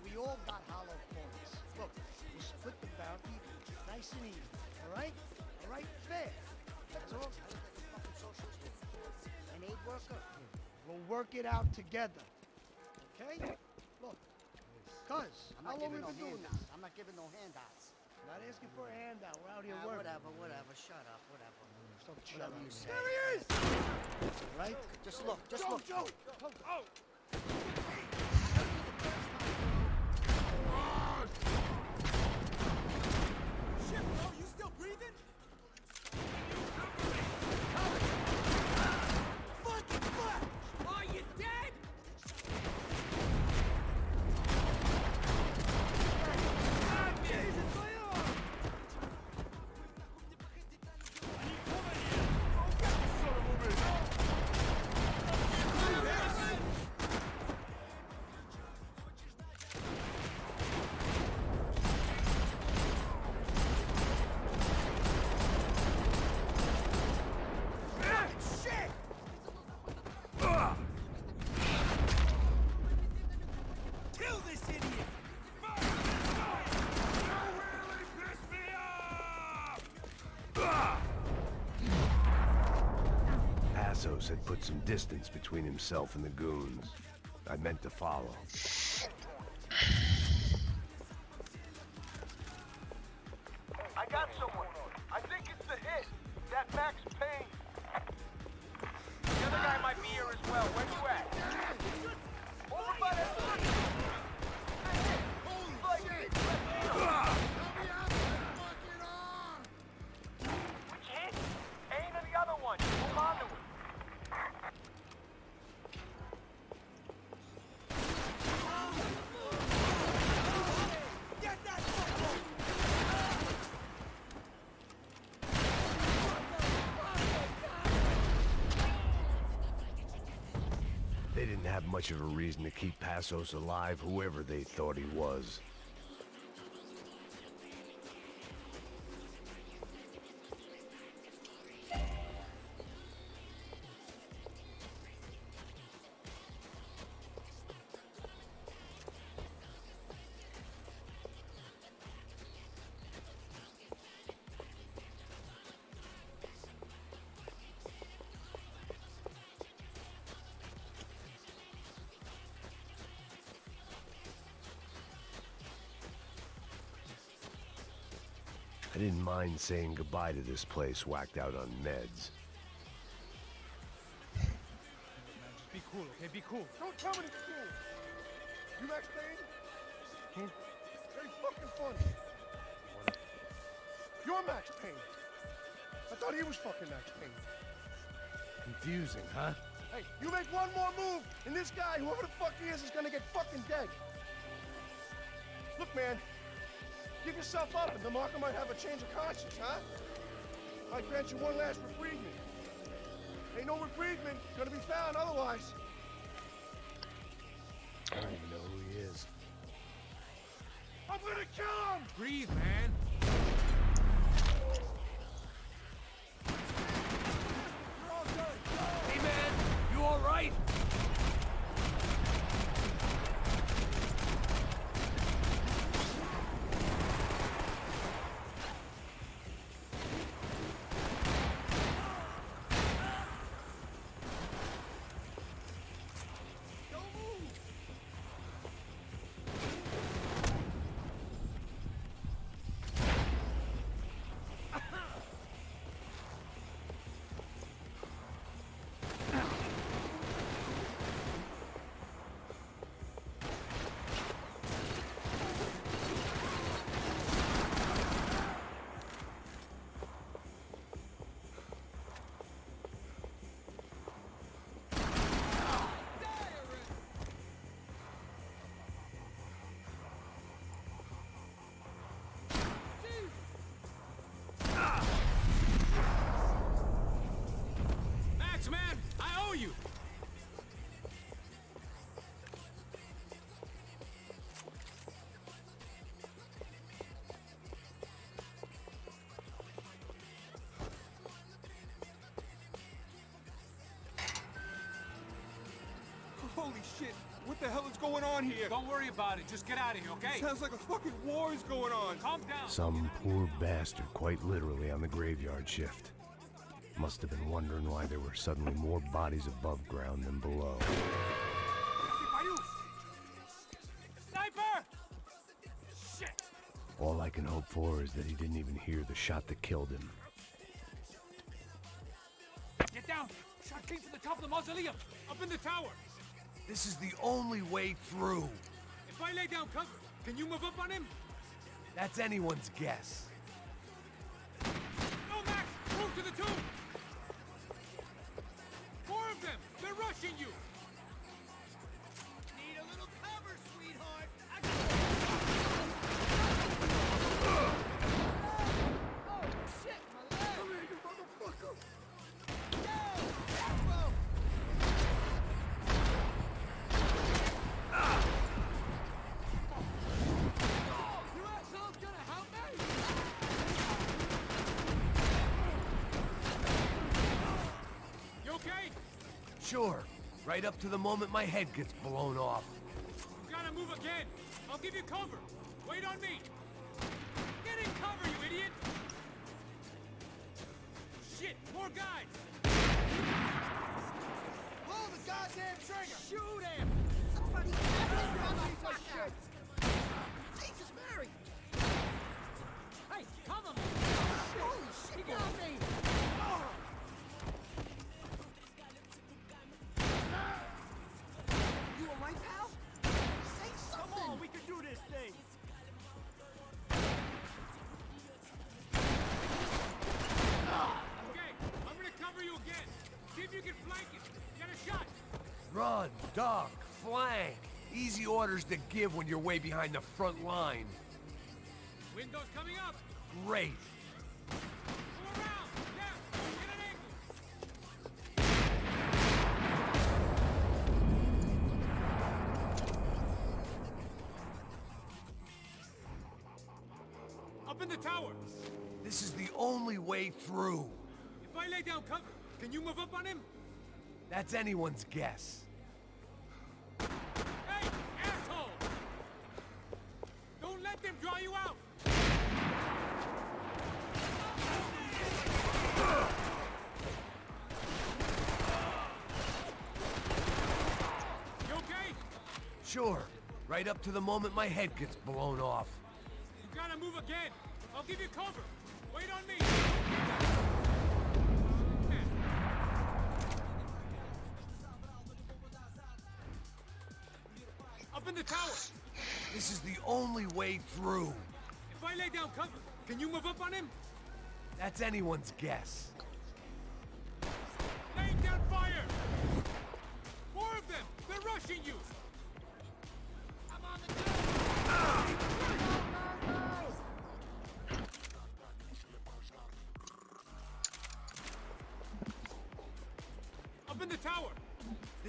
we all got hollow points. Look, we'll split the bounty nice and even, all right? All right, fair. That's all. I look like a fucking socialist with an aid worker. We'll work it out together, okay? Look, cuz, I'm how not long we giving no been doing handouts. this? I'm not giving no handouts. Not asking for a handout. We're out here Ah, working. whatever. Shut up, whatever. Shut Whatever up. you say. There he is! Right? Just look, just Joe, look. Joe! Oh! Shit, bro, you still breathing? Fucking fuck! Are you dead? Jesus, my arm! Shit! Kill this idiot! Passos had put some distance between himself and the goons. I meant to follow. I got someone. I think it's the hit. That Max Payne. The other guy might be here as well. Where you at? Over by that building. The hit. Like it. Which hit? Payne or the other one? Hold on to it. Get that football! They didn't have much of a reason to keep Passos alive, whoever they thought he was. I didn't mind saying goodbye to this place whacked out on meds. Just be cool, okay? Be cool. Don't tell me to be cool. You Max Payne? Very fucking funny. You're Max Payne. I thought he was fucking Max Payne. Confusing, huh? Hey, you make one more move, and this guy, whoever the fuck he is gonna get fucking dead. Look, man, give yourself up and the marker might have a change of conscience, huh? Might grant you one last reprievement. Ain't no reprievement gonna be found otherwise. I don't even know who he is. I'm gonna kill him! Breathe, man. Hey, man, you all right? Man, I owe you. Holy shit! What the hell is going on here? Don't worry about it. Just get out of here, okay? Sounds like a fucking war is going on. Calm down. Some poor bastard, quite literally, on the graveyard shift. Must have been wondering why there were suddenly more bodies above ground than below. Sniper! Shit! All I can hope for is that he didn't even hear the shot that killed him. Get down! Shot came from the top of the mausoleum! Up in the tower! This is the only way through. If I lay down cover, can you move up on him? That's anyone's guess. No, Max! Move to the tomb! Four of them! They're rushing you! Need a little cover, sweetheart. Oh, shit, my leg! Come here, you motherfucker! You assholes gonna help me? You okay? Sure, right up to the moment my head gets blown off. You gotta move again! I'll give you cover! Wait on me! Get in cover, you idiot! Shit! More guys! Pull the goddamn trigger! Shoot him! Somebody get this motherfucker! Jesus Mary! Hey, cover me! Holy shit, he got me! You alright, pal? Say something! Come on, we can do this thing! Okay, I'm gonna cover you again. See if you can flank it. Get a shot. Run, duck, flank. Easy orders to give when you're way behind the front line. Window's coming up. Great. Go around. Yeah, get an angle. Up in the tower. This is the only way through. If I lay down cover, can you move up on him? That's anyone's guess. Hey, asshole! Don't let them draw you out. You okay? Sure, right up to the moment my head gets blown off. You gotta move again. I'll give you cover. Wait on me. Up in the tower. This is the only way through. If I lay down cover, can you move up on him? That's anyone's guess. Laying down fire. More of them. They're rushing you. I'm on the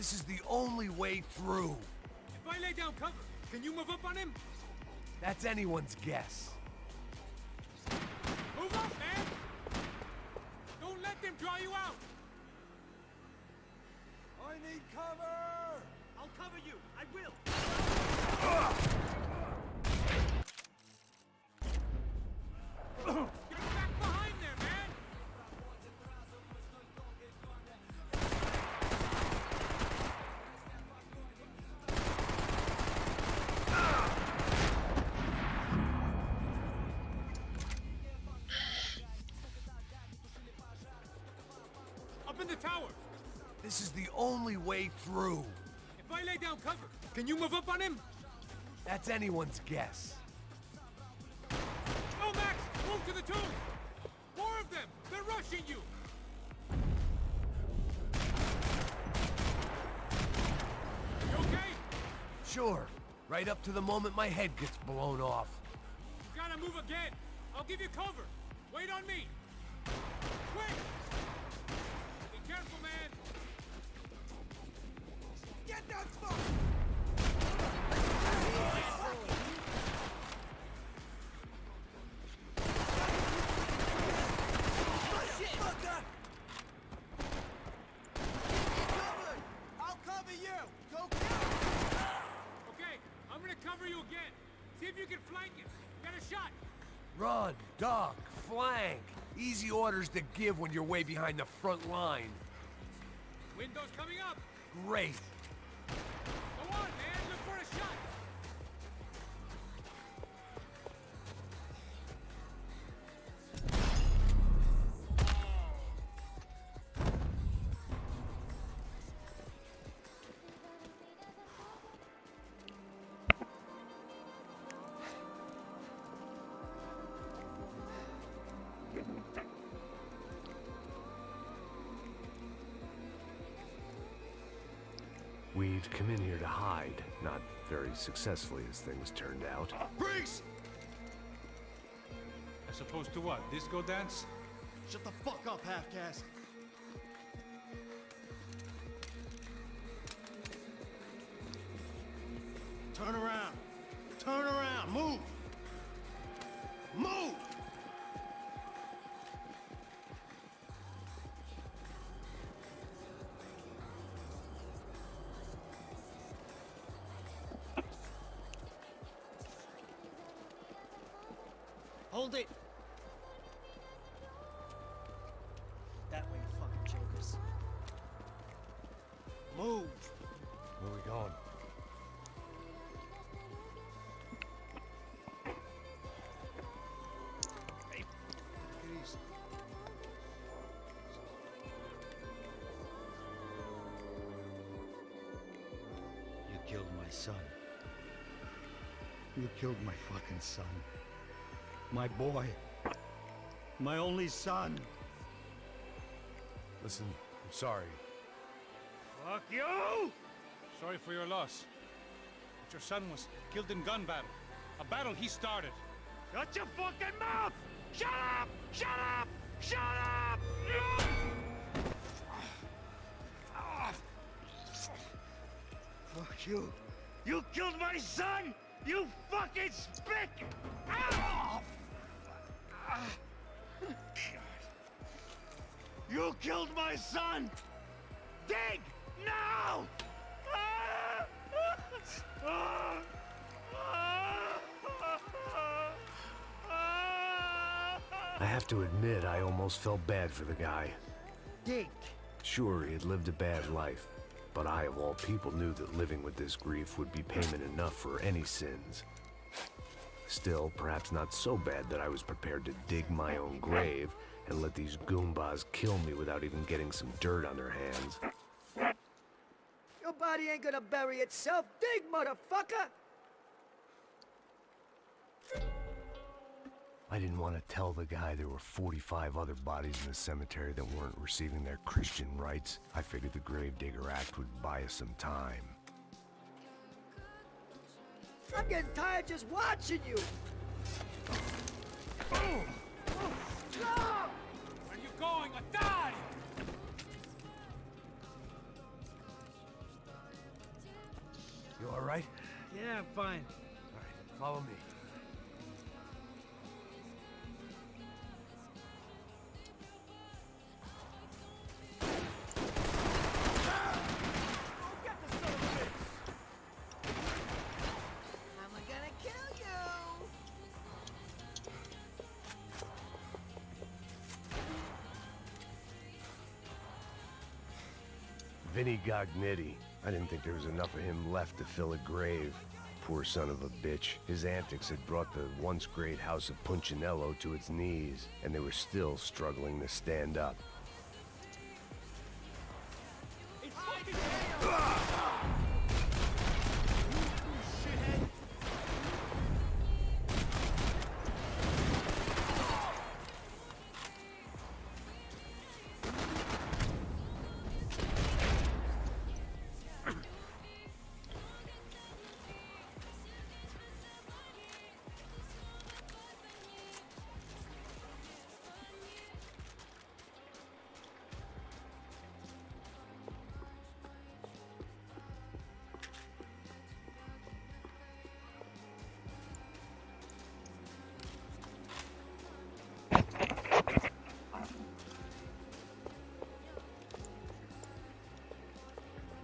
This is the only way through. If I lay down cover, can you move up on him? That's anyone's guess. Move up, man! Don't let them draw you out! I need cover! I'll cover you. I will. Get back behind there, man! Up in the tower! This is the only way through. If I lay down cover, can you move up on him? That's anyone's guess. Go, Max! Move to the tomb! More of them! They're rushing you! You okay? Sure. Right up to the moment my head gets blown off. You gotta move again! I'll give you cover! Wait on me! Quick! Be careful, man! Get that fuck! I'll cover you! Go Okay, I'm gonna cover you again. See if you can flank it. Got a shot. Run, duck, flank. Easy orders to give when you're way behind the front line. Window's coming up. Great. Go on, man. Look for a shot. We'd come in here to hide, not very successfully as things turned out. Freeze! As opposed to what? Disco dance? Shut the fuck up, half-caste. Turn around. Turn around. Move. Move! Hold it! That way, you fucking jokers. Move! Where are we going? Hey, please. You killed my son. You killed my fucking son. My boy. My only son. Listen, I'm sorry. Fuck you! Sorry for your loss. But your son was killed in gun battle. A battle he started. Shut your fucking mouth! Shut up! Shut up! Shut up! Fuck you! You killed my son! You fucking spick! Ow! You killed my son! Dig! Now! I have to admit, I almost felt bad for the guy. Dig! Sure, he had lived a bad life, but I, of all people, knew that living with this grief would be payment enough for any sins. Still, perhaps not so bad that I was prepared to dig my own grave and let these goombas kill me without even getting some dirt on their hands. Your body ain't gonna bury itself. Dig, motherfucker! I didn't want to tell the guy there were 45 other bodies in the cemetery that weren't receiving their Christian rites. I figured the Gravedigger Act would buy us some time. I'm getting tired just watching you! Where are you going? A die! right? Yeah, I'm fine. All right, follow me. I'm gonna kill you! Vinny Gognitti. I didn't think there was enough of him left to fill a grave. Poor son of a bitch. His antics had brought the once great house of Punchinello to its knees, and they were still struggling to stand up.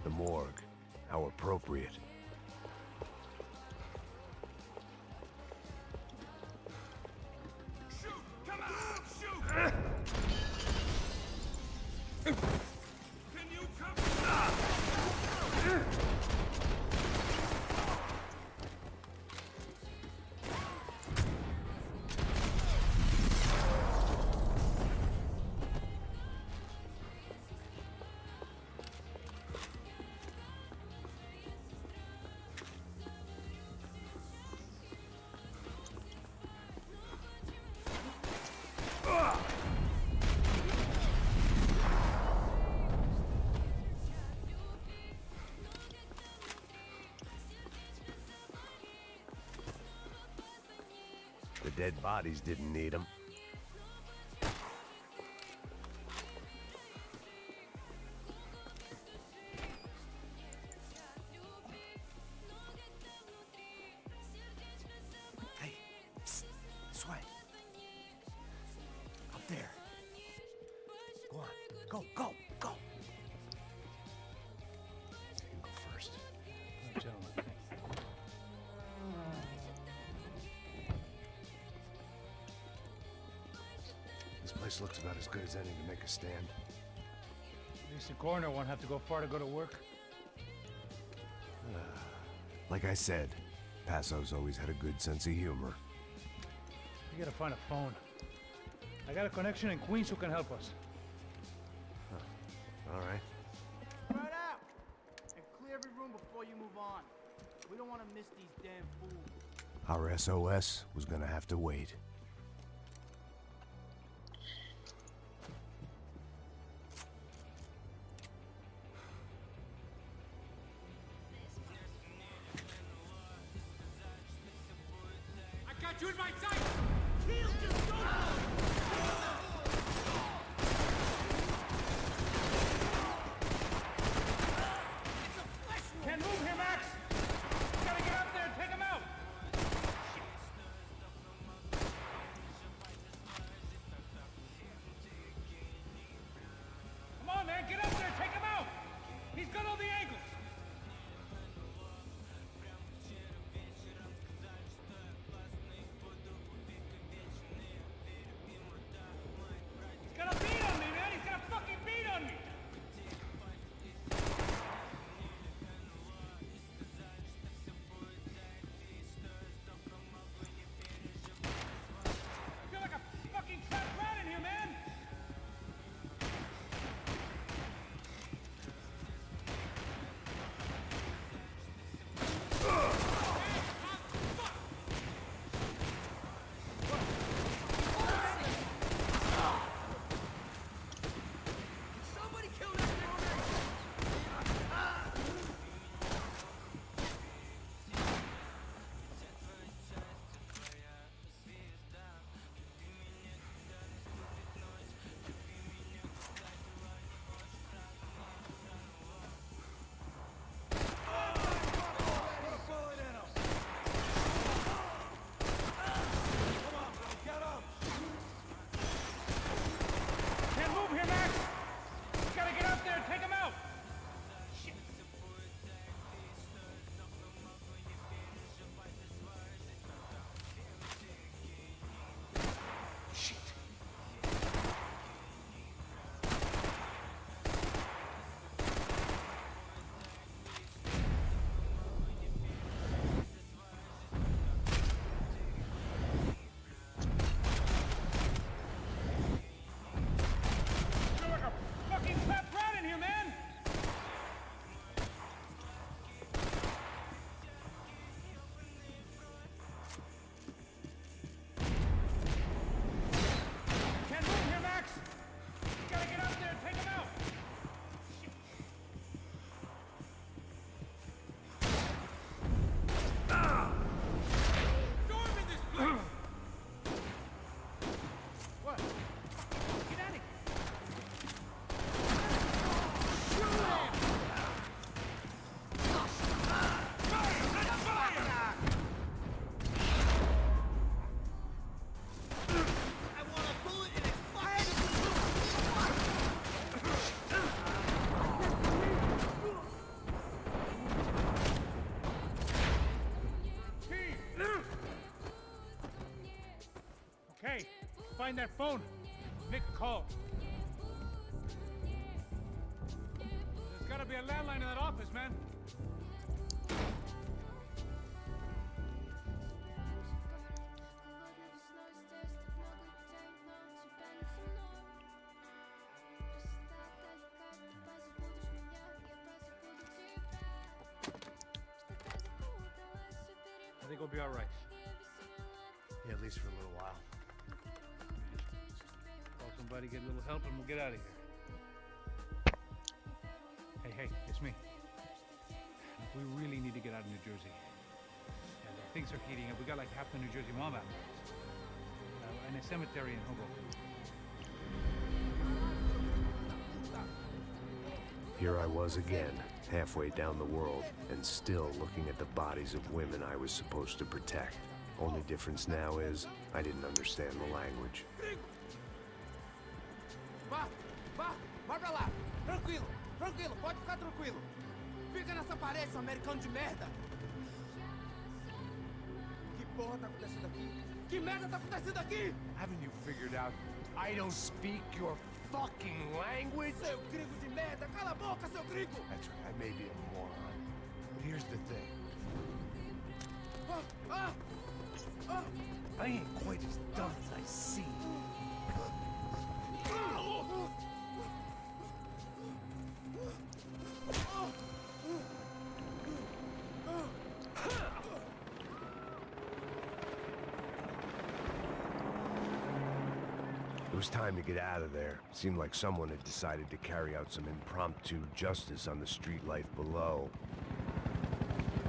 The morgue. How appropriate. Shoot! Come on! Shoot! Can you come? The dead bodies didn't need them. Hey, psst, this way. Up there. Go on, go, go, go. You can go first. Gentlemen. This place looks about as good as any to make a stand. At least the coroner won't have to go far to go to work. Like I said, Passo's always had a good sense of humor. We gotta find a phone. I got a connection in Queens who can help us. All right. Spread out! And clear every room before you move on. We don't want to miss these damn fools. Our SOS was gonna have to wait. I got you in my sight! Heal, just go! Can't move here, Max! You gotta get up there and take him out! Come on, man, get up there, take him out! He's got all the angles! find that phone. Nick called. There's gotta be a landline in that office, man. I think we'll be all right. Yeah, at least for a little while. Call somebody, get a little help, and we'll get out of here. Hey, it's me. We really need to get out of New Jersey. And things are heating up. We got like half the New Jersey mob out there. And a cemetery in Hoboken. Here I was again, halfway down the world, and still looking at the bodies of women I was supposed to protect. Only difference now is, I didn't understand the language. Vai pra lá. Tranquilo, pode ficar tranquilo. Fica nessa parede, seu americano de merda. Que porra tá acontecendo aqui? Que merda tá acontecendo aqui? Haven't you figured out I don't speak your fucking language? Seu gringo de merda, cala a boca, seu gringo! That's right, I may be a moron. But here's the thing. I ain't quite as dumb as I seem. It was time to get out of there. Seemed like someone had decided to carry out some impromptu justice on the street life below.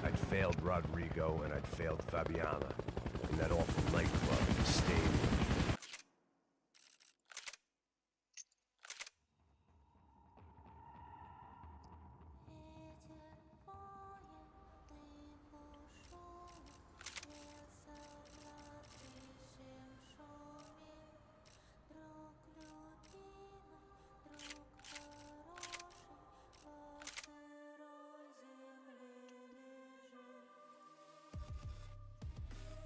I'd failed Rodrigo and I'd failed Fabiana. In that awful nightclub, the stage.